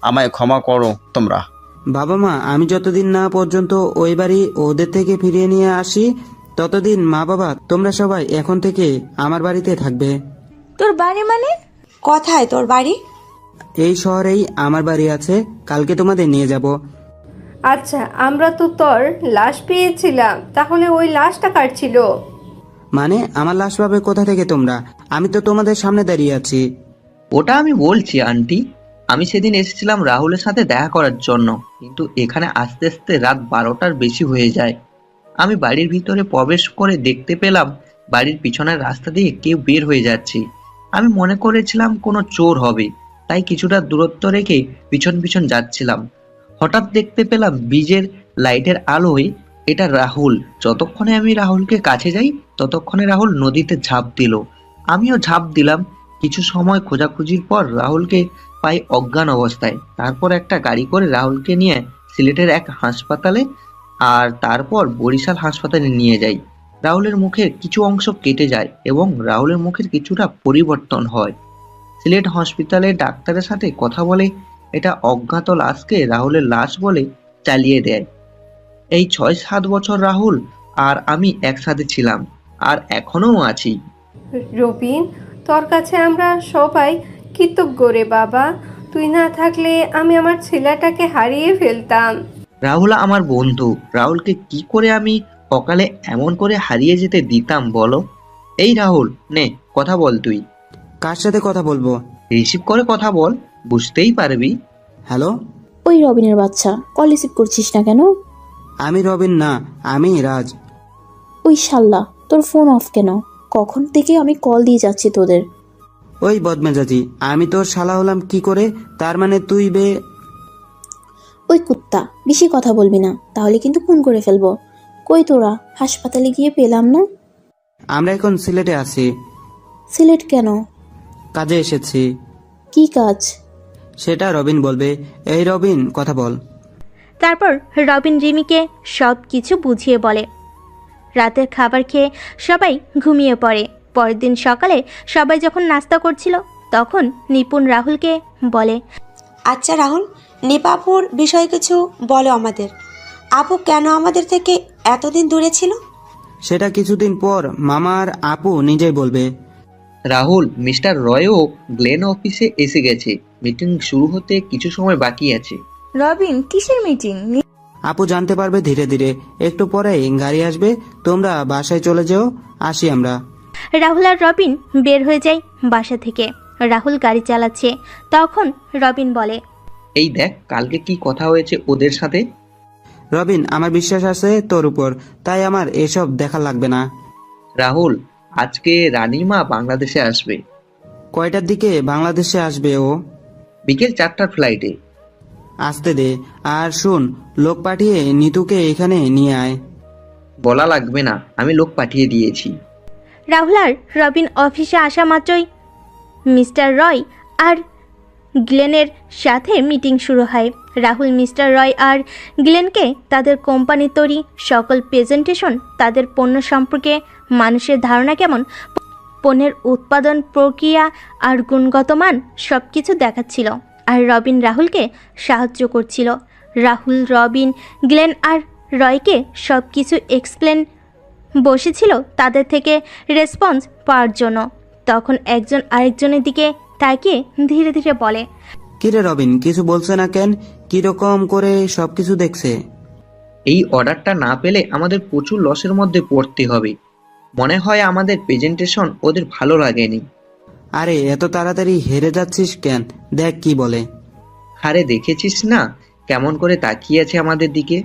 আমায় ক্ষমা করো তোমরা। বাবা মা, আমি যতদিন না পর্যন্ত ওই বাড়ি ওদের থেকে ফিরিয়ে নিয়ে আসি ততদিন মা বাবা তোমরা সবাই এখন থেকে আমার বাড়িতে থাকবে। তোর বাড়ি মানে? কোথায় তোর বাড়ি? এই শহরেই আমার বাড়ি আছে, কালকে তোমাদের নিয়ে যাব। আচ্ছা, আমরা তো তোর লাশ পেয়েছিলাম, তাহলে ওই লাশটা কার ছিল? মানে আমার লাশ পাবে কোথা থেকে তোমরা? আমি তো তোমাদের সামনে দাঁড়িয়ে আছি। ওটা আমি বলছি আন্টি, আমি সেদিন এসেছিলাম রাহুলের সাথে দেখা করার জন্য, কিন্তু এখানে আস্তে আস্তে রাত 12টার বেশি হয়ে যায়। আমি বাড়ির ভিতরে প্রবেশ করে দেখতে পেলাম বাড়ির পিছনের রাস্তা দিয়ে কেউ বের হয়ে যাচ্ছে। আমি মনে করেছিলাম কোনো চোর হবে, তাই কিছুটা দূরত্ব রেখে পিছন পিছন যাচ্ছিলাম। হঠাৎ দেখতে পেলাম ব্রিজের লাইটের আলোয় এটা রাহুল। যতক্ষণে আমি রাহুলকে কাছে যাই ততক্ষণে রাহুল নদীতে ঝাঁপ দিল, আমিও ঝাঁপ দিলাম। কিছু সময় খোঁজাখুঁজির পর রাহুলকে পাই অজ্ঞান অবস্থায়। তারপর একটা গাড়ি করে রাহুলকে নিয়ে সিলেটের এক হাসপাতালে আর তারপর বরিশাল হাসপাতালে নিয়ে যাই। রাহুলের মুখের কিছু অংশ কেটে যায় এবং রাহুলের মুখের কিছুটা পরিবর্তন হয়। সিলেট হসপিটালে ডাক্তারের সাথে কথা বলে এটা অজ্ঞাত লাশকে রাহুলের লাশ বলে চালিয়ে দেয়। এই 6-7 বছর রাহুল আর আমি একসাথে ছিলাম আর এখনো আছি। রবিন, তোর কাছে আমরা সবাই কৃতজ্ঞ রে বাবা। তুই না থাকলে আমি আমার ছেলেটাকে হারিয়ে ফেলতাম। রাহুল আমার বন্ধু, রাহুলকে কি করে আমি অকালে এমন করে হারিয়ে যেতে দিতাম বলো? এই রাহুল, নে কথা বল। তুই কার সাথে কথা বলবো? রিসিভ করে কথা বল, বুঝতেই পারবি। হ্যালো? ওই রবিনের বাচ্চা, কল রিসিভ করছিস না কেন? আমি রবিন না, আমি রাজ। ওই শাল্লা, তোর ফোন অফ কেন? কখন থেকে আমি কল দিয়ে যাচ্ছি তোদের। ওই বদমেজাজি, আমি তোর শালা হলাম কি করে? তার মানে তুই ওই কুত্তা, বেশি কথা বলবি না, তাহলে কিন্তু ফোন করে ফেলবো। কই তোরা? হাসপাতালে গিয়ে পেলাম না। আমরা এখন সিলেটে আছি। সিলেট কেন? কাজে এসেছি। কি কাজ? সেটা রবিন বলবে। এই রবিন, কথা বল। তারপর রবিন রিমিকে সব কিছু বুঝিয়ে বলে। রাতের খাবার খেয়ে সবাই ঘুমিয়ে পড়ে। পরের দিন সকালে সবাই যখন নাস্তা করছিল তখন নিপুণ রাহুলকে বলে, আচ্ছা রাহুল, নিপাপুর বিষয়ে কিছু বলো আমাদের। আপু কেন আমাদের থেকে এতদিন দূরে ছিল? সেটা কিছুদিন পর মামার আপু নিজেই বলবে। রাহুল, মিস্টার রয়ও গ্লেন অফিসে এসে গেছে। মিটিং শুরু হতে কিছু সময় বাকি আছে। রবিন, কিসের মিটিং? আপু জানতে পারবে ধীরে ধীরে। একটু পরে গাড়ি আসবে, তোমরা বাসায় চলে যেও, আসি আমরা। রাহুল আর রবিন বের হয়ে যায় বাসা থেকে। রাহুল গাড়ি চালাচ্ছে, তখন রবিন বলে, এই দেখ কালকে কি কথা হয়েছে ওদের সাথে। রবিন, আমার বিশ্বাস আছে তোর উপর, তাই আমার এসব দেখা লাগবে না। রাহুল, আজকে রানীমা বাংলাদেশে আসবে। কয়টার দিকে বাংলাদেশে আসবে ও? বিকেল 4টার ফ্লাইটে। আসতে দে। আর শুন, লোক পাঠিয়ে নিতুকে এখানে নিয়ে আয়। বলা লাগবে না, আমি লোক পাঠিয়ে দিয়েছি। রাহুল আর রবিন অফিসে আসা মাত্রই মিস্টার রয় আর গ্লেনের সাথে মিটিং শুরু হয়। রাহুল মিস্টার রয় আর গ্লেনকে তাদের কোম্পানির তৈরি সকল প্রেজেন্টেশন, তাদের পণ্য সম্পর্কে মানুষের ধারণা কেমন, পণ্যের উৎপাদন প্রক্রিয়া আর গুণগত মান সব কিছু দেখাচ্ছিল। আর রবিন রাহুলকে সাহায্য করছিল। রাহুল, রবিন, গ্লেন আর রয়কে সব কিছু এক্সপ্লেন বসেছিল তাদের থেকে রেসপন্স পাওয়ার জন্য। তখন একজন আরেকজনের দিকে তাকিয়ে ধীরে ধীরে বলে, কিরে রবিন, কিছু বলছে না কেন? কিরকম করে সবকিছু দেখছে? এই অর্ডারটা না পেলে আমাদের প্রচুর লসের মধ্যে পড়তে হবে। মনে হয় আমাদের প্রেজেন্টেশন ওদের ভালো লাগেনি। আরে এত তাড়াতাড়ি হেরে যাচ্ছিস কেন? দেখ কি বলে। আরে দেখেছিস না কেমন করে তাকিয়ে আছে আমাদের দিকে?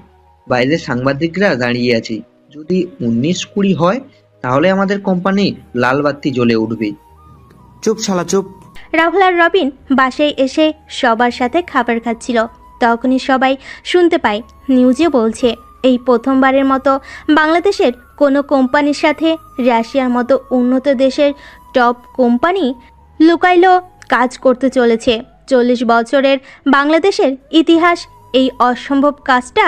বাইরে সাংবাদিকরা দাঁড়িয়ে আছে। যদি 19-20 হয় তাহলে আমাদের কোম্পানি লাল বাতি জ্বলে উঠবে। চুপ শালা চুপ। রাহুল আর রবিন বাসায় এসে সবার সাথে খাবার খাচ্ছিল। তখনই সবাই শুনতে পায় নিউজে বলছে এই প্রথমবারের মতো বাংলাদেশের কোনো কোম্পানির সাথে রাশিয়ার মতো উন্নত দেশের টপ কোম্পানি লুকাইলো কাজ করতে চলেছে। 40 বছরের বাংলাদেশের ইতিহাস এই অসম্ভব কাজটা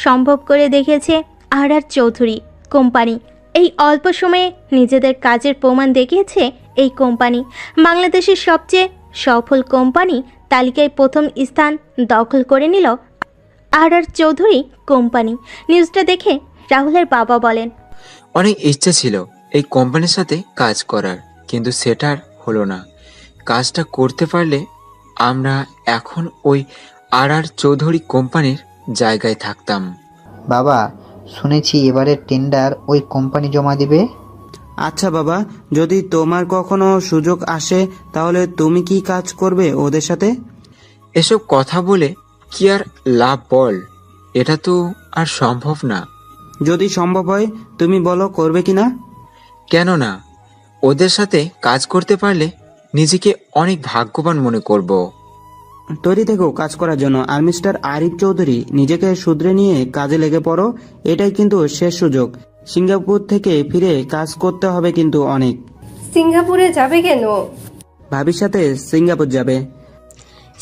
সম্ভব করে দেখিয়েছে আর চৌধুরী কোম্পানি। এই অল্প সময়ে নিজেদের কাজের প্রমাণ দেখিয়েছে এই কোম্পানি। বাংলাদেশের সবচেয়ে সফল কোম্পানি তালিকায় প্রথম স্থান দখল করে নিল আর চৌধুরী কোম্পানি। নিউজটা দেখে রাহুলের বাবা বলেন, অনেক ইচ্ছে ছিল এই কোম্পানির সাথে কাজ করার, কিন্তু সেটার হলো না। কাজটা করতে পারলে আমরা এখন ওই আর চৌধুরী কোম্পানির জায়গায় থাকতাম। বাবা, শুনেছি এবারের টেন্ডার ওই কোম্পানি জমা দিবে। আচ্ছা বাবা, যদি তোমার কখনো সুযোগ আসে তাহলে তুমি কি কাজ করবে ওদের সাথে? এসব কথা বলে কি আর লাভ বল? এটা তো আর সম্ভব না। যদি সম্ভব হয় তুমি বলো করবে কি না? কেন না? ওদের সাথে কাজ করতে পারলে নিজেকে অনেক ভাগ্যবান মনে করব। তৈরি থেকো কাজ করার জন্য। আর মিস্টার আরিফ চৌধুরী, নিজেকে শুধরে নিয়ে কাজে লেগে পড়ো। এটাই কিন্তু শেষ সুযোগ। সিঙ্গাপুর থেকে ফিরে কাজ করতে হবে কিন্তু অনেক। সিঙ্গাপুরে যাবে কেন? ভাবির সাথে সিঙ্গাপুর যাবে।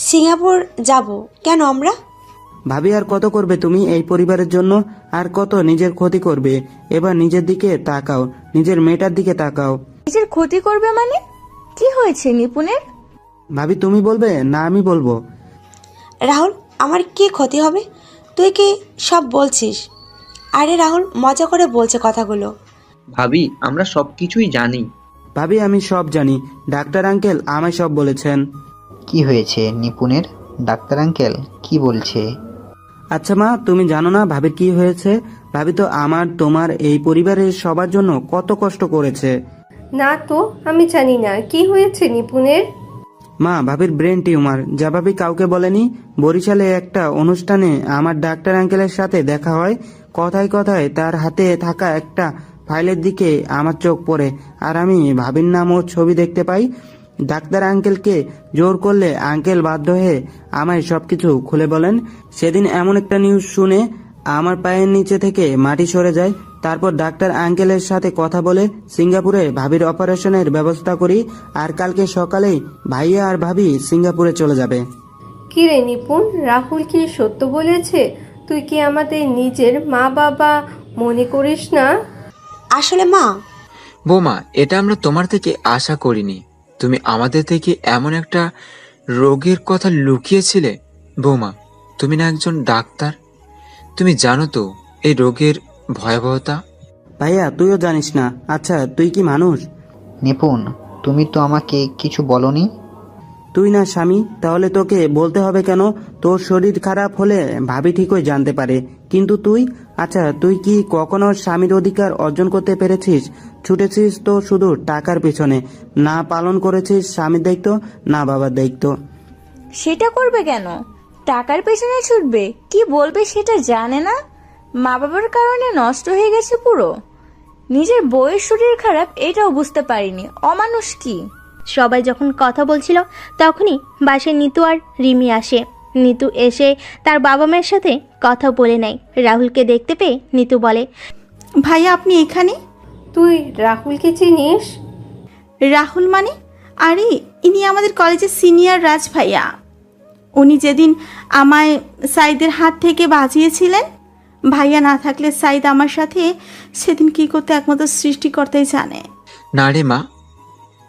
সিঙ্গাপুর যাব কেন আমরা? ভাবি, আর কত করবে তুমি এই পরিবারের জন্য? আর কত নিজের ক্ষতি করবে? এবার নিজের দিকে তাকাও, নিজের মেয়েটার দিকে তাকাও। নিজের ক্ষতি করবে মানে? কি হয়েছে নিপুণের? ভাবি তুমি বলবে না আমি বলবো? রাহুল, আমার কি ক্ষতি হবে? তুই কি সব বলছিস? আরে রাহুল মজা করে বলছে কথাগুলো। ভাবি, আমরা সবকিছুই জানি। ভাবি আমি সব জানি, ডাক্তার আঙ্কেল আমায় সব বলেছেন। কি হয়েছে নিপুণের? ডাক্তার আঙ্কেল কি বলছে? আচ্ছা মা, তুমি জানো না ভাবির কি হয়েছে? ভাবি তো আমার তোমার এই পরিবারের সবার জন্য কত কষ্ট করেছে। না তো, আমি জানি না কি হয়েছে নিপুণের। মা, ভাবির ব্রেন টিউমার, যা ভাবি কাউকে বলেনি। বরিশালে একটা অনুষ্ঠানে আমার ডাক্তার আঙ্কেলের সাথে দেখা হয়। কথায় কথায় তার হাতে থাকা একটা ফাইলের দিকে আমার চোখ পড়ে, আর আমি ভাবির নাম ও ছবি দেখতে পাই। ডাক্তার আঙ্কেলকে জোর করলে আঙ্কেল বাধ্য হয়ে আমায় সবকিছু খুলে বলেন। সেদিন এমন একটা নিউজ শুনে আমার পায়ের নিচে থেকে মাটি সরে যায়। তারপর ডাক্তার আঙ্কেলের সাথে কথা বলে সিঙ্গাপুরে ভাবির অপারেশনের ব্যবস্থা করি। আর কালকে সকালেই ভাইয়া আর ভাবি সিঙ্গাপুরে চলে যাবে। কি রে নিপুণ, রাহুল কি সত্য বলেছে? তুই কি আমাদের নিজের মা বাবা মনে করিস না? আসলে মা, বোমা, এটা আমরা তোমার থেকে আশা করিনি। তুমি আমাদের থেকে এমন একটা রোগের কথা লুকিয়েছিলে। বোমা, তুমি না একজন ডাক্তার? তুমি জানো তো এই রোগের ভয়াবহতা? ভাইয়া তুইও জানিস না? আচ্ছা তুই কি মানুষ? নিপুণ, তুমি তো আমাকে কিছু বলনি। তুই না স্বামী, তাহলে তোকে বলতে হবে কেন? তোর শরীর খারাপ হলে ভাবি ঠিকই জানতে পারে, কিন্তু তুই? আচ্ছা তুই কি কখনো স্বামীর অধিকার অর্জন করতে পেরেছিস? ছুটেছিস তো শুধু টাকার পেছনে, না পালন করেছিস স্বামীর দায়িত্ব, না বাবার দায়িত্ব। সেটা করবে কেন? টাকার পেছনে ছুটবে? কি বলবে সেটা জানে না? মা বাবার কারণে নষ্ট হয়ে গেছে পুরো। নিজের বউয়ের শরীর খারাপ এটাও বুঝতে পারিনি। অমানুষ কি! সবাই যখন কথা বলছিল তখনই বাসায় নিতু আর রিমি আসে। নিতু এসে তার বাবা মায়ের সাথে কথা বলে নেয়। রাহুলকে দেখতে পেয়ে নিতু বলে, ভাইয়া আপনি এখানে? তুই রাহুলকে চিনিস? রাহুল মানে? আরে ইনি আমাদের কলেজের সিনিয়র রাজ ভাইয়া। উনি যেদিন আমায় সাইদের হাত থেকে বাঁচিয়েছিলেন। ভাইয়া না থাকলে সাইদ আমার সাথে সেদিন কি করতে একমাত্র সৃষ্টিকর্তাই জানে। না রে মা,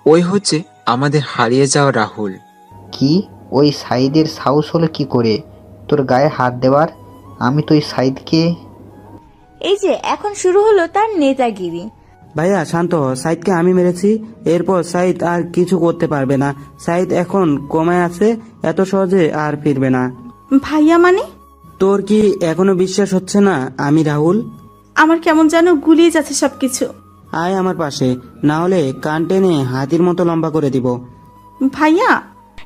ওই হচ্ছে আমাদের হারিয়ে যাওয়া রাহুল। কি? ওই সাইদের সাহস হলো কি করে তোর গায়ে হাত দেওয়ার? আমি তো ওই সাইদকে... এই যে এখন শুরু হলো তার নেতাগিরি। ভাইয়া শান্ত হ, সাইদকে আমি মেরেছি। এরপর সাইদ আর কিছু করতে পারবে না। সাইদ এখন কমায় আছে, এত সহজে আর ফিরবে না। ভাইয়া মানে? তোর কি এখনো বিশ্বাস হচ্ছে না আমি রাহুল? আমার কেমন যেন গুলিয়ে যাচ্ছে সবকিছু। আয় আমার পাশে, না হলে কান টেনে হাতির মতো লম্বা করে দিব। ভাইয়া।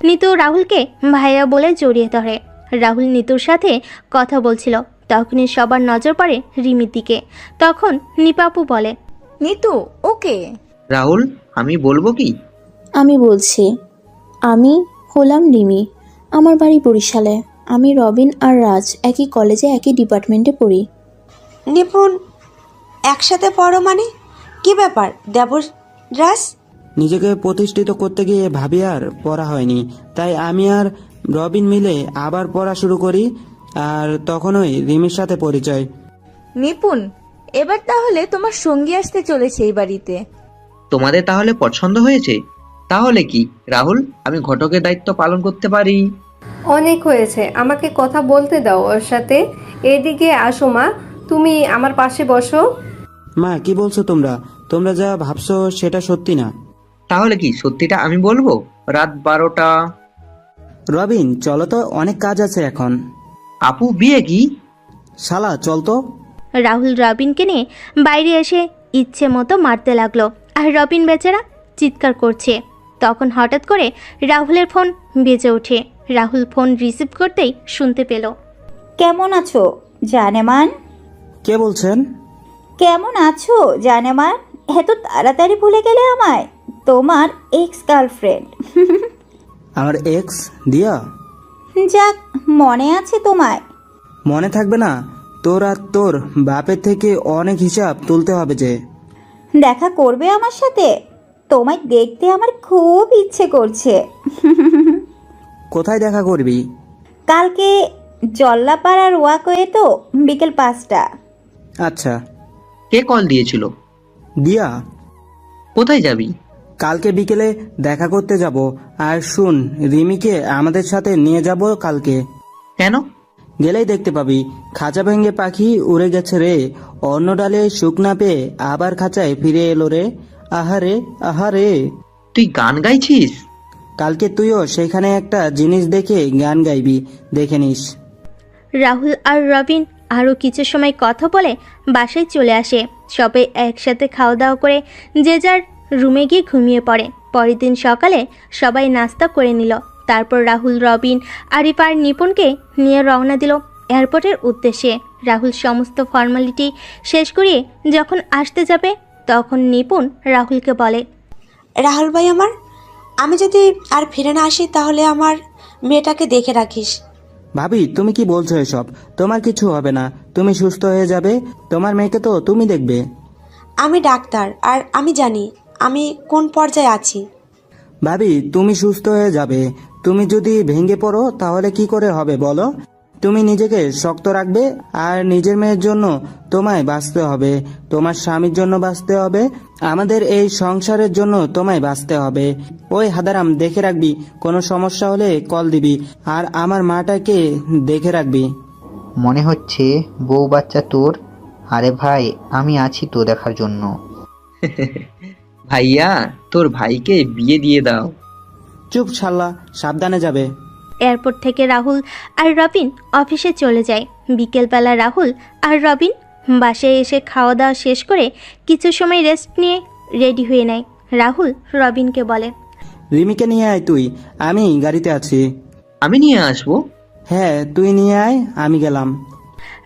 নিতু রাহুলকে ভাইয়া বলে জড়িয়ে ধরে। রাহুল নিতুর সাথে কথা বলছিল, তখনই সবার নজর পড়ে রিমির দিকে। তখন নিপাপু বলে, নিতু ওকে। রাহুল, আমি বলবো কি? আমি বলছি, আমি হলাম রিমি। আমার বাড়ি বরিশালে। আমি রবিন আর রাজ একই কলেজে একই ডিপার্টমেন্টে পড়ি। নিপুণ একসাথে পড়ো মানে কি ব্যাপার দেবরাজ? নিজেকে প্রতিষ্ঠিত করতে গিয়ে ভাবি আর পড়া হয়নি, তাই আমি আর রবিন মিলে আবার পড়া শুরু করি, আর তখনই রিমির সাথে পরিচয়। নিপুণ, এবার তাহলে তোমার সঙ্গী আসতে চলেছে এই বাড়িতে। তোমাদের তাহলে পছন্দ হয়েছে? তাহলে কি রাহুল, আমি ঘটকের দায়িত্ব পালন করতে পারি? অনেক হয়েছে, আমাকে কথা বলতে দাও ওর সাথে। এদিকে আসো মা, তুমি আমার পাশে বসো। মা, কি বলছো তোমরা? তোমরা যা ভাবছো সেটা সত্যি না। তাহলে কি সত্যিটা আমি বলবো? রাত 12টা। রবিন, চলো তো, অনেক কাজ আছে এখন। আপু, বিয়ে কি? শালা, চল তো। রাহুল রবিনকে নিয়ে বাইরে এসে ইচ্ছে মতো মারতে লাগলো, আর রবিন বেচারা চিৎকার করছে। তখন হঠাৎ করে রাহুলের ফোন বেজে ওঠে। রাহুল ফোন রিসিভ করতেই শুনতে পেল। কেমন আছো জানেমান? কে বলছেন? কেমন আছো জানেমান? এত তাড়াতাড়ি ভুলে গেলে আমায়? তোমার এক্স গার্লফ্রেন্ড। আমার এক্স দিয়া? যাক, মনে আছে তোমায়? মনে থাকবে না? তোর আর তোর বাপের থেকে অনেক হিসাব তুলতে হবে যে। দেখা করবে আমার সাথে? তোমায় দেখতে আমার খুব ইচ্ছে করছে। কোথায় দেখা করবি? কালকে জল্লাপাড়ার ওয়াকওয়ে তো, বিকেল 5টা। আচ্ছা। কে কল দিয়েছিল? দিয়া। কোথায় যাবি? কালকে বিকেলে দেখা করতে যাব। আর শুন, রিমিকে আমাদের সাথে নিয়ে যাব কালকে। কেন? গেলেই দেখতে পাবি, খাঁচা ভেঙে পাখি উড়ে গেছে রে, অন্য ডালে সুখ না পেয়ে আবার খাঁচায় ফিরে এলো রে। আহারে আহারে। তুই গান গাইছিস? কালকে তুইও সেখানে একটা জিনিস দেখে গান গাইবি, দেখে নিস। রাহুল আর রবিন আরও কিছু সময় কথা বলে বাসায় চলে আসে। সবাই একসাথে খাওয়া দাওয়া করে যে যার রুমে গিয়ে ঘুমিয়ে পড়ে। পরের দিন সকালে সবাই নাস্তা করে নিল। তারপর রাহুল, রবিন, আরিফ আর নিপুণকে নিয়ে রওনা দিল এয়ারপোর্টের উদ্দেশ্যে। রাহুল সমস্ত ফর্মালিটি শেষ করিয়ে যখন আসতে যাবে, তখন নিপুণ রাহুলকে বলে, রাহুল ভাই আমার, আমি যদি আর ফিরে না আসি তাহলে আমার মেয়েটাকে দেখে রাখিস। ভাবি, তুমি কি বলছো এসব? তোমার কিছু হবে না, তুমি সুস্থ হয়ে যাবে। তোমার মেয়েকে তো তুমি দেখবে। আমি ডাক্তার, আর আমি জানি আমি কোন পর্যায়ে আছি। ভাবি, তুমি সুস্থ হয়ে যাবে। তুমি যদি ভেঙে পড়ো তাহলে কি করে হবে বলো? তুমি নিজেকে শক্ত রাখবে, আর নিজের মেয়ের জন্য তোমায় বাঁচতে হবে, তোমার স্বামীর জন্য বাঁচতে হবে, আমাদের এই সংসারের জন্য তোমায় বাঁচতে হবে। ওই হাদারাম, দেখে রাখবি, কোনো সমস্যা হলে কল দিবি, আর আমার মাটাকে দেখে রাখবি। মনে হচ্ছে বউ বাচ্চা তোর। আরে ভাই, আমি আছি তো দেখার জন্য। ভাইয়া, তোর ভাইকে বিয়ে দিয়ে দাও। চুপ শাল্লা, সাবধানে যাবে। এয়ারপোর্ট থেকে রাহুল আর রবিন অফিসে চলে যায়। বিকেলবেলা রাহুল আর রবিন বাসায় এসে খাওয়া দাওয়া শেষ করে কিছু সময় রেস্ট নিয়ে রেডি হয়ে নেয়। রাহুল রবিনকে বলে, রিমিকে নিয়ে আয় তুই, আমি গাড়িতে আছি। আমি নিয়ে আসবো? হ্যাঁ, তুই নিয়ে আয়, আমি গেলাম।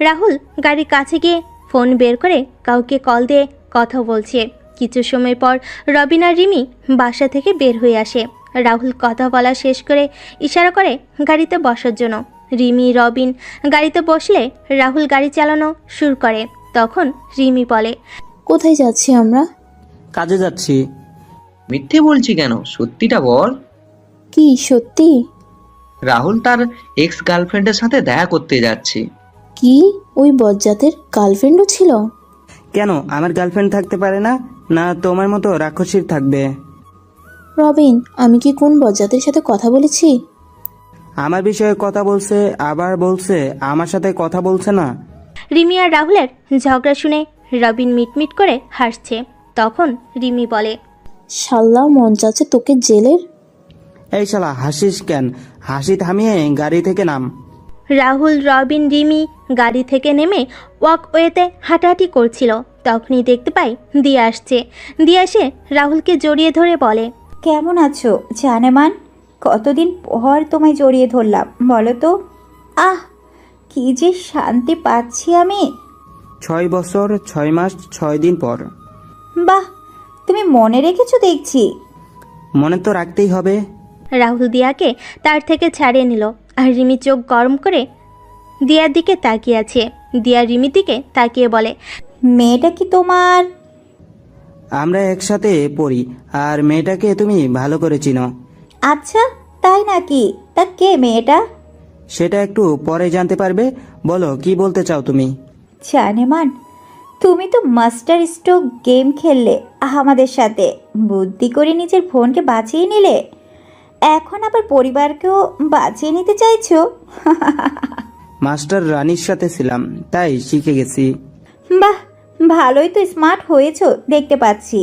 রাহুল গাড়ির কাছে গিয়ে ফোন বের করে কাউকে কল দিয়ে কথা বলছে। কিছু সময় পর রবিন আর রিমি বাসা থেকে বের হয়ে আসে। রাহুল কথা বলা শেষ করে ইশারা করে গাড়িতে বসার জন্য। রিমি, রবিন গাড়িতে বসলে রাহুল গাড়ি চালানো শুরু করে। তখন রিমি বলে, কোথায় যাচ্ছি আমরা? কাজে যাচ্ছি। মিথ্যে বলছি কেন, সত্যিটা বল। কি সত্যি? রাহুল তার এক্স গার্লফ্রেন্ডের সাথে দেখা করতে যাচ্ছে। কি ওই বজ্জাতের গার্লফ্রেন্ডও ছিল? কেন, আমার গার্লফ্রেন্ড থাকতে পারে না? না তোমার মতো রাক্ষসীর থাকবে? রবিন, আমি কি কোন বজ্জাতের সাথে কথা বলেছি? আমার বিষয়ে কথা বলছে, আবার বলছে আমার সাথে কথা বলছে না। রিমি আর রাহুলের ঝগড়া শুনে রবিন মিটমিট করে হাসছে। তখন রিমি বলে, শাল্লা, মন চাচ্ছে তোকে জেলের। এই শালা, হাসিস কেন? হাসি থামিয়ে গাড়ি থেকে নাম। রাহুল, রবিন, রিমি গাড়ি থেকে নেমে ওয়াকওয়েতে হাঁটাহাঁটি করছিল। তখনই দেখতে পাই দিয়া আসছে। দিয়া এসে রাহুলকে জড়িয়ে ধরে বলে, কেমন আছো জানেমান? কতদিন পর তোমায় জড়িয়ে ধরলাম বলো তো। আহ, কি যে শান্তি পাচ্ছি আমি। 6 বছর 6 মাস 6 দিন পর। বাহ, তুমি মনে রেখেছো দেখছি। মনে তো রাখতেই হবে। রাহুল দিয়াকে তার থেকে ছাড়িয়ে নিল, আর রিমি চোখ গরম করে দিয়ার দিকে তাকিয়ে আছে। দিয়া রিমির দিকে তাকিয়ে বলে, মেয়েটা কি তোমার? আমরা একসাথে পড়ি, আর মেয়েটাকে তুমি ভালো করে চিনো। আচ্ছা, তাই নাকি? তা কে মেয়েটা? সেটা একটু পরে জানতে পারবে। বলো, কি বলতে চাও তুমি? জানেমান, তুমি তো মাস্টার স্ট্রোক গেম খেললে আমাদের সাথে, বুদ্ধি করে নিজের ফোনকে বাঁচিয়ে নিলে, এখন আবার পরিবারকেও বাঁচিয়ে নিতে চাইছো? মাস্টার রানীর সাথে ছিলাম, তাই শিখে গেছি। বাহ, ভালোই তো স্মার্ট হয়েছো দেখতে পাচ্ছি।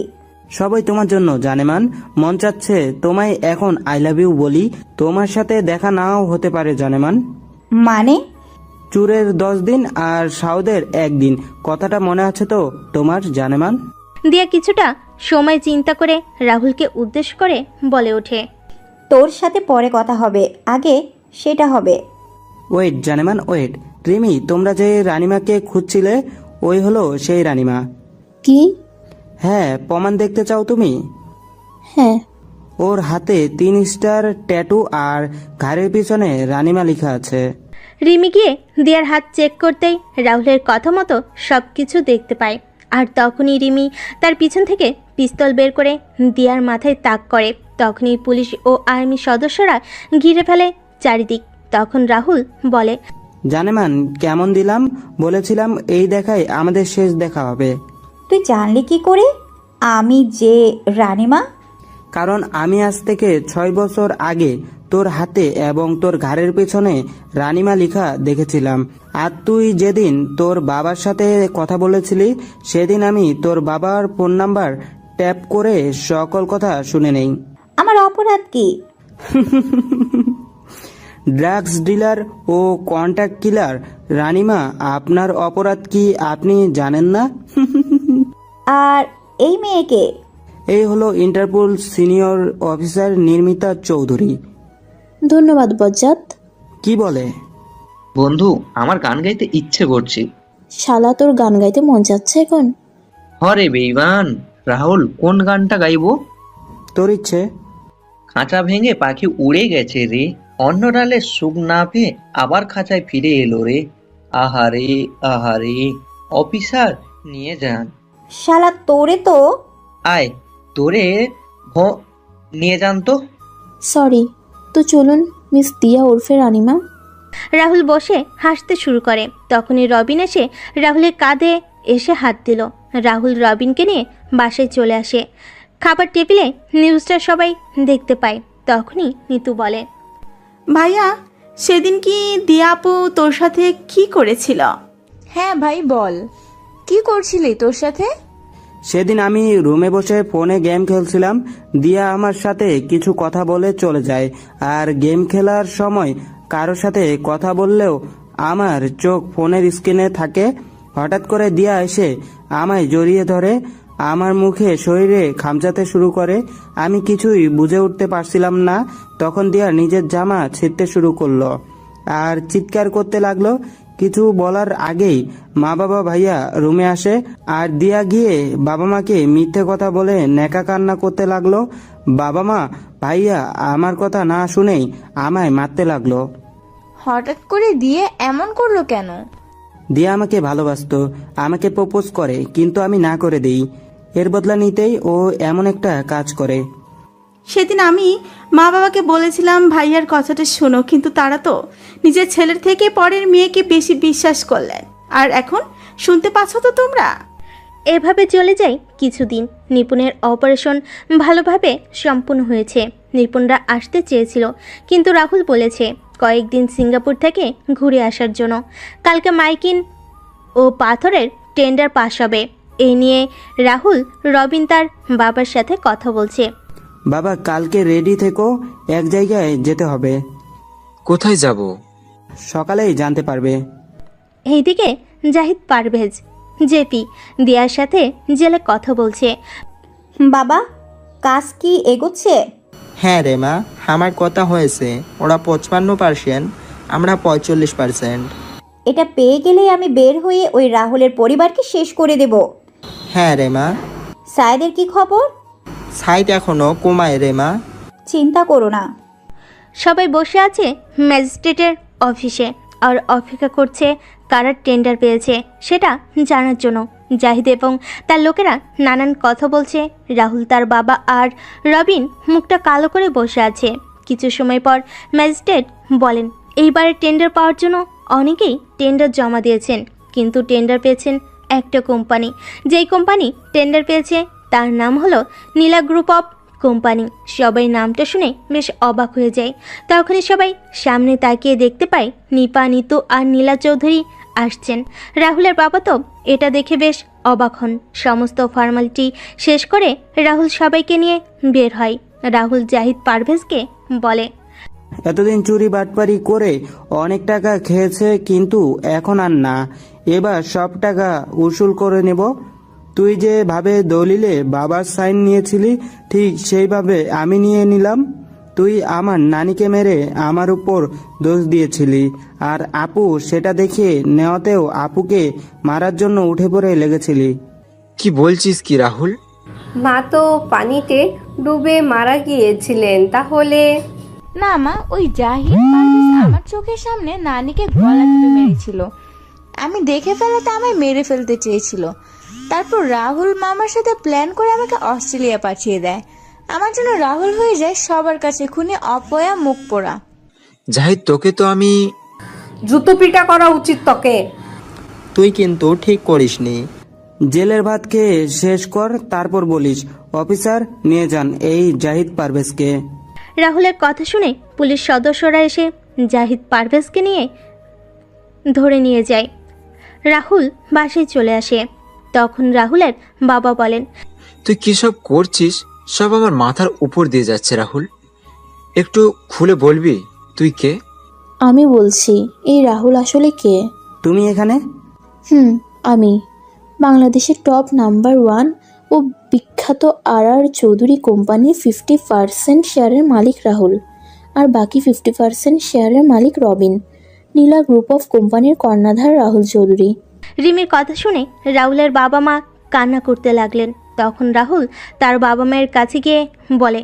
সবাই তোমার জন্য জানেমান। মন চাচ্ছে তোমায় এখন আই লাভ ইউ বলি। তোমার সাথে দেখা নাও হতে পারে জানেমান। মানে? চুরের 10 দিন আর সাউদের 1 দিন, কথাটা মনে আছে তো তোমার জানেমান? দিয়া কিছুটা সময় চিন্তা করে রাহুলকে উদ্দেশ্য করে বলে ওঠে, তোর সাথে পরে কথা হবে, আগে সেটা হবে। Wait জানেমান, wait. রিমি, তোমরা যে রানিমাকে খুঁজছিলে, ওই হলো সেই রানিমা। কি? হ্যাঁ, প্রমাণ দেখতে চাও তুমি? হ্যাঁ। ওর হাতে 3 স্টার ট্যাটু আর ঘাড়ের পিছনে রানিমা লেখা আছে। রিমি গিয়ে দিয়ার হাত চেক করতেই রাহুলের কথা মতো সব কিছু দেখতে পায়। আর তখনই রিমি তার পিছন থেকে পিস্তল বের করে দিয়ার মাথায় তাক করে। তখনই পুলিশ ও আর্মি সদস্যরা ঘিরে ফেলে চারিদিক। তখন রাহুল বলে, জানেমান, কেমন দিলাম? বলেছিলাম এই দেখাই আমাদের শেষ দেখা হবে। তুই জানলি কি করে আমি যে রানীমা? কারণ আমি আজ থেকে 6 বছর আগে তোর হাতে এবং তোর ঘাড়ের পেছনে রানিমা লেখা দেখেছিলাম। আর তুই যেদিন তোর বাবার সাথে কথা বলেছিলি, সেদিন আমি তোর বাবার ফোন নাম্বার ট্যাপ করে সকল কথা শুনে নেই। আমার অপরাধ কি? ড্রাগস ডিলার ও কন্ট্রাক্ট কিলার রানিমা, আপনার অপরাধ কি আপনি জানেন না? আর এই মেয়েকে? এই হলো ইন্টারপোল সিনিয়র অফিসার নির্মিতা চৌধুরী। ধন্যবাদ বজ্জাত। কি বলে? বন্ধু, আমার গান গাইতে ইচ্ছে করছে। শালা, তোর গান গাইতে মন যাচ্ছে এখন? হরে বেইমান, রাহুল কোন গানটা গাইবো? তোর ইচ্ছে। খাঁচা ভেঙে পাখি উড়ে গেছে রে, অন্য ডালে সুখ না পেয়ে আবার খাঁচায় ফিরে এলো রে। আহারে আহারে, অফিসার নিয়ে যান। শালা, তোরে তো। আয়, তোরে নিয়ে যান তো। সরি, তো চলুন মিস দিয়া ওরফে রানিমা। রাহুল বসে হাসতে শুরু করে। তখনই রবিন এসে রাহুলের কাঁধে এসে হাত দিল। রাহুল রবিনকে নিয়ে বাসায় চলে আসে। খাবার টেবিলে নিউজটা সবাই দেখতে পায়। তখনই নিতু বলে, ভাইয়া, সেদিন কি দিয়া আপু তোর সাথে কি করেছিল? হ্যাঁ ভাই, বল কি করছিলি তোর সাথে? সেদিন আমি রুমে বসে ফোনে গেম খেলছিলাম। দিয়া আমার সাথে কিছু কথা বলে চলে যায়। আর গেম খেলার সময় কারোর সাথে কথা বললেও আমার চোখ ফোনের স্ক্রিনে থাকে। হঠাৎ করে দিয়া এসে আমায় জড়িয়ে ধরে, আমার মুখে শরীরে খামচাতে শুরু করে। আমি কিছুই বুঝে উঠতে পারছিলাম না। তখন দিয়া নিজের জামা ছিঁড়তে শুরু করলো আর চিৎকার করতে লাগলো। কিছু বলার আগেই মা বাবা ভাইয়া রুমে আসে। আর দিয়া গিয়ে বাবা মাকে মিথ্যে কথা বলে নেকা কান্না করতে লাগলো। বাবা মা ভাইয়া আমার কথা না শুনেই আমায় মারতে লাগলো। হঠাৎ করে দিয়ে এমন করলো কেন? দিয়া আমাকে ভালোবাসতো, আমাকে প্রপোজ করে, কিন্তু আমি না করে দেই। এর বদলা নিতেই ও এমন একটা কাজ করে। সেদিন আমি মা বাবাকে বলেছিলাম ভাইয়ার কথাটা শোনো, কিন্তু তারা তো নিজের ছেলের থেকে পরের মেয়েকে বেশি বিশ্বাস করলেন। আর এখন শুনতে পাচ্ছ তো তোমরা। এভাবে চলে যায় কিছুদিন। নিপুণের অপারেশন ভালোভাবে সম্পূর্ণ হয়েছে। নিপুণরা আসতে চেয়েছিল, কিন্তু রাহুল বলেছে কয়েকদিন সিঙ্গাপুর থেকে ঘুরে আসার জন্য। কালকে মাইকিন ও পাথরের টেন্ডার পাস হবে। এই নিয়ে রাহুল রবিন তার বাবার সাথে কথা বলছে। বাবা, কালকে রেডি থেকো, এক জায়গায় যেতে হবে। কোথায় যাব? সকালেই জানতে পারবে। এইদিকে জাহিদ পারভেজ জেপি দিয়ার সাথে জেলে কথা বলছে। বাবা, কাজ কি এগোচ্ছে? হ্যাঁ রে মা, আমার কথা হয়েছে। ওরা 55%, আমরা 45%। এটা পেয়ে গেলেই আমি বের হয়ে ওই রাহুলের পরিবারকে শেষ করে দেব। হ্যাঁ রে মা। সায়েদের কি খবর? সাইট এখনো কোমায় রে মা। চিন্তা করো না। সবাই বসে আছে ম্যাজিস্ট্রেটের অফিসে। আর অপেক্ষা করছে কারা টেন্ডার পেয়েছে সেটা জানার জন্য। জাহিদ এবং তার লোকেরা নানান কথা বলছে। রাহুল, তার বাবা আর রবিন মুখটা কালো করে বসে আছে। কিছু সময় পর ম্যাজিস্ট্রেট বলেন, এইবারে টেন্ডার পাওয়ার জন্য অনেকেই টেন্ডার জমা দিয়েছেন, কিন্তু টেন্ডার পেয়েছেন একটা কোম্পানি। যেই কোম্পানি টেন্ডার পেয়েছে তার নাম হলো নীলা গ্রুপ অফ কোম্পানি। সবাই নামটা শুনে বেশ অবাক হয়ে যায়। তখনই সবাই সামনে তাকিয়ে দেখতে পায় নিপা, নিতু আর নীলা চৌধুরী আসছেন। রাহুলের বাবা তো এটা দেখে বেশ অবাক হন। সমস্ত ফর্মালিটি শেষ করে রাহুল সবাইকে নিয়ে বের হয়। রাহুল জাহিদ পারভেজকে বলে, এতদিন চুরি বাটপারি করে অনেক টাকা খেয়েছে, কিন্তু এখন আর না। এবার সব টাকা উসুল করে নেব। তুই যেভাবে দলিলে বাবার সাইন নিয়েছিলি ঠিক সেইভাবে আমি নিয়ে নিলাম। তুই আমার নানিকে মেরে আমার উপর দোষ দিয়েছিলি, আর আপু সেটা দেখে নেওয়াতেও আপুকে মারার জন্য উঠে পড়ে লেগেছিলি। কি বলছিস কি রাহুল? মা তো পানিতে ডুবে মারা গিয়েছিলেন। তাহলে না মা, ওই জাহিদ পারভেজ আমার চোখের সামনে নানিকে গলা টিপে মেরেছিল। আমি দেখে ফেলাতে আমায় মেরে ফেলতে চেয়েছিল। তারপর রাহুল মামার সাথে প্ল্যান করে আমাকে অস্ট্রেলিয়া পাঠিয়ে দেয়। আমার জন্য রাহুল হয়ে যায় সবার কাছে খুনি, অপয়া, মুখ পোড়া। জাহিদ, তোকে তো আমি জুতো পিটা করা উচিত তোকে। তুই কিন্তু ঠিক করিসনি। জেলের ভাত খেয়ে শেষ কর, তারপর বলিস। অফিসার, নিয়ে যান এই জাহিদ পারভেজকে। রাহুলের কথা শুনে পুলিশ সদস্যরা এসে জাহিদ পারভেজকে নিয়ে ধরে নিয়ে যায়। রাহুল বাসায় চলে আসে। তখন রাহুলের বাবা বলেন, তুই কি সব করছিস? সব আমার মাথার উপর দিয়ে যাচ্ছে রাহুল। একটু খুলে বলবি তুই কে? আমি বলছি, এই রাহুল আসলে কে? তুমি এখানে? আমি বাংলাদেশের টপ নাম্বার 1 ও বিখ্যাত আর চৌধুরী কোম্পানির 50% শেয়ারের মালিক রাহুল, আর বাকি 50% শেয়ারের মালিক রবিন। নীলা গ্রুপ অফ কোম্পানির কর্ণধার রাহুল চৌধুরী। রিমির কথা শুনে রাহুলের বাবা মা কান্না করতে লাগলেন। তখন রাহুল তার বাবা মায়ের কাছে গিয়ে বলে,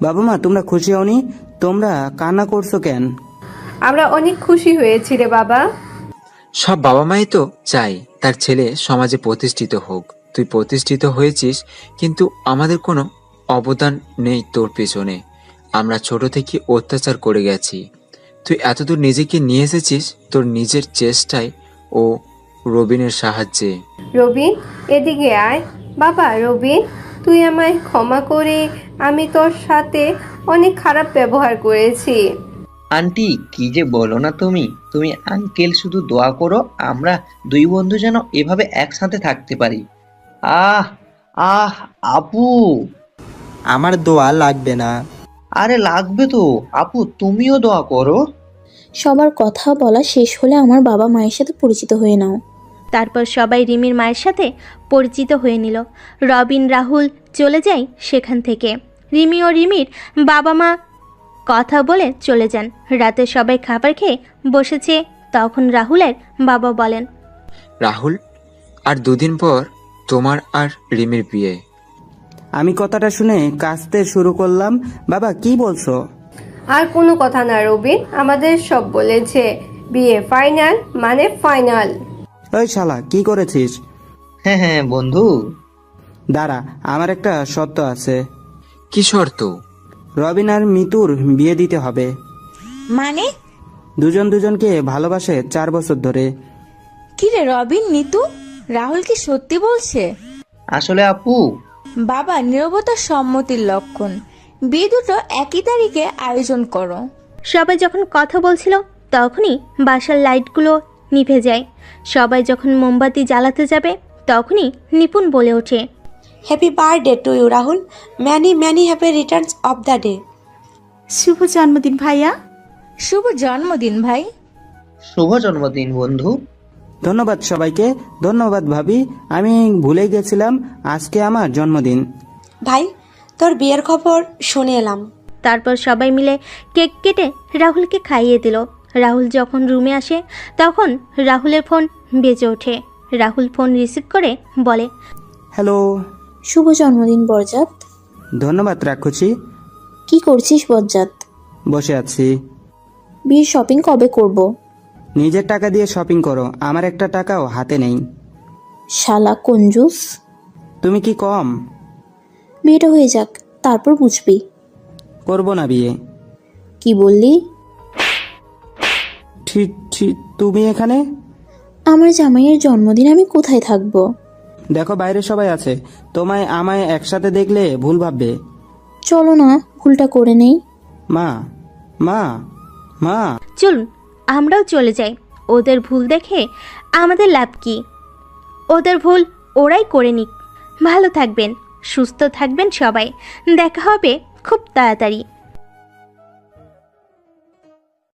বাবা মা, তোমরা খুশি হওনি? তোমরা কান্না করছো কেন? আমরা অনেক খুশি হয়েছি রে বাবা। সব বাবা মাই তো চাই তার ছেলে সমাজে প্রতিষ্ঠিত হোক। তুই প্রতিষ্ঠিত হয়েছিস, কিন্তু আমাদের কোনো অবদান নেই তোর পেছনে। আমরা ছোট থেকে অত্যাচার করে গেছি। তুই এতদূর নিজেকে নিয়ে এসেছিস তোর নিজের চেষ্টায় ও রবিনের সাহায্যে। রবিন, এদিকে আয়। বাবা রবিন, তুই আমায় ক্ষমা করে, আমি তোর সাথে অনেক খারাপ ব্যবহার করেছি। আন্টি, কি যে বলো না তুমি। তুমি আঙ্কেল শুধু দোয়া করো আমরা দুই বন্ধু যেন এভাবে একসাথে থাকতে পারি। আহ আহ আপু। আমার দোয়া লাগবে না। আরে লাগবে তো আপু, তুমিও দোয়া করো। সবার কথা বলা শেষ হলে আমার বাবা মায়ের সাথে পরিচিত হয়ে নাও। তারপর সবাই রিমির মায়ের সাথে পরিচিত হয়ে নিল। রবিন, রাহুল চলে যায় সেখান থেকে। রিমি ও রিমির বাবা মা কথা বলে চলে যান। রাতে সবাই খাবার খেয়ে বসেছে। তখন রাহুলের বাবা বলেন, রাহুল, আর 2 দিন পর তোমার আর রিমির বিয়ে। আমি কথাটা শুনে কাঁদতে শুরু করলাম। বাবা, কি বলছো? আর কোনো কথা না রবিন, আমাদের সব বলেছে বিয়ে ফাইনাল মানে ফাইনাল। ওই শালা, কি করেছিস? হ্যাঁ হ্যাঁ বন্ধু। দাঁড়া, আমার একটা শর্ত আছে। কি শর্ত? রবিন আর মিতুর বিয়ে দিতে হবে। মানে? দুজন দুজনকে ভালোবাসে 4 বছর ধরে। কি রে রবিন, নিতু, রাহুল কি সত্যি বলছে? আসলে আপু, বাবা, নীরবতা সম্মতির লক্ষণ। বিয়ে দুটো একই তারিখে আয়োজন করো। সবাই যখন কথা বলছিল তখনই বাসার লাইটগুলো নিভে যায়। সবাই যখন মোমবাতি জ্বালাতে যাবে তখনই নিপুণ বলে ওঠে, happy birthday to you Rahul, many many happy returns of the day. শুভ জন্মদিন ভাইয়া। শুভ জন্মদিন ভাই। শুভ জন্মদিন বন্ধু। ধন্যবাদ সবাইকে। ধন্যবাদ ভাবি, আমি ভুলে গেছিলাম আজকে আমার জন্মদিন। ভাই, তোর বিয়ের খবর শুনে এলাম। তারপর সবাই মিলে কেক কেটে রাহুলকে খাইয়ে দিল। রাহুল যখন রুমে আসে তখন রাহুলের ফোন বেজে ওঠে। রাহুল ফোন রিসিভ করে বলে, হ্যালো। শুভ জন্মদিন বরজাত। ধন্যবাদ রাক্ষসী। কি করছিস বরজাত? বসে আছি। বিয়ের শপিং কবে করব? নিজের টাকা দিয়ে শপিং করো, আমার একটা টাকাও হাতে নেই। শালা কঞ্জুস। তুমি কি কম? বিয়েটা হয়ে যাক, তারপর বুঝবি। করবো না বিয়ে। কি বললি? ঠিক ঠিক, তুমি এখানে? আমার জামাইয়ের জন্মদিন, আমি কোথায় থাকবো? দেখো বাইরে সবাই আছে, তোমায় আমায় একসাথে দেখলে ভুল ভাববে। চলো না, ভুলটা করে নেই। মা মা মা, চলুন আমরাও চলে যাই। ওদের ভুল দেখে আমাদের লাভ কি? ওদের ভুল ওরাই করে নিক। ভালো থাকবেন, সুস্থ থাকবেন সবাই। দেখা হবে খুব তাড়াতাড়ি।